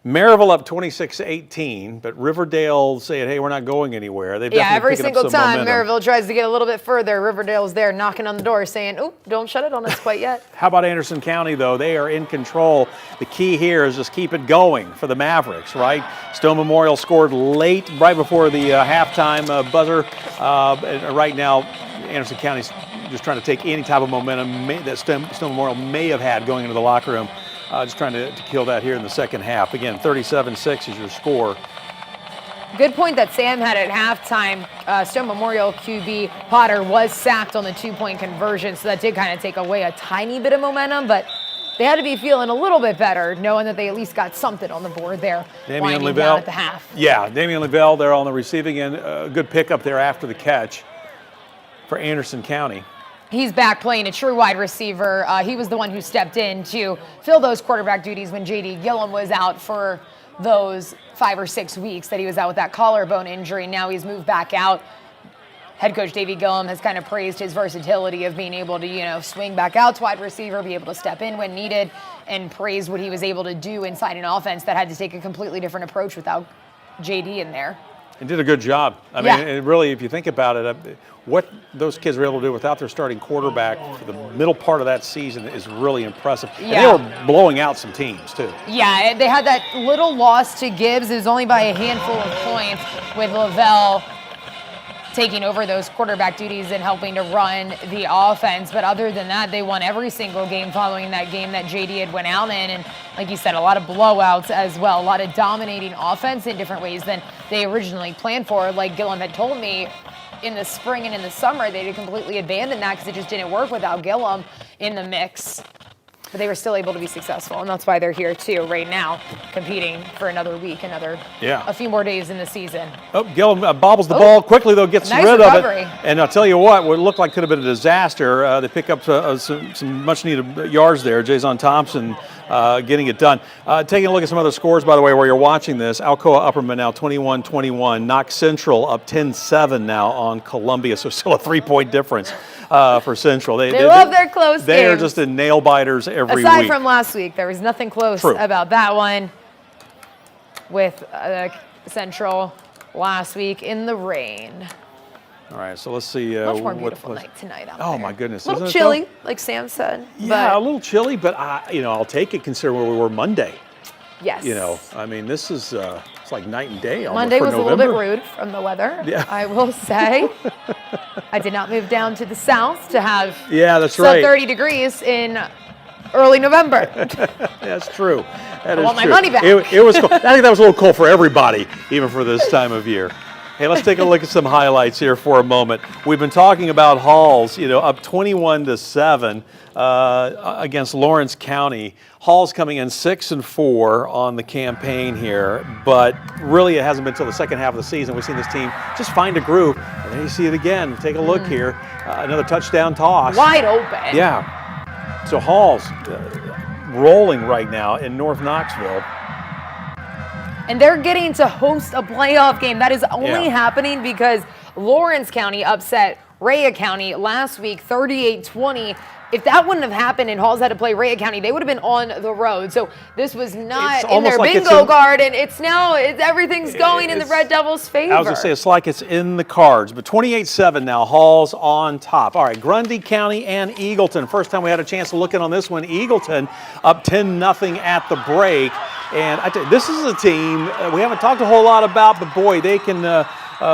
Maryville up 26-18, but Riverdale saying, hey, we're not going anywhere. They've every single time momentum. Maryville tries to get a little bit further, Riverdale's there knocking on the door saying, oop, don't shut it on us quite yet. How about Anderson County, though? They are in control. The key here is just keep it going for the Mavericks, right? Stone Memorial scored late, right before the halftime buzzer. And right now, Anderson County's just trying to take any type of momentum that Stone Memorial may have had going into the locker room. Just trying to kill that here in the second half. Again, 37-6 is your score. Good point that Sam had at halftime. Stone Memorial QB Potter was sacked on the 2-point conversion, so that did kind of take away a tiny bit of momentum, but they had to be feeling a little bit better, knowing that they at least got something on the board there. Damian Lavelle down at the half. Yeah, Damian Lavelle there on the receiving end. Good pickup there after the catch for Anderson County. He's back playing a true wide receiver. He was the one who stepped in to fill those quarterback duties when J.D. Gillum was out for those 5 or 6 weeks that he was out with that collarbone injury. Now he's moved back out. Head coach Davey Gillum has kind of praised his versatility of being able to, swing back out to wide receiver, be able to step in when needed, and praised what he was able to do inside an offense that had to take a completely different approach without J.D. in there. And did a good job. I mean, really, if you think about it, what those kids were able to do without their starting quarterback for the middle part of that season is really impressive. And they were blowing out some teams, too. Yeah, they had that little loss to Gibbs. It was only by a handful of points with Lavelle taking over those quarterback duties and helping to run the offense. But other than that, they won every single game following that game that JD had went out in. And like you said, a lot of blowouts as well, a lot of dominating offense in different ways than they originally planned for. Like Gillum had told me in the spring and in the summer, they had completely abandoned that because it just didn't work without Gillum in the mix. But they were still able to be successful, and that's why they're here too right now, competing for another week, a few more days in the season. Oh, Gillum bobbles the ball quickly, though, gets Nice rid recovery. of it. And I'll tell you what looked like could have been a disaster. They pick up some much-needed yards there. Jason Thompson getting it done. Taking a look at some other scores, by the way, while you're watching this. Alcoa Upperman now 21-21. Knox Central up 10-7 now on Columbia, so still a 3-point difference for Central. They love their close games. They are just in nail-biters every week. Aside from last week, there was nothing close about that one with Central last week in the rain. All right, so let's see. Much more beautiful night tonight out there. Oh, my goodness. A little chilly, like Sam said. Yeah, a little chilly, but I'll take it considering where we were Monday. Yes. I mean, this is it's like night and day almost Monday for was November. a little bit rude from the weather, I will say. I did not move down to the south to have that's sub 30 degrees in early November. That's true. That is want my true. money back. It was cold. I think that was a little cold for everybody, even for this time of year. Hey, let's take a look at some highlights here for a moment. We've been talking about Halls, up 21-7 against Lawrence County. Halls coming in 6-4 on the campaign here, but really it hasn't been until the second half of the season we've seen this team just find a groove. And then you see it again. Take a look here. Another touchdown toss. Wide open. Yeah. So Halls rolling right now in North Knoxville. And they're getting to host a playoff game. That is only happening because Lawrence County upset Rea County last week 38-20. If that wouldn't have happened and Halls had to play Rea County, they would have been on the road. So this was not in their bingo card, and everything's going in the Red Devils' favor. I was going to say, it's like it's in the cards. But 28-7 now, Halls on top. All right, Grundy County and Eagleton. First time we had a chance to look in on this one. Eagleton up 10-0 at the break. And I tell you, this is a team we haven't talked a whole lot about, but boy, they can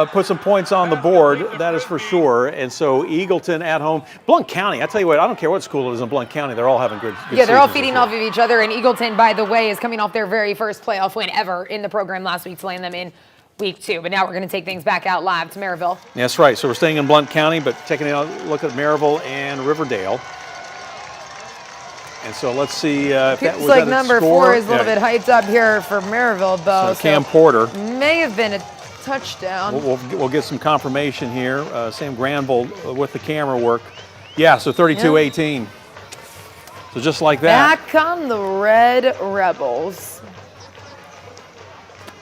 put some points on the board, that is for sure. And so Eagleton at home. Blount County, I tell you what, I don't care what school it is in Blount County, they're all having good they're all feeding off of each other. And Eagleton, by the way, is coming off their very first playoff win ever in the program last week to land them in week 2. But now we're going to take things back out live to Maryville. That's right. So we're staying in Blount County, but taking a look at Maryville and Riverdale. And so let's see if that was like that number score. 4 is a little bit hyped up here for Maryville, though. So Cam Porter. May have been a touchdown. We'll get some confirmation here. Sam Granville with the camera work. Yeah, so 32-18. So just like that. Back come the Red Rebels.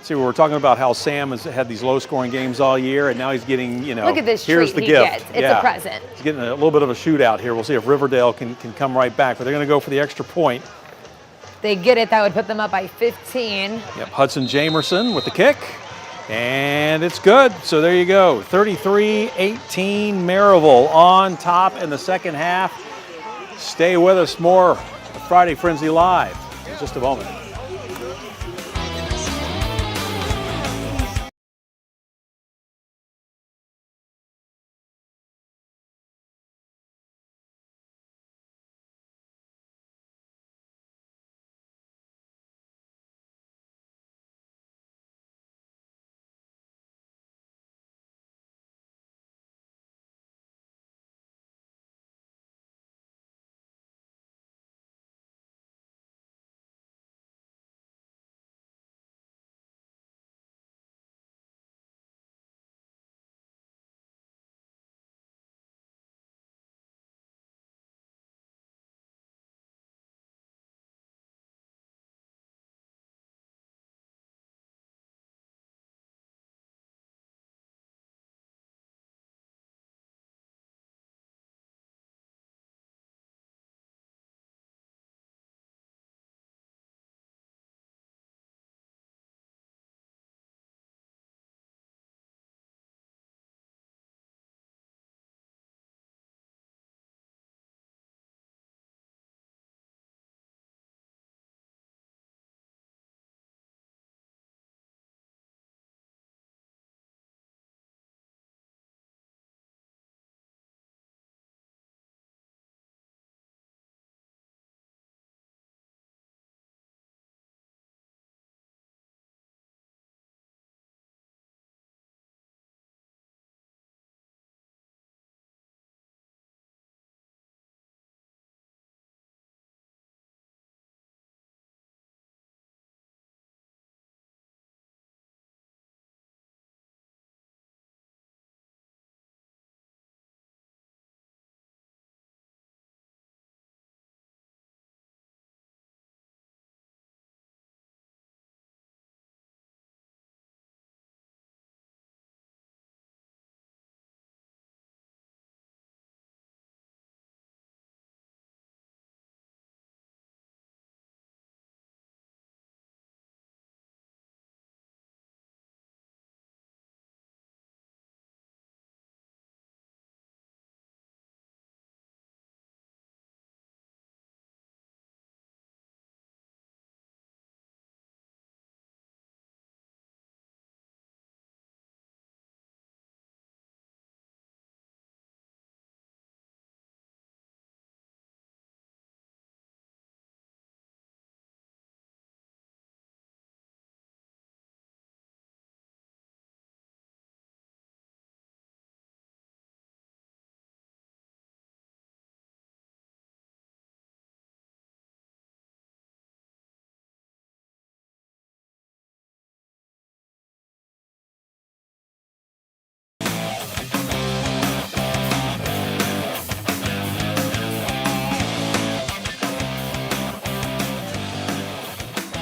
See, we were talking about how Sam has had these low-scoring games all year, and now he's getting, Look at this here's treat the gift. Gets. It's a present. He's getting a little bit of a shootout here. We'll see if Riverdale can come right back, but they're going to go for the extra point. They get it. That would put them up by 15. Yep, Hudson Jamerson with the kick, and it's good. So there you go, 33-18 Maryville on top in the second half. Stay with us, more Friday Frenzy Live in just a moment.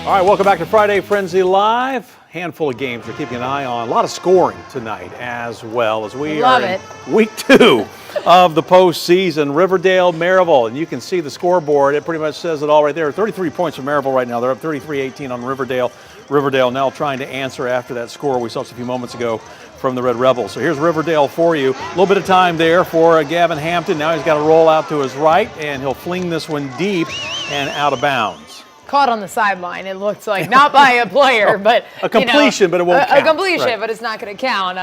All right, welcome back to Friday Frenzy Live. Handful of games we're keeping an eye on. A lot of scoring tonight as well as we Love are it. in week 2 of the postseason. Riverdale, Maryville, and you can see the scoreboard. It pretty much says it all right there. 33 points for Maryville right now. They're up 33-18 on Riverdale. Riverdale now trying to answer after that score we saw just a few moments ago from the Red Rebels. So here's Riverdale for you. A little bit of time there for Gavin Hampton. Now he's got to roll out to his right, and he'll fling this one deep and out of bounds. Caught on the sideline, it looks like, not by a player, but A completion, but it won't count. A completion, Right. but it's not going to count.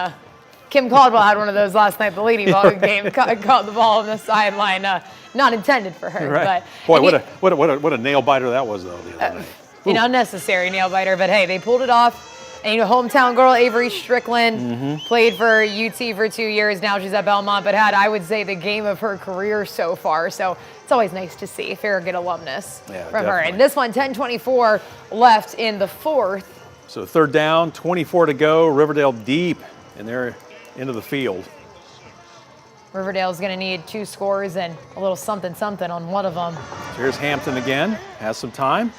Kim Caldwell had one of those last night, the lady ball game, caught the ball on the sideline, not intended for her. Right. But Boy, what a nail biter that was, though, the other night. an unnecessary nail biter, but hey, they pulled it off. And hometown girl Avery Strickland played for UT for 2 years. Now she's at Belmont, but had, I would say, the game of her career so far. So it's always nice to see Farragut alumnus from her. And this one, 10:24 left in the fourth. So third down, 24 to go. Riverdale deep, and they're into the field. Riverdale's going to need 2 scores and a little something on one of them. So here's Hampton again, has some time,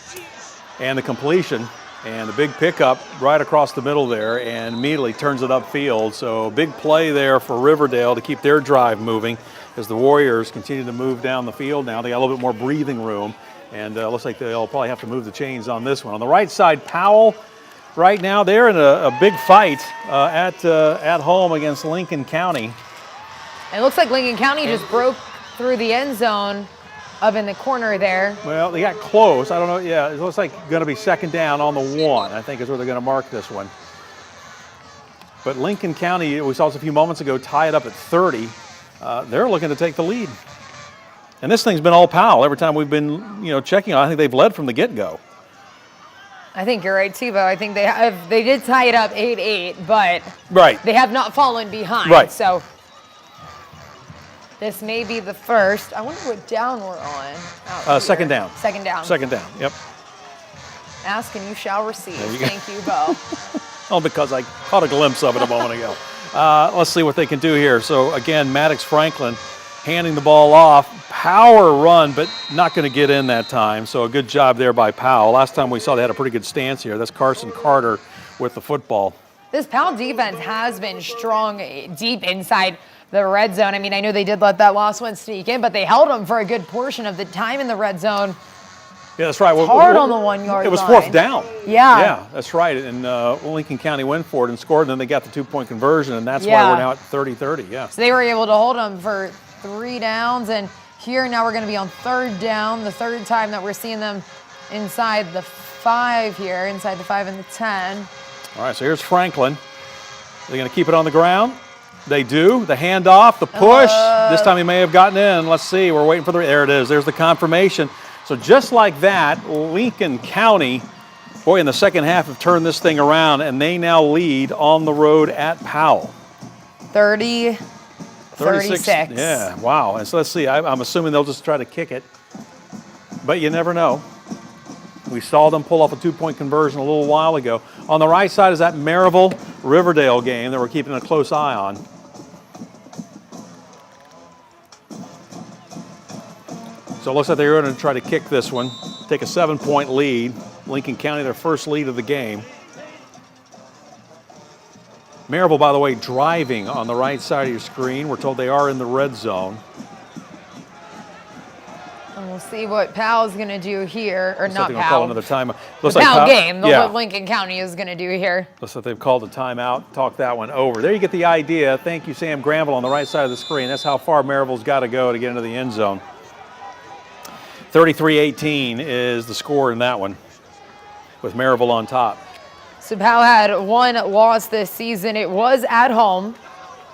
and the completion. And the big pickup right across the middle there, and immediately turns it upfield. So big play there for Riverdale to keep their drive moving as the Warriors continue to move down the field now. They got a little bit more breathing room, and looks like they'll probably have to move the chains on this one. On the right side, Powell, right now they're in a big fight at home against Lincoln County. And it looks like Lincoln County just broke through the end zone up in the corner there. Well, they got close. I don't know. Yeah, it looks like going to be second down on the 1, I think is where they're going to mark this one. But Lincoln County, we saw this a few moments ago, tie it up at 30. They're looking to take the lead. And this thing's been all Powell. Every time we've been, checking on, I think they've led from the get-go. I think you're right, too, Bo. I think they did tie it up 8-8, but Right. they have not fallen behind. Right. So this may be the first. I wonder what down we're on. out Second here. down. Second down. Second down, yep. Ask and you shall receive. you go. Thank you, Bo. Oh, because I caught a glimpse of it a moment ago. Let's see what they can do here. So, again, Maddox Franklin handing the ball off. Power run, but not going to get in that time. So a good job there by Powell. Last time we saw they had a pretty good stance here. That's Carson Carter with the football. This Powell defense has been strong deep inside the red zone. I mean, I know they did let that last one sneak in, but they held them for a good portion of the time in the red zone. Yeah, that's right. Hard on the 1 yard line. It was fourth down. Yeah. Yeah, that's right. And Lincoln County went for it and scored, and then they got the 2-point conversion, and that's why Yeah. we're now at 30-30. Yeah. So they were able to hold them for 3 downs, and here now we're going to be on third down, the third time that we're seeing them inside the 5 here, inside the 5 and the 10. All right, so here's Franklin. They're going to keep it on the ground. They do. The handoff, the push. This time he may have gotten in. Let's see. We're waiting for there it is. There's the confirmation. So just like that, Lincoln County, boy, in the second half have turned this thing around, and they now lead on the road at Powell. 36. Yeah, wow. And so let's see. I'm assuming they'll just try to kick it, but you never know. We saw them pull off a 2-point conversion a little while ago. On the right side is that Maryville-Riverdale game that we're keeping a close eye on. So it looks like they're going to try to kick this one, take a 7-point lead. Lincoln County, their first lead of the game. Maryville, by the way, driving on the right side of your screen. We're told they are in the red zone. And we'll see what Powell's going to do here, or Looks like not they're gonna Powell. call another timeout. The Looks like Powell game, yeah. what Lincoln County is going to do here. Looks like they've called a timeout. Talk that one over. There you get the idea. Thank you, Sam Granville, on the right side of the screen. That's how far Maryville's got to go to get into the end zone. 33-18 is the score in that one, with Maryville on top. So Powell had 1 loss this season. It was at home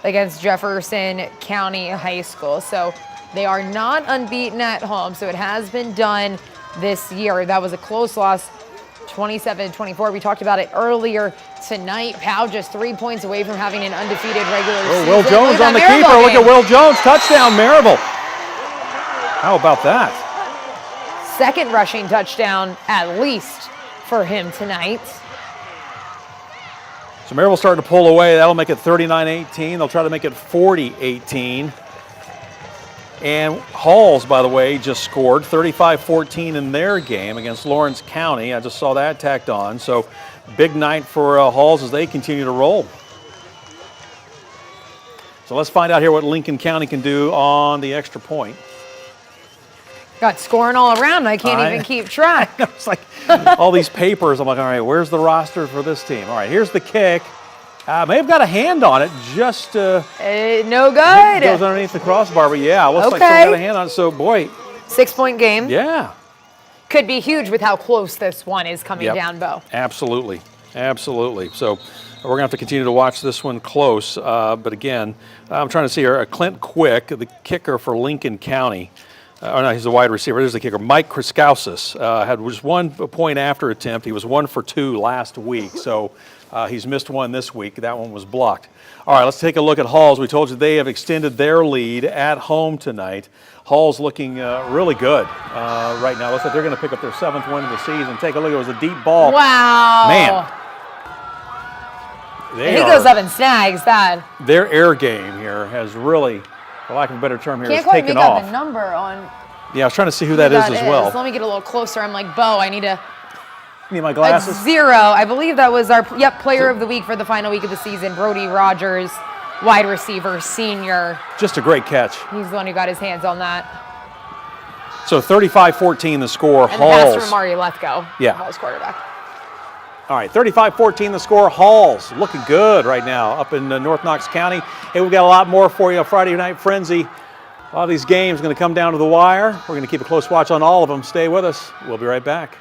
against Jefferson County High School. So they are not unbeaten at home. So it has been done this year. That was a close loss, 27-24. We talked about it earlier tonight. Powell just 3 points away from having an undefeated regular season. Will Jones on the keeper. Look at Will Jones. Touchdown, Maryville. How about that? Second rushing touchdown, at least, for him tonight. So Maryville starting to pull away. That'll make it 39-18. They'll try to make it 40-18. And Halls, by the way, just scored 35-14 in their game against Lawrence County. I just saw that tacked on. So big night for Halls as they continue to roll. So let's find out here what Lincoln County can do on the extra point. Got scoring all around. I can't even keep track. It's like all these papers. I'm like, all right, where's the roster for this team? All right, here's the kick. May have got a hand on it, just no good. Goes underneath the crossbar, but yeah, looks like someone got a hand on it. So, boy. 6-point game. Yeah. Could be huge with how close this one is coming down, Bo. Absolutely. Absolutely. So, we're going to have to continue to watch this one close. But again, I'm trying to see here. Clint Quick, the kicker for Lincoln County. Oh, no, he's the wide receiver. There's the kicker. Mike Kriskausis had just 1 point after attempt. He was 1 for 2 last week. So, he's missed one this week. That one was blocked. All right, let's take a look at Halls. We told you they have extended their lead at home tonight. Hall's looking really good right now. Looks like they're going to pick up their 7th win of the season. Take a look. It was a deep ball. Wow. Man. He goes up and snags that. Their air game here has really, for lack of a better term here, Can't is quite taken make off. out the number on. Yeah, I was trying to see who that is as well. Let me get a little closer. I'm like, Bo, I need a. Need my glasses? 0. I believe that was our player of the week for the final week of the season. Brody Rogers, wide receiver, senior. Just a great catch. He's the one who got his hands on that. So 35-14 the score. And Halls. the pass from Mari Lethko, Yeah. Halls quarterback. All right, 35-14 the score. Halls looking good right now up in North Knox County. Hey, we've got a lot more for you. Friday Night Frenzy. A lot of these games are going to come down to the wire. We're going to keep a close watch on all of them. Stay with us. We'll be right back.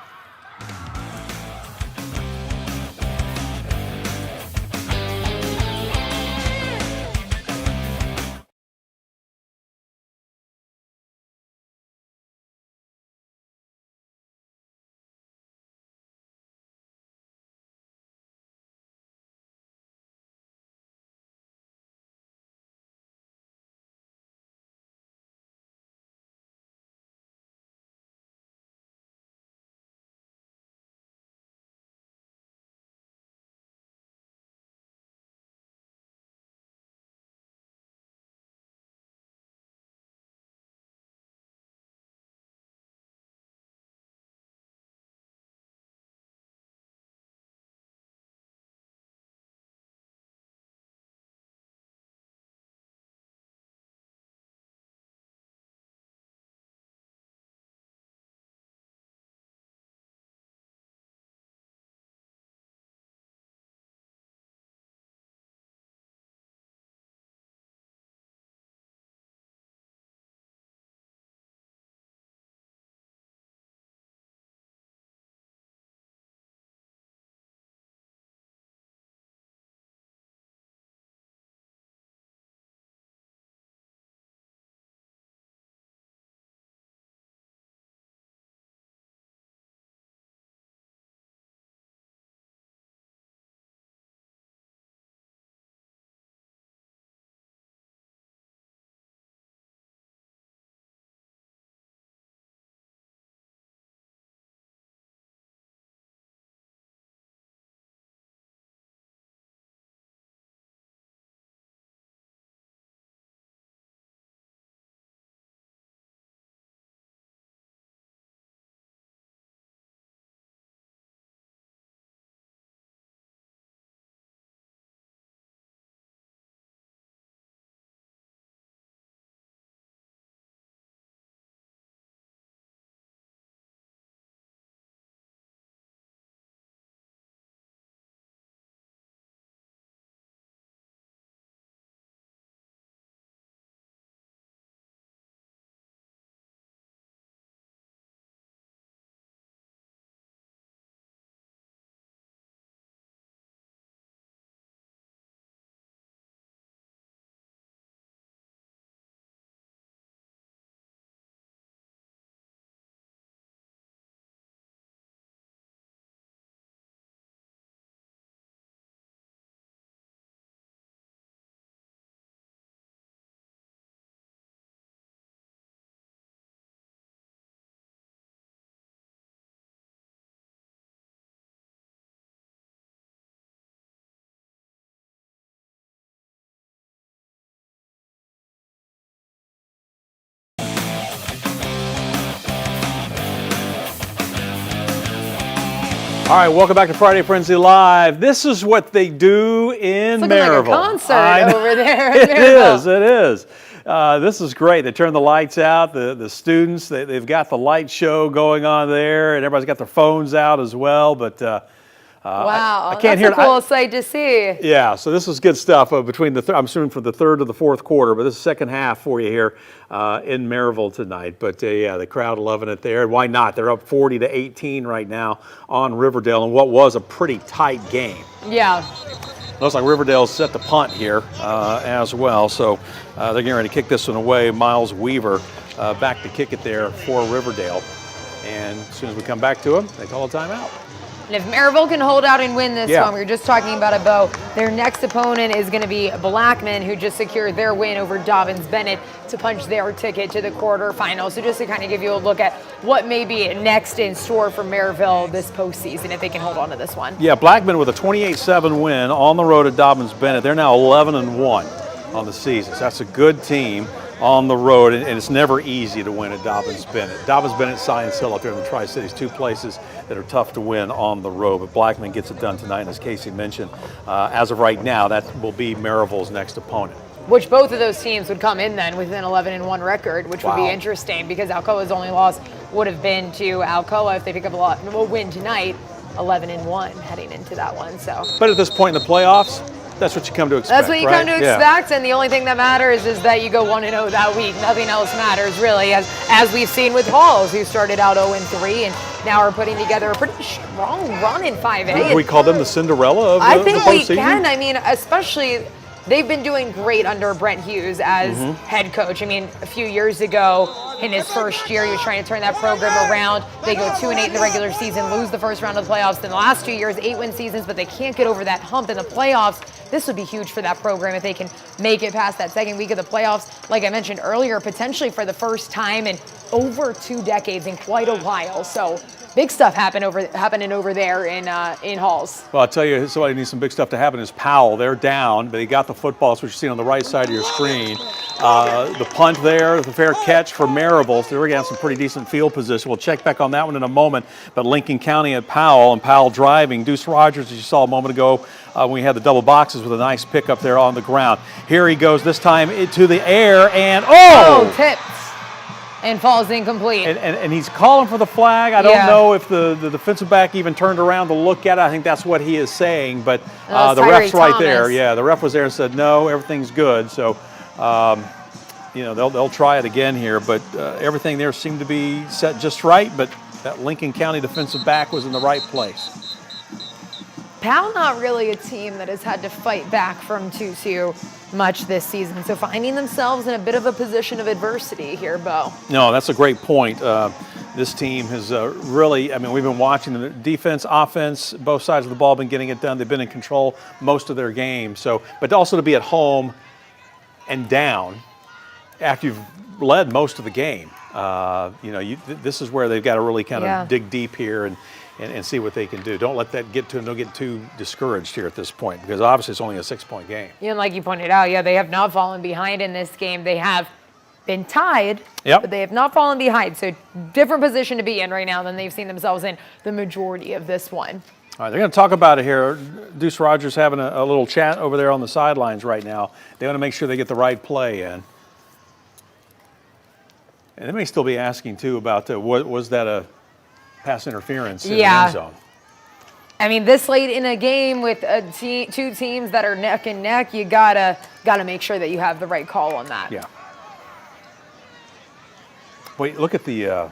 All right, welcome back to Friday Frenzy Live. This is what they do in It's looking Maryville. like a concert over there in It Maryville. is, it is. This is great. They turn the lights out. The students, they've got the light show going on there, and everybody's got their phones out as well. But Wow, I can't that's hear a cool sight to see. Yeah, so this is good stuff between I'm assuming for the third to the fourth quarter, but this is second half for you here in Maryville tonight. But yeah, the crowd loving it there. Why not? They're up 40-18 right now on Riverdale in what was a pretty tight game. Yeah. Looks like Riverdale's set to punt here as well. So they're getting ready to kick this one away. Miles Weaver back to kick it there for Riverdale. And as soon as we come back to him, they call a timeout. And if Maryville can hold out and win this Yeah. one, we were just talking about it, Bo, their next opponent is going to be Blackman, who just secured their win over Dobbins-Bennett to punch their ticket to the quarterfinals. So just to kind of give you a look at what may be next in store for Maryville this postseason, if they can hold on to this one. Yeah, Blackman with a 28-7 win on the road at Dobbins-Bennett. They're now 11-1 on the season. So that's a good team on the road, and it's never easy to win at Dobbins-Bennett. Dobbins-Bennett, Science Hill up there in the Tri-Cities, two places that are tough to win on the road. But Blackman gets it done tonight, and as Casey mentioned, as of right now, that will be Maryville's next opponent. Which both of those teams would come in then with an 11-1 record, which would be Wow. interesting because Alcoa's only loss would have been to Alcoa if they pick up a win tonight, 11-1 heading into that one. So. But at this point in the playoffs, that's what you come to expect. That's what you right? come to Yeah. expect, and the only thing that matters is that you go 1-0 that week. Nothing else matters, really, as we've seen with Halls, who started out 0-3 and now are putting together a pretty strong run in 5A. We call them the Cinderella of I the think we postseason? can. I mean, especially they've been doing great under Brent Hughes as head coach. I mean, a few years ago, in his first year, he was trying to turn that program around. They go 2-8 in the regular season, lose the first round of the playoffs. Then the last 2 years, 8-win seasons, but they can't get over that hump in the playoffs. This would be huge for that program if they can make it past that second week of the playoffs. Like I mentioned earlier, potentially for the first time in over 2 decades in quite a while. So big stuff happening over there in Halls. Well, I'll tell you, somebody needs some big stuff to happen is Powell. They're down, but they got the football. That's what you're seeing on the right side of your screen. The punt there, the fair catch for Maryville. So they're going to have some pretty decent field position. We'll check back on that one in a moment. But Lincoln County at Powell, and Powell driving. Deuce Rogers, as you saw a moment ago, when we had the double boxes with a nice pick up there on the ground. Here he goes this time into the air, and Tipped and falls incomplete. And he's calling for the flag. I don't know if the defensive back even turned around to look at it. I think that's what he is saying. But the ref's right there. Yeah, the ref was there and said, no, everything's good. So, they'll try it again here. But everything there seemed to be set just right. But that Lincoln County defensive back was in the right place. Powell not really a team that has had to fight back from 2-2 much this season. So finding themselves in a bit of a position of adversity here, Bo. No, that's a great point. This team has really, we've been watching the defense, offense, both sides of the ball been getting it done. They've been in control most of their game. So, but also to be at home and down after you've led most of the game. This is where they've got to really kind of dig deep here and see what they can do. Don't let that get to them. Don't get too discouraged here at this point because obviously it's only a 6-point game. Yeah, and like you pointed out, they have not fallen behind in this game. They have been tied, but they have not fallen behind. So different position to be in right now than they've seen themselves in the majority of this one. All right, they're going to talk about it here. Deuce Rogers having a little chat over there on the sidelines right now. They want to make sure they get the right play in. And they may still be asking, too, about was that a pass interference in the end zone? This late in a game with two teams that are neck and neck, you gotta make sure that you have the right call on that. Yeah. Wait, look at the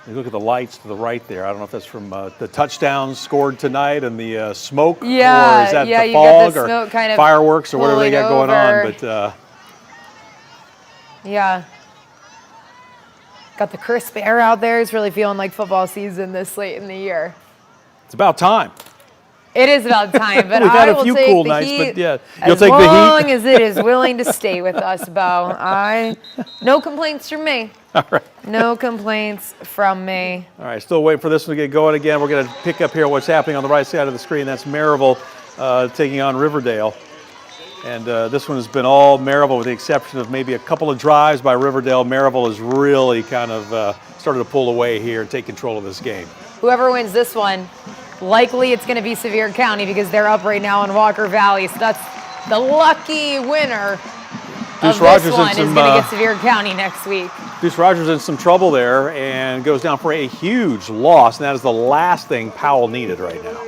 lights to the right there. I don't know if that's from the touchdowns scored tonight and the smoke, or is that the fog or smoke kind of fireworks or whatever they got going on. But got the crisp air out there. It's really feeling like football season this late in the year. It's about time. It is about time, but We've had I a will few take cool the nights, heat but yeah, you'll as take the heat. long as it is willing to stay with us, Bo. No complaints from me. All right. No complaints from me. All right, still waiting for this one to get going again. We're going to pick up here what's happening on the right side of the screen. That's Maryville taking on Riverdale. And this one has been all Maryville with the exception of maybe a couple of drives by Riverdale. Maryville has really kind of started to pull away here and take control of this game. whoever wins this one, likely it's going to be Sevier County because they're up right now in Walker Valley. So that's the lucky winner of this one is going to get Sevier County next week. Deuce Rogers in some trouble there and goes down for a huge loss, and that is the last thing Powell needed right now.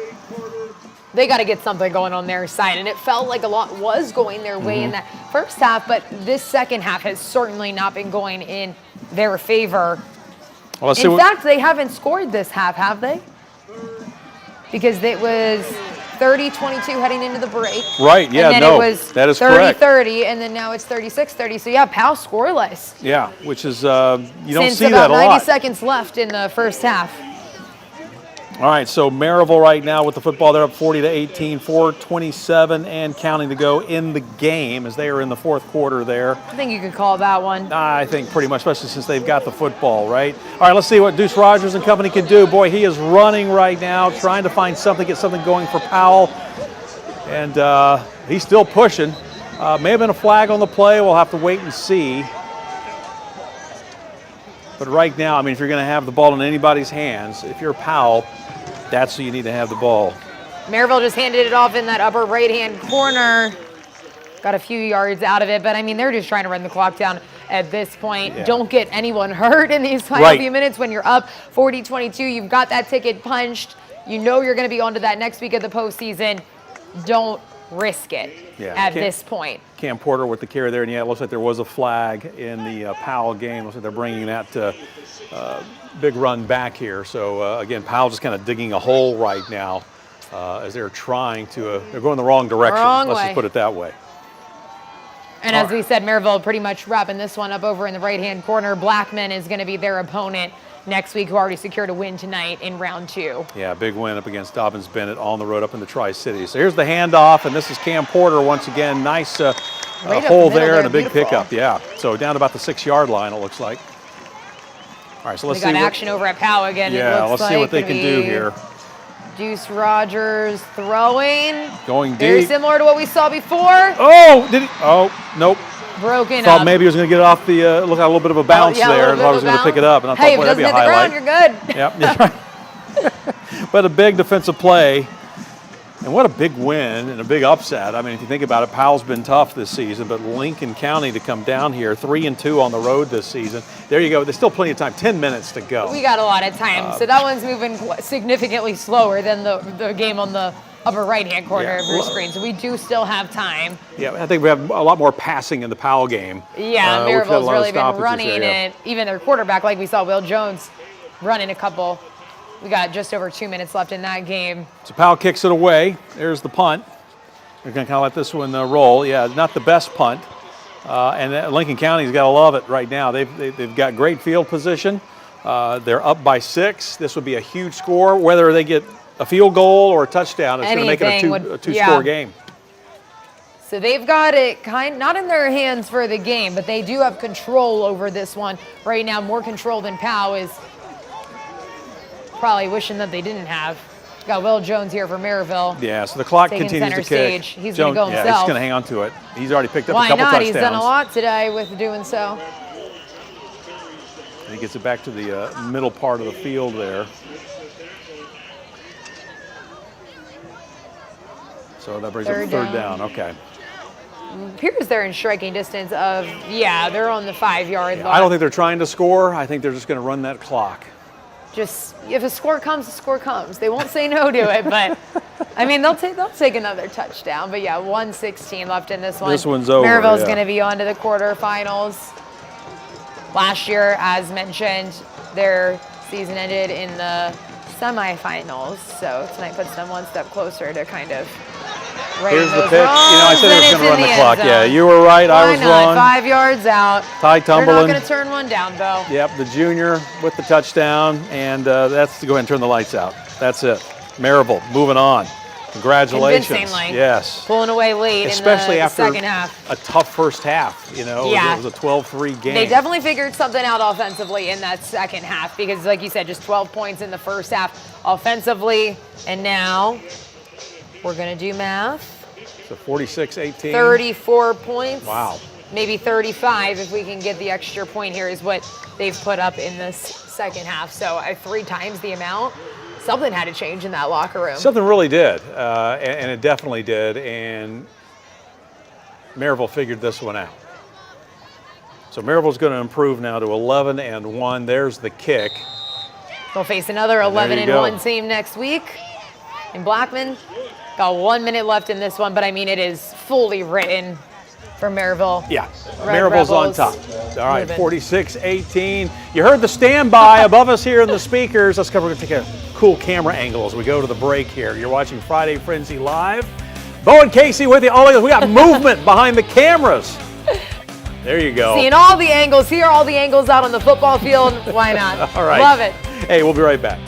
They got to get something going on their side, and it felt like a lot was going their way in that first half, but this second half has certainly not been going in their favor. Well, in fact, they haven't scored this half, have they? Because it was 30-22 heading into the break. Right, yeah, and then no, it was that is correct. 30-30, and then now it's 36-30. So, yeah, Powell scoreless. Yeah, which is, you don't Since see about that a lot. 90 seconds left in the first half. All right, so Maryville right now with the football, they're up 40-18, 4:27 and counting to go in the game as they are in the fourth quarter there. I think you could call that one. I think pretty much, especially since they've got the football, right? All right, let's see what Deuce Rogers and company can do. Boy, he is running right now, trying to find something, get something going for Powell. And he's still pushing. May have been a flag on the play. We'll have to wait and see. But right now, I mean, if you're going to have the ball in anybody's hands, if you're Powell, that's who you need to have the ball. Maryville just handed it off in that upper right-hand corner. Got a few yards out of it, but I mean, they're just trying to run the clock down at this point. Yeah. Don't get anyone hurt in these final few minutes when you're up 40-22. You've got that ticket punched. You know you're going to be on to that next week of the postseason. Don't risk it at this point. Cam Porter with the carry there, and yeah, it looks like there was a flag in the Powell game. Looks like they're bringing that big run back here. So again, Powell just kind of digging a hole right now as they're trying to, they're going the wrong direction. Let's just put it that way. And as we said, Maryville pretty much wrapping this one up over in the right-hand corner. Blackman is going to be their opponent next week, who already secured a win tonight in round 2. Yeah, big win up against Dobbins Bennett on the road up in the Tri-Cities. So here's the handoff, and this is Cam Porter once again. Nice hole there and a big pickup. Yeah, so down about the 6-yard line, it looks like. All right, so let's see. We got action over at Powell again. Yeah, let's see what they can do here. Deuce Rogers throwing. Going deep. Very similar to what we saw before. Oh, did he? Oh, nope. Broken up. Thought maybe he was going to get it off the, look at a little bit of a bounce there. I thought he was going to pick it up. And I thought, boy, that'd be a highlight. Hey, if it doesn't hit the ground, you're Yep, good. that's right. But a big defensive play. And what a big win and a big upset. I mean, if you think about it, Powell's been tough this season, but Lincoln County to come down here, 3-2 on the road this season. There you go. There's still plenty of time, 10 minutes to go. We got a lot of time. So that one's moving significantly slower than the game on the upper right-hand corner of your screen. So we do still have time. Yeah, I think we have a lot more passing in the Powell game. Yeah, Maryville's really been running it. Even their quarterback, like we saw Will Jones running a couple. We got just over 2 minutes left in that game. So Powell kicks it away. There's the punt. They're going to kind of let this one roll. Yeah, not the best punt. And Lincoln County's got to love it right now. They've got great field position. They're up by 6. This would be a huge score. Whether they get a field goal or a touchdown, it's going to make it a two-score game. So they've got it not in their hands for the game, but they do have control over this one right now. More control than Powell is probably wishing that they didn't have. Got Will Jones here for Maryville. Yeah, so the clock continues to kick. Stage. He's going to go himself. Yeah, he's going to hang on to it. He's already picked up a couple touchdowns. Why not? He's done a lot today with doing so. And he gets it back to the middle part of the field there. So that brings up third down. Okay. Appears they're in striking distance of, they're on the 5-yard line. I don't think they're trying to score. I think they're just going to run that clock. Just, if a score comes, the score comes. They won't say no to it, but I mean, they'll take another touchdown. But yeah, 1:16 left in this one. This one's over. Maryville's going to be on to the quarterfinals. Last year, as mentioned, their season ended in the semifinals. So tonight puts them one step closer to kind of Here's the pitch. I said they were going to run the clock. Yeah, you were right. I was wrong. 5 yards out. Ty Tumbling. They're not going to turn one down, Bo. Yep, the junior with the touchdown, and that's to go ahead and turn the lights out. That's it. Maryville moving on. Congratulations. Convincingly. Yes. Pulling away late especially in the after second half. A tough first half. It was a 12-3 game. They definitely figured something out offensively in that second half because, like you said, just 12 points in the first half offensively. And now we're going to do math. So 46-18. 34 points. Wow. Maybe 35 if we can get the extra point here is what they've put up in this second half. So 3 times the amount. Something had to change in that locker room. Something really did, and it definitely did. And Maryville figured this one out. So Maryville's going to improve now to 11-1. There's the kick. They'll face another 11-1 team next week. And Blackman got 1 minute left in this one, but I mean, it is fully written for Maryville. Yeah, Red Maryville's on Rebels. top. All right, Moving. 46-18. You heard the standby above us here in the speakers. Let's go. We're going to take a cool camera angle as we go to the break here. You're watching Friday Frenzy Live. Bo and Casey with you. Oh, we got movement behind the cameras. There you go. Seeing all the angles, here are all the angles out on the football field. Why not? All right. Love it. Hey, we'll be right back.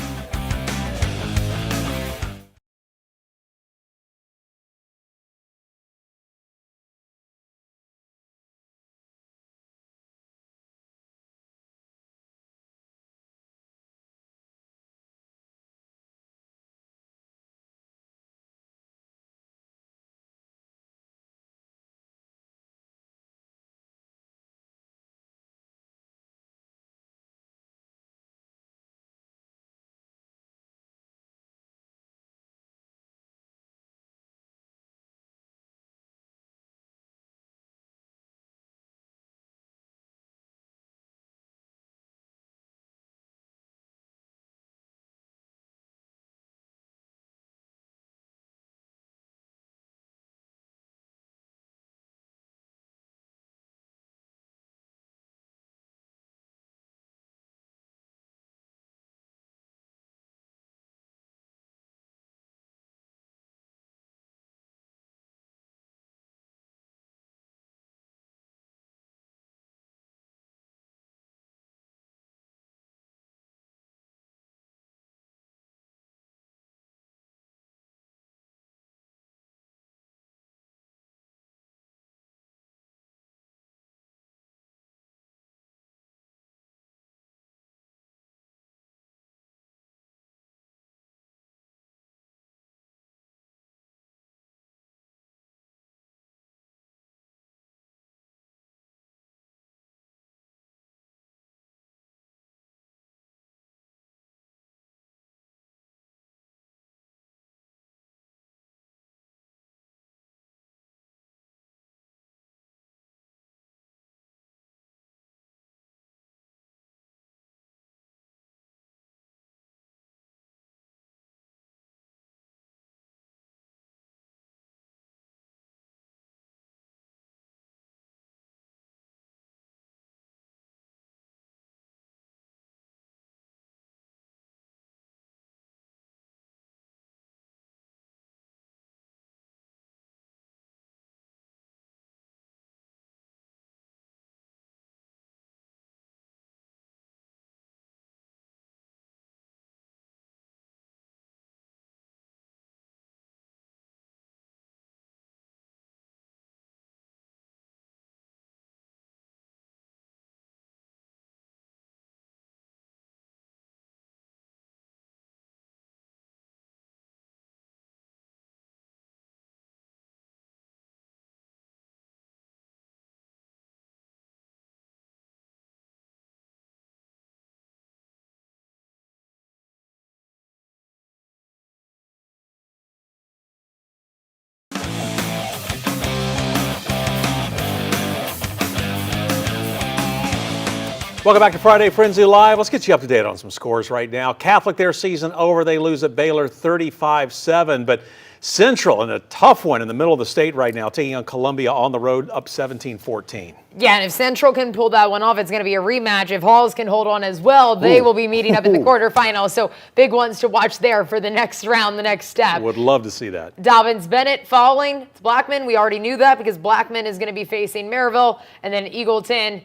Welcome back to Friday Frenzy Live. Let's get you up to date on some scores right now. Catholic, their season over. They lose at Baylor 35-7. But Central, in a tough one in the middle of the state right now, taking on Columbia on the road, up 17-14. Yeah, and if Central can pull that one off, it's going to be a rematch. If Halls can hold on as well, they will be meeting up in the quarterfinals. So big ones to watch there for the next round, the next step. Would love to see that. Dobbins Bennett falling to Blackman. We already knew that because Blackman is going to be facing Maryville, and then Eagleton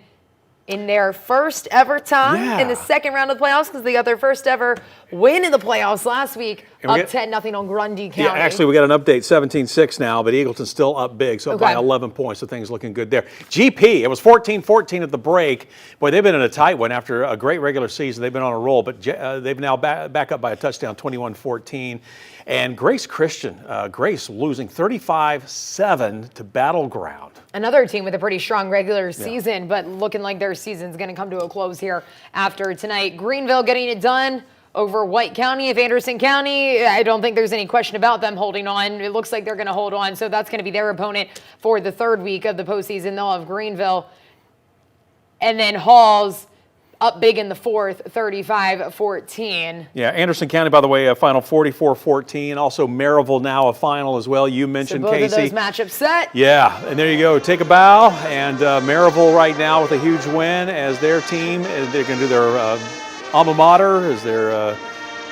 in their first ever time in the second round of the playoffs, because they got their first ever win in the playoffs last week, up 10-0 on Grundy County. Yeah, actually, we got an update, 17-6 now, but Eagleton's still up big, so up by 11 points, so things looking good there. GP, it was 14-14 at the break. Boy, they've been in a tight one after a great regular season. They've been on a roll, but they've now back up by a touchdown, 21-14. And Grace Christian, Grace losing 35-7 to Battleground. Another team with a pretty strong regular season, but looking like they're their season's going to come to a close here after tonight. Greenville getting it done over White County of Anderson County. I don't think there's any question about them holding on. It looks like they're going to hold on, so that's going to be their opponent for the third week of the postseason. They'll have Greenville, and then Halls up big in the fourth, 35-14. Yeah, Anderson County, by the way, a final 44-14. Also Maryville now a final as well. You mentioned, so both Casey. of those matchups set. Yeah, and there you go. Take a bow. And Maryville right now with a huge win as their team. They're going to do their alma mater as they're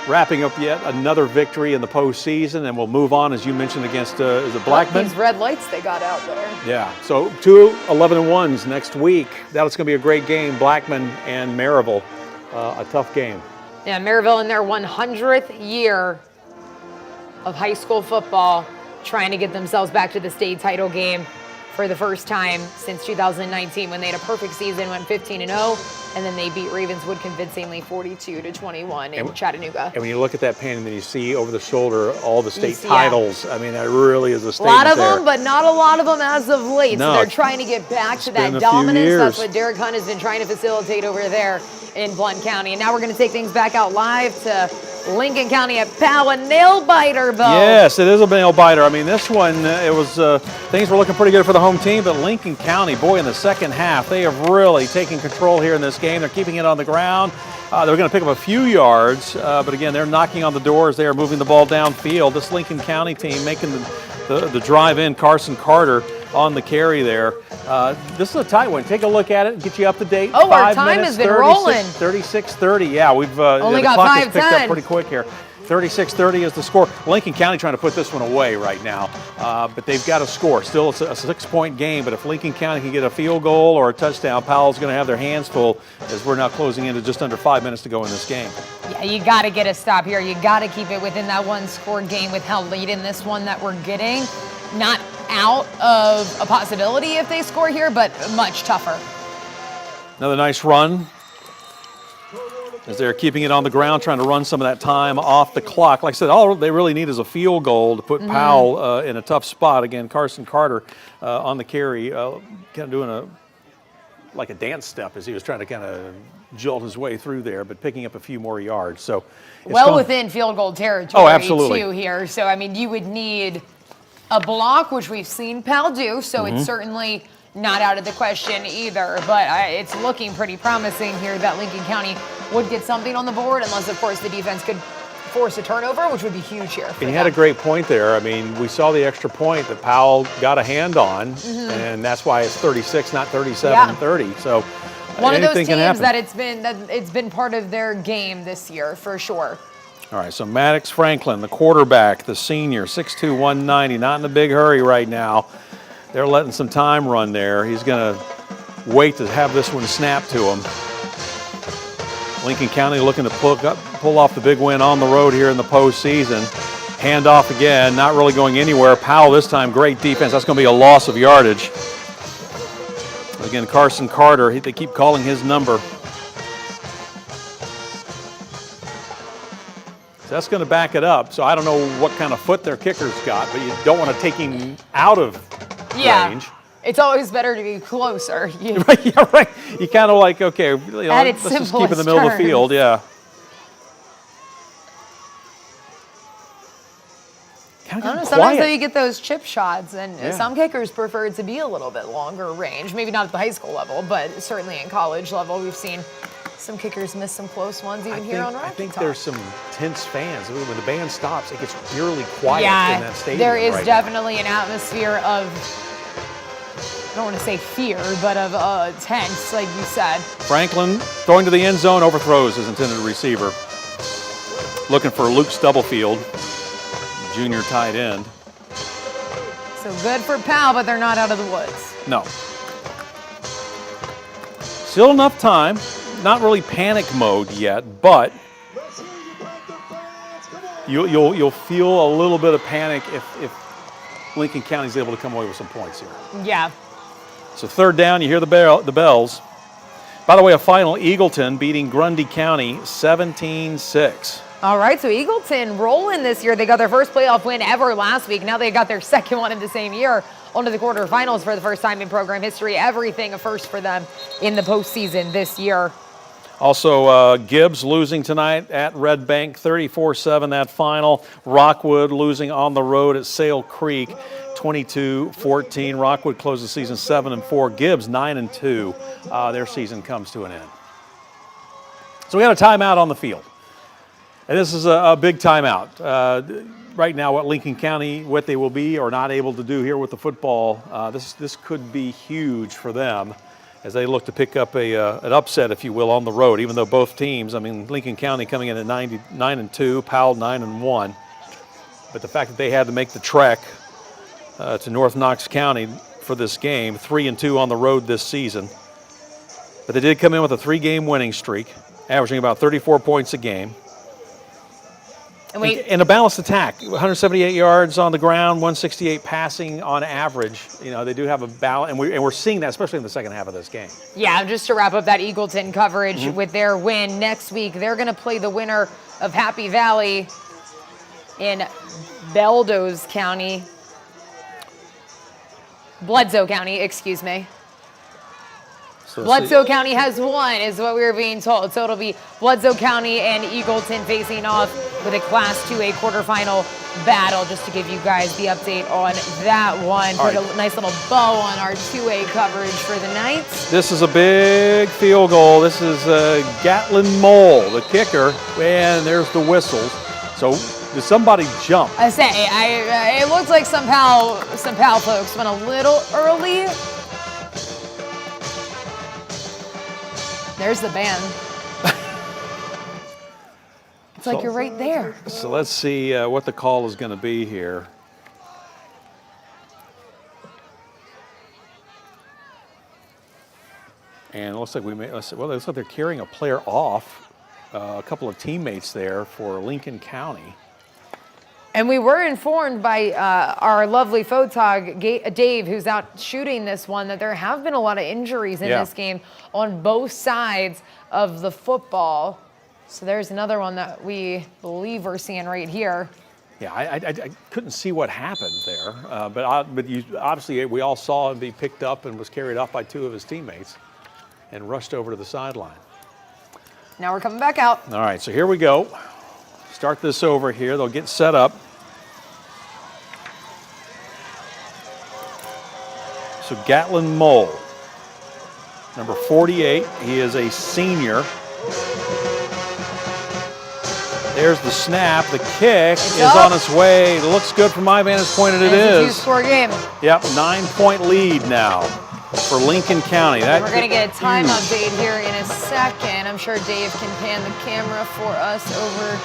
wrapping up yet another victory in the postseason, and we'll move on, as you mentioned, against is it Blackman? These red lights they got out there. Yeah, so 2 11-1s next week. That's going to be a great game, Blackman and Maryville. A tough game. Yeah, Maryville in their 100th year of high school football, trying to get themselves back to the state title game for the first time since 2019 when they had a perfect season, went 15-0, and then they beat Ravenswood convincingly 42-21 in Chattanooga. And when you look at that painting, then you see over the shoulder all the state titles. I mean, that really is a A statement lot of there. them, but not a lot of them as of late. No, so they're trying to get back to that been a few dominance. years. That's what Derek Hunt has been trying to facilitate over there in Blount County. And now we're going to take things back out live to Lincoln County at Powell, a nail biter, Bo. Yes, it is a nail biter. I mean, this one, it was things were looking pretty good for the home team, but Lincoln County, boy, in the second half, they have really taken control here in this game. They're keeping it on the ground. They're going to pick up a few yards, but again, they're knocking on the doors. They are moving the ball downfield. This Lincoln County team making the drive in. Carson Carter on the carry there. This is a tight one. Take a look at it and get you up to date. Oh, our 5 time minutes, has been rolling. 36-30. Yeah, we've Only the got clock has picked 5:10. up pretty quick here. 36-30 is the score. Lincoln County trying to put this one away right now, but they've got to score. Still, it's a 6-point game, but if Lincoln County can get a field goal or a touchdown, Powell's going to have their hands full as we're now closing into just under 5 minutes to go in this game. Yeah, you got to get a stop here. You got to keep it within that one-score game with how late in this one that we're getting. Not out of a possibility if they score here, but much tougher. Another nice run as they're keeping it on the ground, trying to run some of that time off the clock. Like I said, all they really need is a field goal to put Powell in a tough spot. Again, Carson Carter on the carry, kind of doing like a dance step as he was trying to kind of jolt his way through there, but picking up a few more yards. So well within field goal territory, oh, absolutely, too, here. So, I mean, you would need a block, which we've seen Powell do, so it's certainly not out of the question either. But it's looking pretty promising here that Lincoln County would get something on the board, unless, of course, the defense could force a turnover, which would be huge here. And you had a great point there. I mean, we saw the extra point that Powell got a hand on, and that's why it's 36, not 37-30. So one of those anything can teams happen. that it's been part of their game this year for sure. All right, so Maddox Franklin, the quarterback, the senior, 6'2", 190, not in a big hurry right now. They're letting some time run there. He's going to wait to have this one snapped to him. Lincoln County looking to pull off the big win on the road here in the postseason. Handoff again, not really going anywhere. Powell this time, great defense. That's going to be a loss of yardage. Again, Carson Carter, they keep calling his number. So that's going to back it up. So I don't know what kind of foot their kicker's got, but you don't want to take him out of range. It's always better to be closer. Yeah, right. You kind of like, okay, let's just keep in the middle of the field. Yeah. I don't know, sometimes though you get those chip shots, and some kickers prefer it to be a little bit longer range. Maybe not at the high school level, but certainly in college level, we've seen some kickers miss some close ones even here on Rocky I think Top. there's some tense fans. I mean, when the band stops, it gets eerily quiet in that stadium. There is right definitely an atmosphere of, I don't want to say fear, but of tense, like you said. Franklin throwing to the end zone, overthrows his intended receiver. Looking for Luke Stubblefield, junior tight end. So good for Powell, but they're not out of the woods. No. Still enough time. Not really panic mode yet, but you'll feel a little bit of panic if Lincoln County's able to come away with some points here. Yeah. So third down, you hear the bells. By the way, a final, Eagleton beating Grundy County 17-6. All right, so Eagleton rolling this year. They got their first playoff win ever last week. Now they got their second one in the same year onto the quarterfinals for the first time in program history. Everything a first for them in the postseason this year. Also, Gibbs losing tonight at Red Bank, 34-7 that final. Rockwood losing on the road at Sale Creek, 22-14. Rockwood closed the season 7-4. Gibbs 9-2. Their season comes to an end. So we got a timeout on the field. And this is a big timeout. Right now, what Lincoln County, what they will be or not able to do here with the football, this could be huge for them as they look to pick up an upset, if you will, on the road, even though both teams, I mean, Lincoln County coming in at 9-2, Powell 9-1. But the fact that they had to make the trek to North Knox County for this game, 3-2 on the road this season. But they did come in with a 3-game winning streak, averaging about 34 points a game. And a balanced attack, 178 yards on the ground, 168 passing on average. You know, they do have a balance, and we're seeing that, especially in the second half of this game. Yeah, just to wrap up that Eagleton coverage with their win next week, they're going to play the winner of Happy Valley in Bledsoe County, excuse me. So Bledsoe County has won, is what we were being told. So it'll be Bledsoe County and Eagleton facing off with a Class 2A quarterfinal battle, just to give you guys the update on that one. Put a nice little bow on our 2A coverage for the night. This is a big field goal. This is Gatlin Mole, the kicker, and there's the whistles. So did somebody jump? I say, it looks like some Powell folks went a little early. There's the band. It's like you're right there. So let's see what the call is going to be here. And it looks like it looks like they're carrying a player off. A couple of teammates there for Lincoln County. And we were informed by our lovely photog, Dave, who's out shooting this one, that there have been a lot of injuries in this game on both sides of the football. So there's another one that we believe we're seeing right here. Yeah, I couldn't see what happened there, but obviously we all saw him be picked up and was carried off by 2 of his teammates and rushed over to the sideline. Now we're coming back out. All right, so here we go. Start this over here. They'll get set up. So Gatlin Mole, number 48. He is a senior. There's the snap. The kick is on its way. It looks good from my vantage point, and it is. It's a 2-score game. Yep, 9-point lead now for Lincoln County. We're going to get a time update here in a second. I'm sure Dave can pan the camera for us over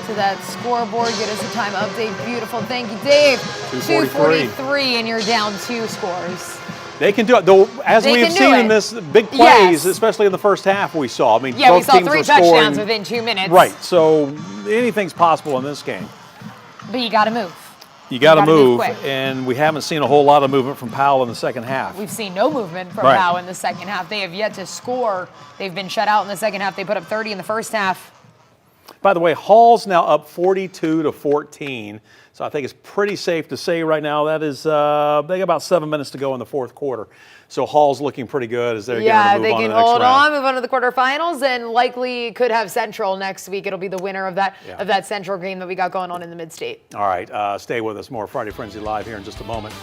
to that scoreboard. Get us a time update. Beautiful. Thank you, Dave. 2:43, and you're down 2 scores. They can do it, though, as we have seen in this big plays, especially in the first half we saw. I mean, yeah, we both saw teams 3 were touchdowns scoring within 2 minutes. Right, so anything's possible in this game. But you got to move. You got to move, quick. and we haven't seen a whole lot of movement from Powell in the second half. We've seen no movement from Powell in the second half. They have yet to score. They've been shut out in the second half. They put up 30 in the first half. By the way, Hall's now up 42-14. So I think it's pretty safe to say right now that is, they got about 7 minutes to go in the fourth quarter. So Hall's looking pretty good as they're getting ready to move on to the next round. Yeah, they can hold on, move on to the quarterfinals, and likely could have Central next week. It'll be the winner of that Central game that we got going on in the Mid-State. All right, stay with us. More Friday Frenzy Live here in just a moment.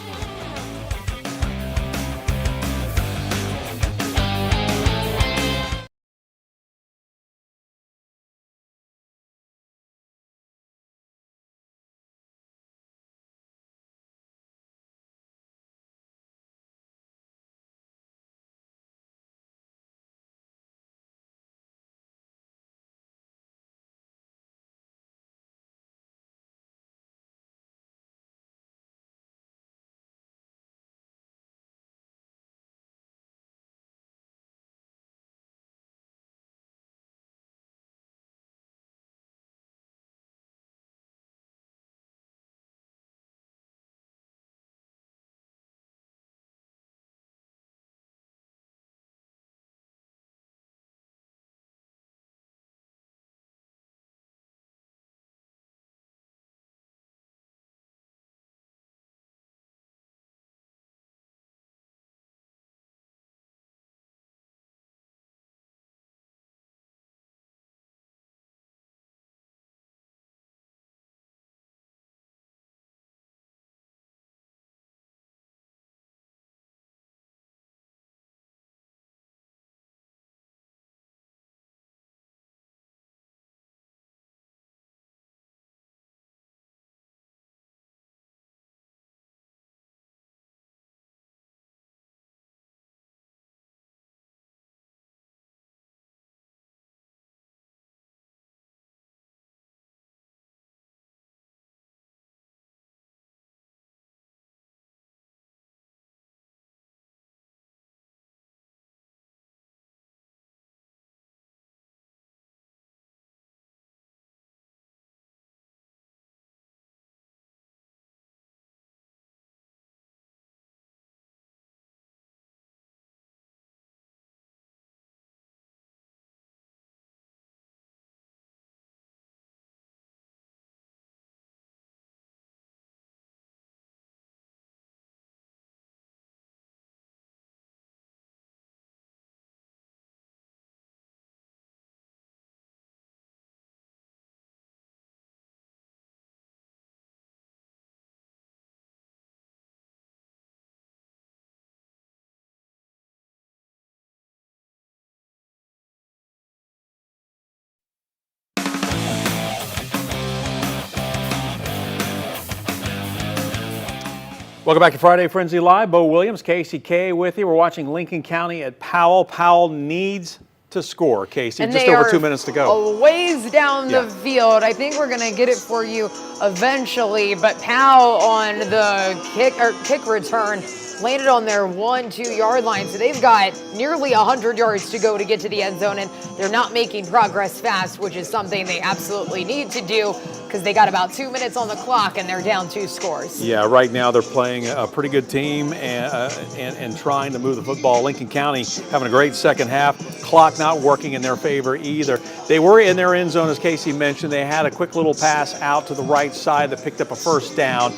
Welcome back to Friday Frenzy Live. Bo Williams, KCK with you. We're watching Lincoln County at Powell. Powell needs to score, Casey. And just over 2 minutes to go. A ways down the field. I think we're going to get it for you eventually, but Powell on the kick return landed on their 1-2 yard line. So they've got nearly 100 yards to go to get to the end zone, and they're not making progress fast, which is something they absolutely need to do because they got about 2 minutes on the clock and they're down 2 scores. Yeah, right now they're playing a pretty good team and trying to move the football. Lincoln County having a great second half. Clock not working in their favor either. They were in their end zone, as Casey mentioned. They had a quick little pass out to the right side that picked up a first down.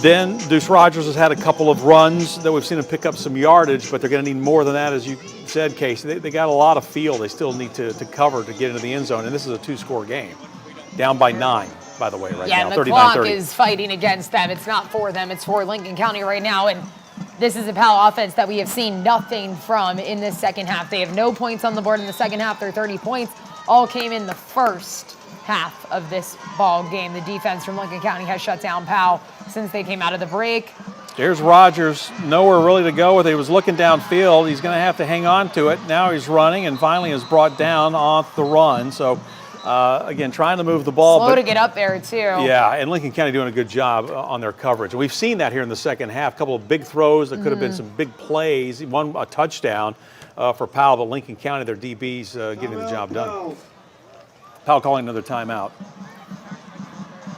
Then Deuce Rogers has had a couple of runs that we've seen him pick up some yardage, but they're going to need more than that, as you said, Casey. They got a lot of field they still need to cover to get into the end zone, and this is a 2-score game. Down by 9, by the way, right now, 39-30. Yeah, and the clock is fighting against them. It's not for them. It's for Lincoln County right now, and this is a Powell offense that we have seen nothing from in this second half. They have no points on the board in the second half. Their 30 points all came in the first half of this ball game. The defense from Lincoln County has shut down Powell since they came out of the break. There's Rogers, nowhere really to go with it. He was looking downfield. He's going to have to hang on to it. Now he's running and finally is brought down off the run. So, again, trying to move the ball. Slow to get up there, too. Yeah, and Lincoln County doing a good job on their coverage. We've seen that here in the second half. A couple of big throws that could have been some big plays. A touchdown for Powell, but Lincoln County, their DBs getting the job done. Powell calling another timeout.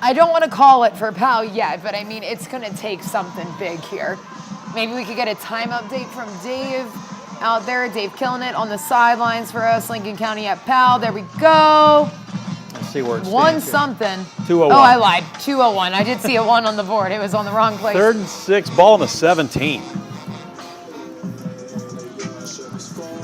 I don't want to call it for Powell yet, but I mean, it's going to take something big here. Maybe we could get a time update from Dave out there. Dave killing it on the sidelines for us. Lincoln County at Powell. There we go. Let's see where it stands. 1 something. 2:01. Oh, I lied. 2:01. I did see a 1 on the board. It was on the wrong place. 3rd and 6, ball on the 17.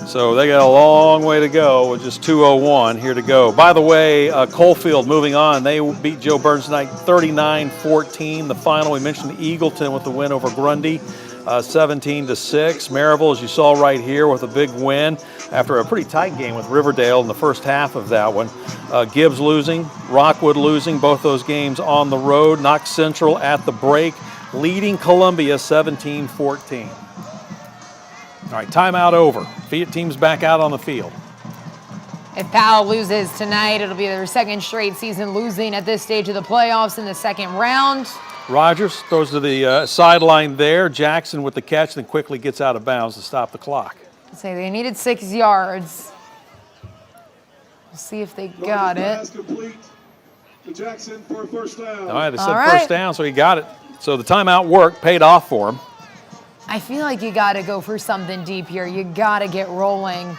So they got a long way to go with just 2:01 here to go. By the way, Coalfield moving on. They beat Joe Burns tonight 39-14. The final, we mentioned Eagleton with the win over Grundy, 17-6. Maryville, as you saw right here, with a big win after a pretty tight game with Riverdale in the first half of that one. Gibbs losing, Rockwood losing, both those games on the road. Knox Central at the break, leading Columbia 17-14. All right, timeout over. Team's back out on the field. If Powell loses tonight, it'll be their 2nd straight season losing at this stage of the playoffs in the 2nd round. Rogers throws to the sideline there. Jackson with the catch, then quickly gets out of bounds to stop the clock. Say they needed 6 yards. We'll see if they got it. Complete to Jackson for a first down. All right, they said first down, so he got it. So the timeout worked, paid off for him. I feel like you got to go for something deep here. You got to get rolling.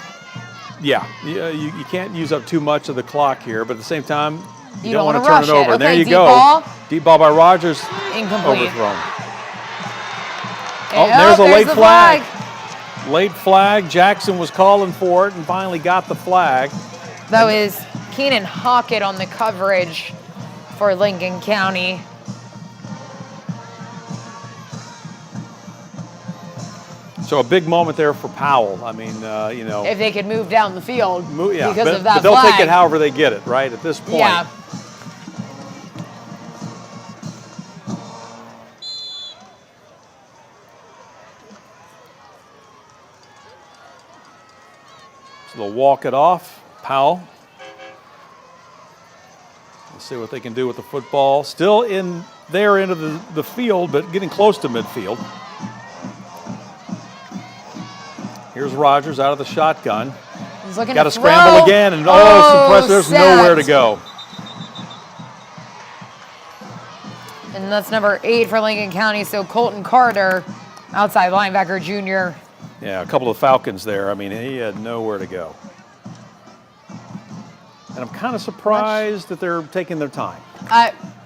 Yeah, you can't use up too much of the clock here, but at the same time, you don't want want to turn it over. Okay, And there you deep go. Ball. Deep ball by Rogers. Incomplete. Overthrown. Oh, there's a late flag. Late flag. Jackson was calling for it and finally got the flag. That was Keenan Hockett on the coverage for Lincoln County. So a big moment there for Powell. I mean, If they could move down the field yeah, because of that but they'll flag. take it however they get it, right, at this point. Yeah. So they'll walk it off. Powell. Let's see what they can do with the football. Still in their end of the field, but getting close to midfield. Here's Rogers out of the shotgun. He's looking Got to to scramble again, and suppressed. There's nowhere to go. And that's number 8 for Lincoln County. So Colton Carter, outside linebacker junior. Yeah, a couple of Falcons there. I mean, he had nowhere to go. And I'm kind of surprised that they're taking their time.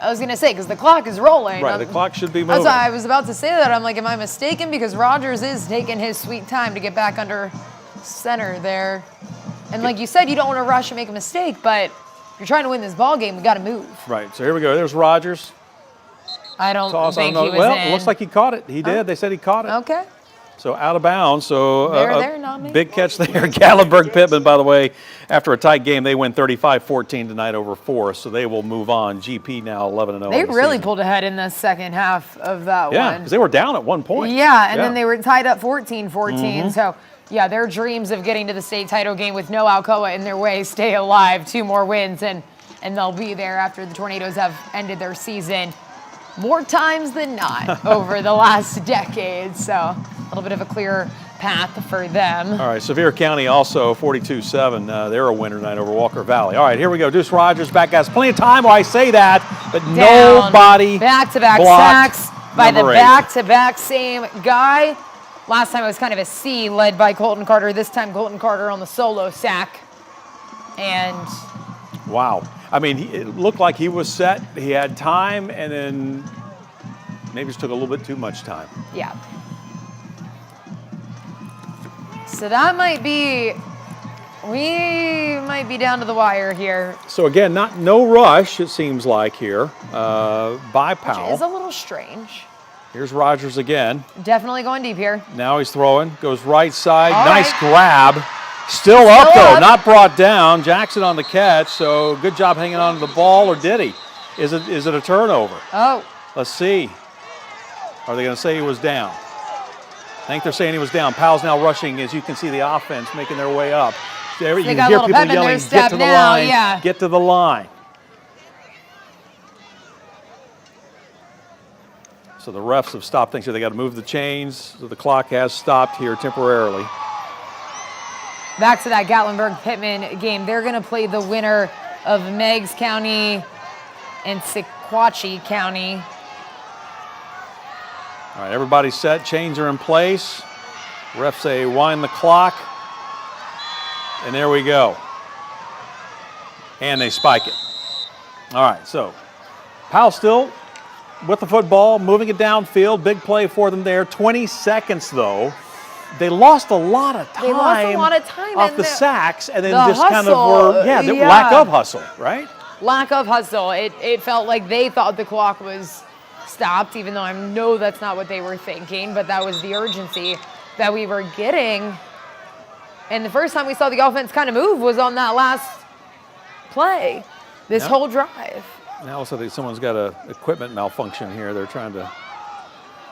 I was going to say, because the clock is rolling. Right, the clock should be moving. That's why I was about to say that. I'm like, am I mistaken? Because Rogers is taking his sweet time to get back under center there. And like you said, you don't want to rush and make a mistake, but if you're trying to win this ball game, we got to move. Right, so here we go. There's Rogers. I don't Toss, think I don't he know. was Well, in. it looks like he caught it. He did. They said he caught it. Okay. So out of bounds. So They're not me. big catch there. Gatlinburg-Pittman, by the way, after a tight game, they win 35-14 tonight over Forest. So they will move on. GP now 11-0. They really pulled ahead in the second half of that one. Yeah, because they were down at one point. Yeah, and then they were tied up 14-14. So, yeah, their dreams of getting to the state title game with no Alcoa in their way stay alive. 2 more wins, and they'll be there after the Tornadoes have ended their season more times than not over the last decade. So a little bit of a clearer path for them. All right, Sevier County also 42-7. They're a winner tonight over Walker Valley. All right, here we go. Deuce Rogers back, guys. Plenty of time where I say that, but Down. nobody Back-to-back blocked sacks by the number 8. back-to-back same guy. Last time it was kind of a C led by Colton Carter. This time Colton Carter on the solo sack. And wow. I mean, it looked like he was set. He had time, and then maybe just took a little bit too much time. yeah. So that might be, we might be down to the wire here. So again, no rush, it seems like here by Which is a Powell. little strange. Here's Rogers again. Definitely going deep here. Now he's throwing, goes right side. All nice right. grab. Still up though, up. not brought down. Jackson on the catch, so good job hanging on to the ball, or did he? Is it a turnover? Oh, Let's see. Are they going to say he was down? I think they're saying he was down. Powell's now rushing, as you can see the offense making their way up. There, you They can got a hear little people pep in their yelling, get step to the now, line, yeah. get to the line. So the refs have stopped things here. They got to move the chains. So the clock has stopped here temporarily. back to that Gatlinburg-Pittman game. They're going to play the winner of Meigs County and Sequatchie County. All right, everybody's set. Chains are in place. Refs say wind the clock. And there we go. And they spike it. All right, so Powell still with the football, moving it downfield. Big play for them there. 20 seconds, though. They lost a lot of time. They lost a lot of time, off and the the- sacks, and then the just kind of hustle, were, yeah, yeah. lack of hustle, right? Lack of hustle. It felt like they thought the clock was stopped, even though I know that's not what they were thinking, but that was the urgency that we were getting. And the first time we saw the offense kind of move was on that last play, this Yep. whole drive. Now also think someone's got a equipment malfunction here. They're trying to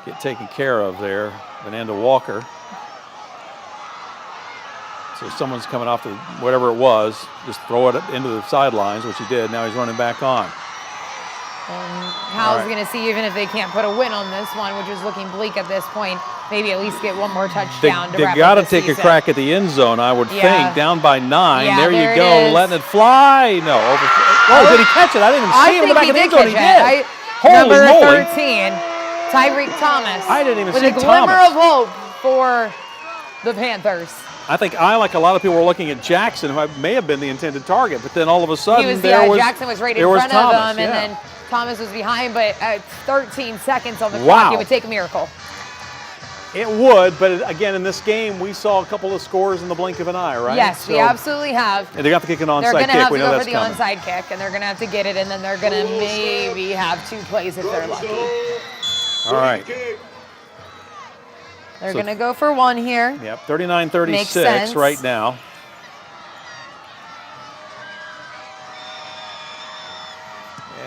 get taken care of there. Fernando Walker. So someone's coming off the whatever it was, just throw it into the sidelines, which he did. Now he's running back on. And Powell's right. going to see, even if they can't put a win on this one, which is looking bleak at this point, maybe at least get one more touchdown to They wrap got to up the take season. a crack at the end zone, I would Yeah. think. Down by 9. Yeah, there there you it go, is. letting it fly. No, over. Oh, did he catch it? I didn't even see I him in the think back he of the did end zone. He catch did. it. Holy Number moly. 13, Tyreek Thomas. I didn't even with see a glimmer Thomas. of hope for the Panthers. I think like a lot of people were looking at Jackson, who may have been the intended target, but then all of a sudden Jackson was right in front of Thomas, him, and yeah. then Thomas was behind, but at 13 seconds on the Wow. clock, it would take a miracle. It would, but again, in this game, we saw a couple of scores in the blink of an eye, right? Yes, we So- absolutely have. And they got to kick an They're onside going to kick. have We to know go for that's the coming. onside kick, and they're going to have to get it, and then they're going to maybe have 2 plays if they're lucky. All right. They're So- going to go for 1 here. Yep, Makes 39-36 sense. right now.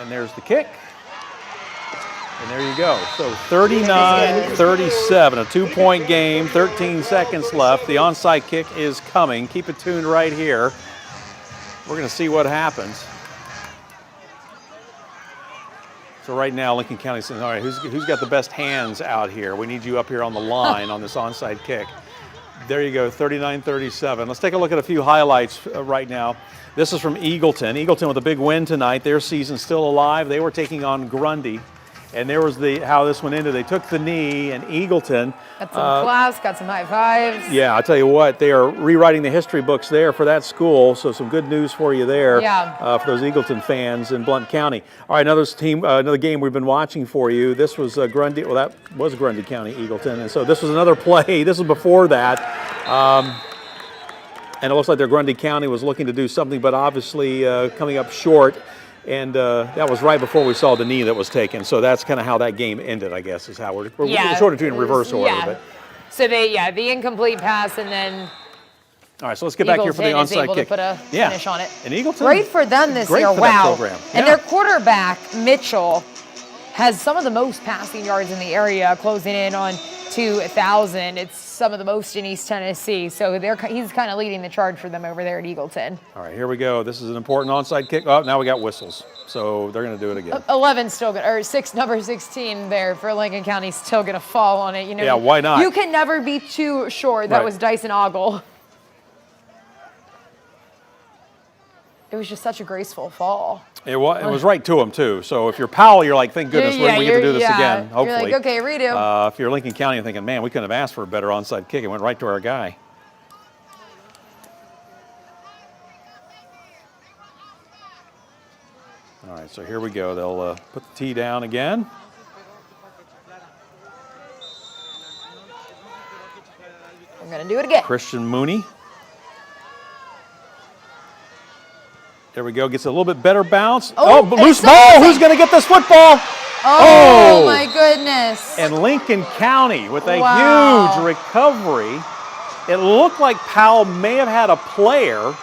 And there's the kick. And there you go. So 39-37, a 2-point game, 13 seconds left. The onside kick is coming. Keep it tuned right here. We're going to see what happens. So right now, Lincoln County says, all right, who's got the best hands out here? We need you up here on the line on this onside kick. There you go, 39-37. Let's take a look at a few highlights right now. This is from Eagleton. Eagleton with a big win tonight. Their season's still alive. They were taking on Grundy. And there was how this one ended. They took the knee, and Eagleton. Got some class, got some high fives. Yeah, I'll tell you what, they are rewriting the history books there for that school. So some good news for you there. Yeah. For those Eagleton fans in Blount County. All right, another game we've been watching for you. This was Grundy. Well, that was Grundy County Eagleton, and so this was another play. This was before that. And it looks like their Grundy County was looking to do something, but obviously coming up short. And that was right before we saw the knee that was taken. So that's kind of how that game ended, I guess, is how we're sort of doing reverse order. Yeah. But So the incomplete pass, and then All right, so let's get back here for the Eagleton is onside able kick. to put a finish on it. And Eagleton, Great for them this great year. for that Wow. program. And Yeah. their quarterback, Mitchell, has some of the most passing yards in the area, closing in on 2,000. It's some of the most in East Tennessee. So he's kind of leading the charge for them over there at Eagleton. All right, here we go. This is an important onside kick. Oh, now we got whistles. So they're going to do it again. 11 still good, or number 16 there for Lincoln County still going to fall on it. You know, Yeah, why not? You can never be too sure. That Right. was Dyson Ogle. It was just such a graceful fall. It was right to him, too. So if you're Powell, you're like, thank goodness when we get to do this again, hopefully. You're like, okay, redo. If you're Lincoln County, you're thinking, man, we couldn't have asked for a better onside kick. It went right to our guy. All right, so here we go. They'll put the tee down again. I'm going to do it again. Christian Mooney. There we go. Gets a little bit better bounce. Oh, Loose it's ball. amazing. Who's going to get this football? Oh, my goodness. And Lincoln County with a Wow. huge recovery. It looked like Powell may have had a player,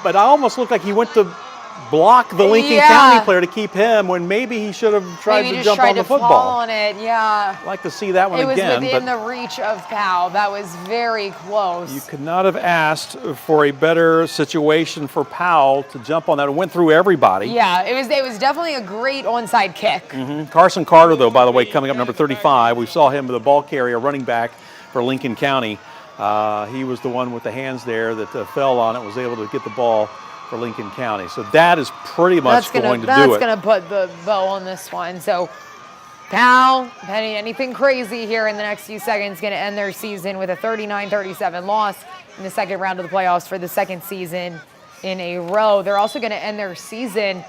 but it almost looked like he went to block the Lincoln Yeah. County player to keep him when maybe he should have tried Maybe to just jump tried on the to fall football. on it, yeah. I'd like to see that one It was again. within But the reach of Powell. That was very close. you could not have asked for a better situation for Powell to jump on that. It went through everybody. Yeah, it was definitely a great onside kick. Carson Carter, though, by the way, coming up number 35. We saw him with the ball carrier, running back for Lincoln County. He was the one with the hands there that fell on it, was able to get the ball for Lincoln County. So that is pretty much going to do That's it. going to put the bow on this one. So Powell, anything crazy here in the next few seconds, going to end their season with a 39-37 loss in the second round of the playoffs for the second season in a row. They're also going to end their season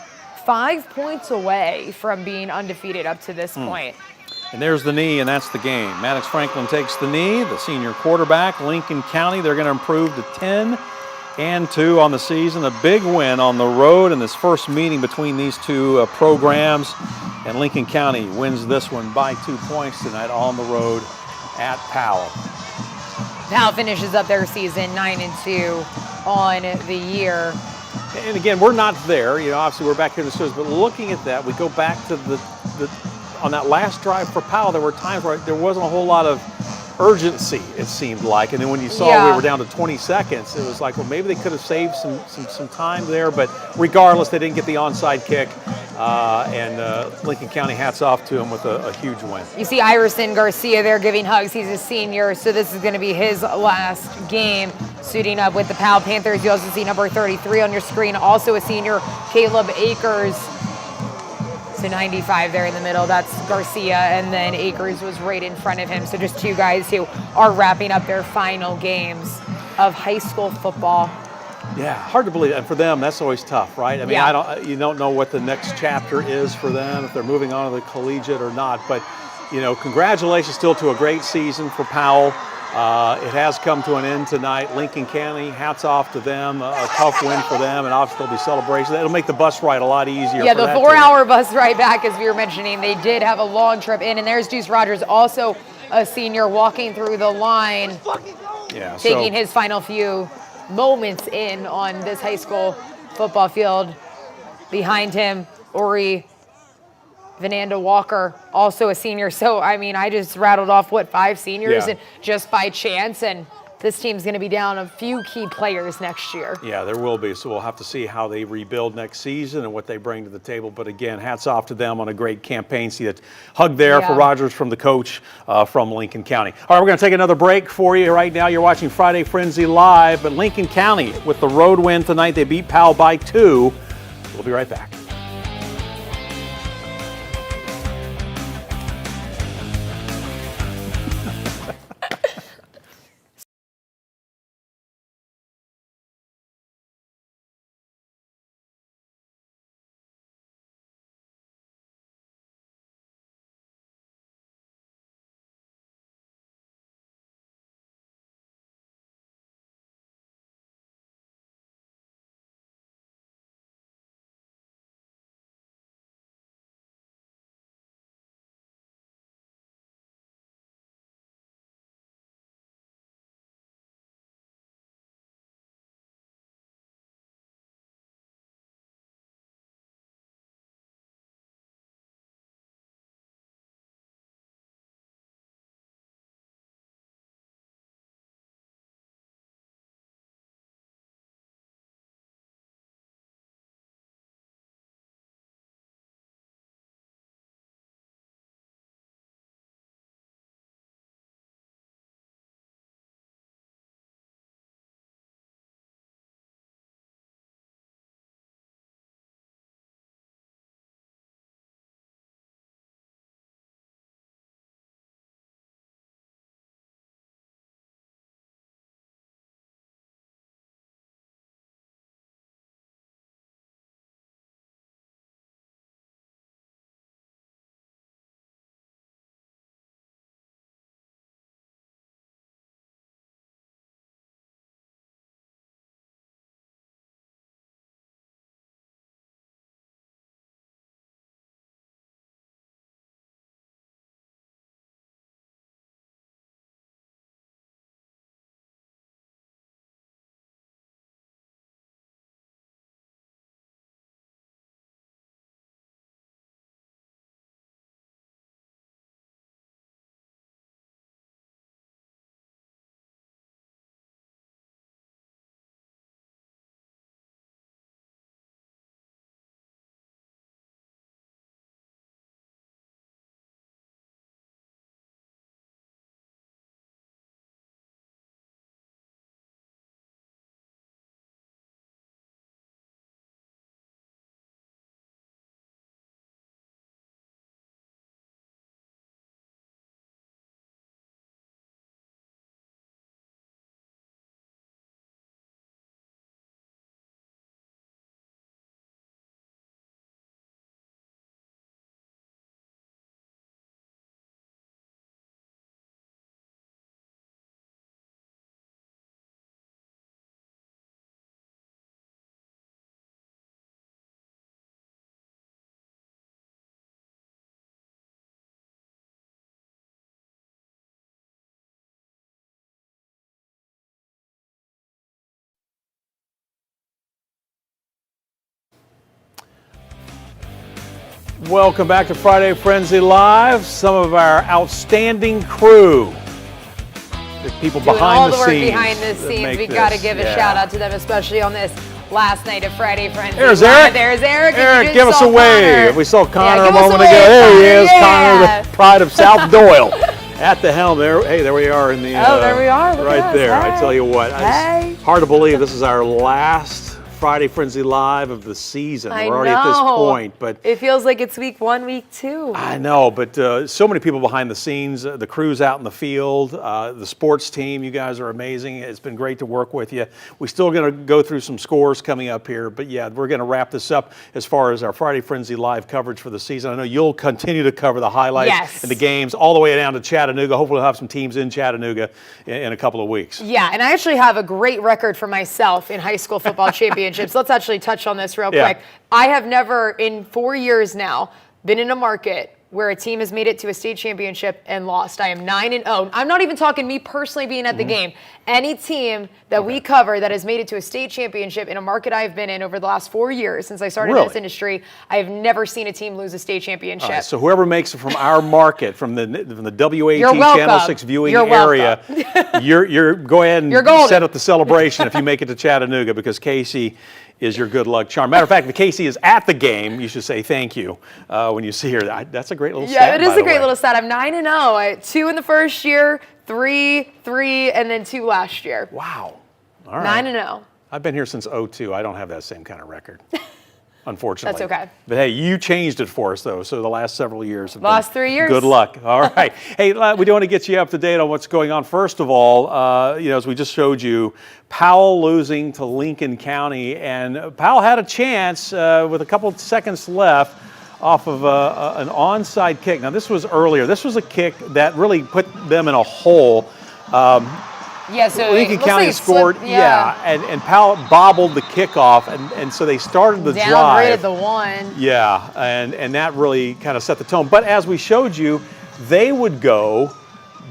5 points away from being undefeated up to this point. And there's the knee, and that's the game. Maddox Franklin takes the knee, the senior quarterback. Lincoln County, they're going to improve to 10-2 on the season. A big win on the road in this first meeting between these two programs. And Lincoln County wins this one by 2 points tonight on the road at Powell. Powell finishes up their season 9-2 on the year. And again, we're not there. You know, obviously we're back here in the studios, but looking at that, we go back to the on that last drive for Powell, there were times where there wasn't a whole lot of urgency, it seemed like. And then when you saw we were down to 20 seconds, it was like, well, maybe they could have saved some time there. But regardless, they didn't get the onside kick. And Lincoln County, hats off to him with a huge win. You see Iverson Garcia there giving hugs. He's a senior, so this is going to be his last game suiting up with the Powell Panthers. You also see number 33 on your screen, also a senior, Caleb Akers. So 95 there in the middle, that's Garcia, and then Akers was right in front of him. So just two guys who are wrapping up their final games of high school football. Yeah, hard to believe. And for them, that's always tough, right? I mean, you don't know what the next chapter is for them, if they're moving on to the collegiate or not. But, you know, congratulations still to a great season for Powell. It has come to an end tonight. Lincoln County, hats off to them. A tough win for them, and obviously there'll be celebrations. It'll make the bus ride a lot easier. Yeah, for the that 4-hour bus ride back, as we were mentioning, they did have a long trip in. And there's Deuce Rogers, also a senior, walking through the line, taking his final few moments in on this high school football field. Behind him, Ori Vananda Walker, also a senior. So, I mean, I just rattled off, 5 seniors, and just by chance, and this team's going to be down a few key players next year. Yeah, there will be. So we'll have to see how they rebuild next season and what they bring to the table. But again, hats off to them on a great campaign. See that hug there for Rogers from the coach from Lincoln County. All right, we're going to take another break for you right now. You're watching Friday Frenzy Live, but Lincoln County with the road win tonight. They beat Powell by 2. We'll be right back. Welcome back to Friday Frenzy Live. Some of our outstanding crew, the people Doing behind all the the work scenes. behind the scenes. We got to give a shout out to them, especially on this last night of Friday Frenzy. There's Live. Eric. There's Eric. Eric, give us a wave. We saw Connor a give us moment a ago. wave, There he is, yeah. Connor, the pride of South Doyle. At the helm there. Hey, there we are in the. There we are. Look right at us. there. Hey. I tell you what. Hey. It's hard to believe this is our last Friday Frenzy Live of the season. I We're already at this point, but it feels like it's week 1, week 2. I know, but so many people behind the scenes, the crews out in the field, the sports team, you guys are amazing. It's been great to work with you. We're still going to go through some scores coming up here, but yeah, we're going to wrap this up as far as our Friday Frenzy Live coverage for the season. I know you'll continue to cover the highlights and the games all the way down to Chattanooga. Hopefully we'll have some teams in Chattanooga in a couple of weeks. Yeah, and I actually have a great record for myself in high school football championships. Let's actually touch on this real quick. I have never, in 4 years now, been in a market where a team has made it to a state championship and lost. I am 9-0. I'm not even talking me personally being at the game. Any team that we cover that has made it to a state championship in a market I've been in over the last 4 years since I started in this industry, I have never seen a team lose a state championship. Right, so whoever makes it from our market, from the WATE You're welcome. Channel 6 viewing You're area, you're go ahead and You're golden. set up the celebration if you make it to Chattanooga, because Casey is your good luck charm. Matter of fact, if Casey is at the game, you should say thank you when you see her. That's a great little stat. Yeah, it is a great little stat. I'm 9-0. 2 in the first year, 3, and then 2 last year. Wow. All right. 9-0. I've been here since 2002. I don't have that same kind of record, unfortunately. That's okay. But hey, you changed it for us, though, so the last several years have Last been 3 years. Good luck. All right. Hey, we do want to get you up to date on what's going on. First of all, as we just showed you, Powell losing to Lincoln County, and Powell had a chance with a couple of seconds left off of an onside kick. Now, this was earlier. This was a kick that really put them in a hole. Yeah, so Lincoln County like scored, and Powell bobbled the kickoff, and so they started the drive. Downgraded the 1. Yeah, and that really kind of set the tone. But as we showed you, they would go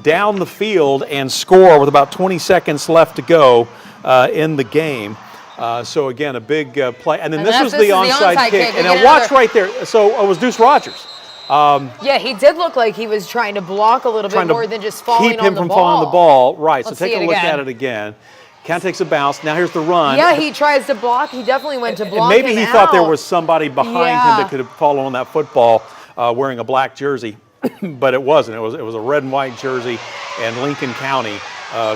down the field and score with about 20 seconds left to go in the game. So again, a big play. And then this was the onside kick. And now watch right there. So it was Deuce Rogers. Yeah, he did look like he was trying to block a little bit more than just falling on the ball. Keep him from falling on the ball. Right, Let's so take a look at it again. Count takes a bounce. Now here's the run. Yeah, he tries to block. He definitely went to block. And maybe he thought there was somebody behind him that could have fallen on that football wearing a black jersey, but it wasn't. It was a red and white jersey, and Lincoln County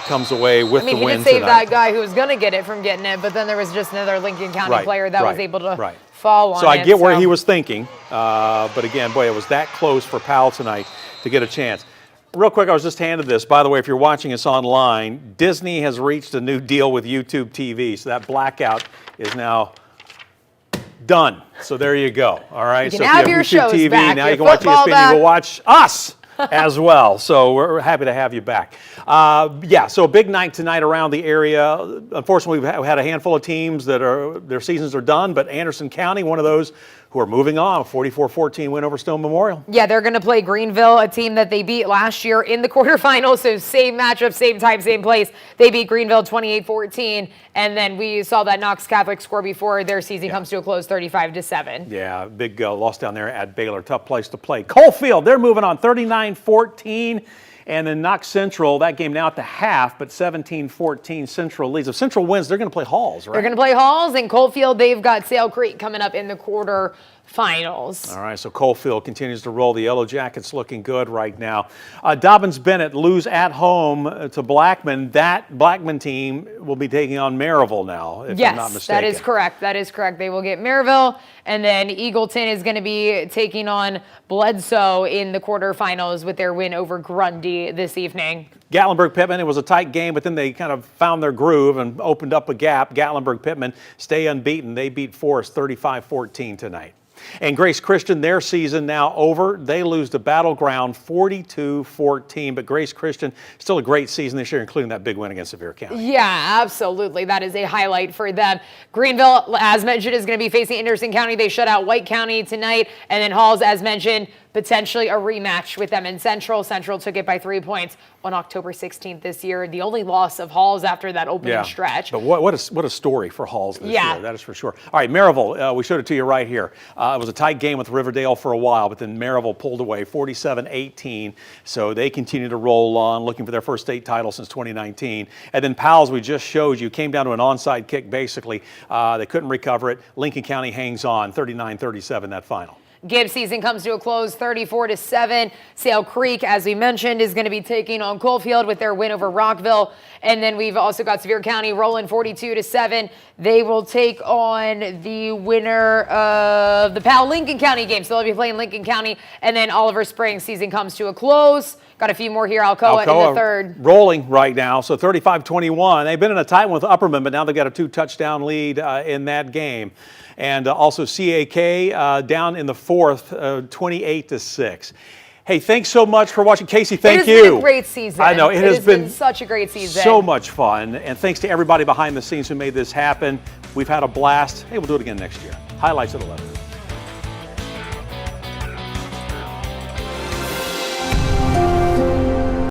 comes away with the win tonight. He did save that guy who was going to get it from getting it, but then there was just another Lincoln County player that was able to fall on it. So I get where he was thinking, but again, boy, it was that close for Powell tonight to get a chance. Real quick, I was just handed this. By the way, if you're watching us online, Disney has reached a new deal with YouTube TV, so that blackout is now done. So there you go. All right. You can have your YouTube shows TV, back. now you can watch ESPN. You can watch us as well. So we're happy to have you back. So a big night tonight around the area. Unfortunately, we've had a handful of teams that their seasons are done, but Anderson County, one of those who are moving on, 44-14 win over Stone Memorial. Yeah, they're going to play Greenville, a team that they beat last year in the quarterfinals. So same matchup, same time, same place. They beat Greenville 28-14, and then we saw that Knox Catholic score before their season comes to a close, 35-7. Yeah, big loss down there at Baylor. Tough place to play. Coalfield, they're moving on, 39-14. And then Knox Central, that game now at the half, but 17-14 Central leads. If Central wins, they're going to play Halls, right? They're going to play Halls, and Coalfield, they've got Sale Creek coming up in the quarterfinals. All right, so Coalfield continues to roll. The Yellow Jackets looking good right now. Dobbins-Bennett lose at home to Blackman. That Blackman team will be taking on Maryville now, if I'm not mistaken. Yes, that is correct. That is correct. They will get Maryville, and then Eagleton is going to be taking on Bledsoe in the quarterfinals with their win over Grundy this evening. Gatlinburg-Pittman, it was a tight game, but then they kind of found their groove and opened up a gap. Gatlinburg-Pittman stay unbeaten. They beat Forest 35-14 tonight. And Grace Christian, their season now over. They lose to Battleground 42-14, but Grace Christian still a great season this year, including that big win against Sevier County. Yeah, absolutely. That is a highlight for them. Greenville, as mentioned, is going to be facing Anderson County. They shut out White County tonight. And then Halls, as mentioned, potentially a rematch with them in Central. Central took it by 3 points on October 16th this year. The only loss of Halls after that opening stretch. But what a story for Halls this year, that is for sure. All right, Maryville, we showed it to you right here. It was a tight game with Riverdale for a while, but then Maryville pulled away 47-18. So they continue to roll on, looking for their first state title since 2019. And then Powell's, we just showed you, came down to an onside kick basically. They couldn't recover it. Lincoln County hangs on, 39-37 that final. Gibbs season comes to a close 34-7. Sale Creek, as we mentioned, is going to be taking on Coalfield with their win over Rockville. And then we've also got Sevier County rolling 42-7. They will take on the winner of the Powell Lincoln County game. So they'll be playing Lincoln County. And then Oliver Springs season comes to a close. Got a few more here. Alcoa in the third. Rolling right now, so 35-21. They've been in a tight one with Upperman, but now they've got a 2-touchdown lead in that game. And also CAK down in the fourth, 28-6. Hey, thanks so much for watching. Casey, thank you. It has been a great season. I know, it has been such a great season. So much fun. And thanks to everybody behind the scenes who made this happen. We've had a blast. Hey, we'll do it again next year. Highlights at 11.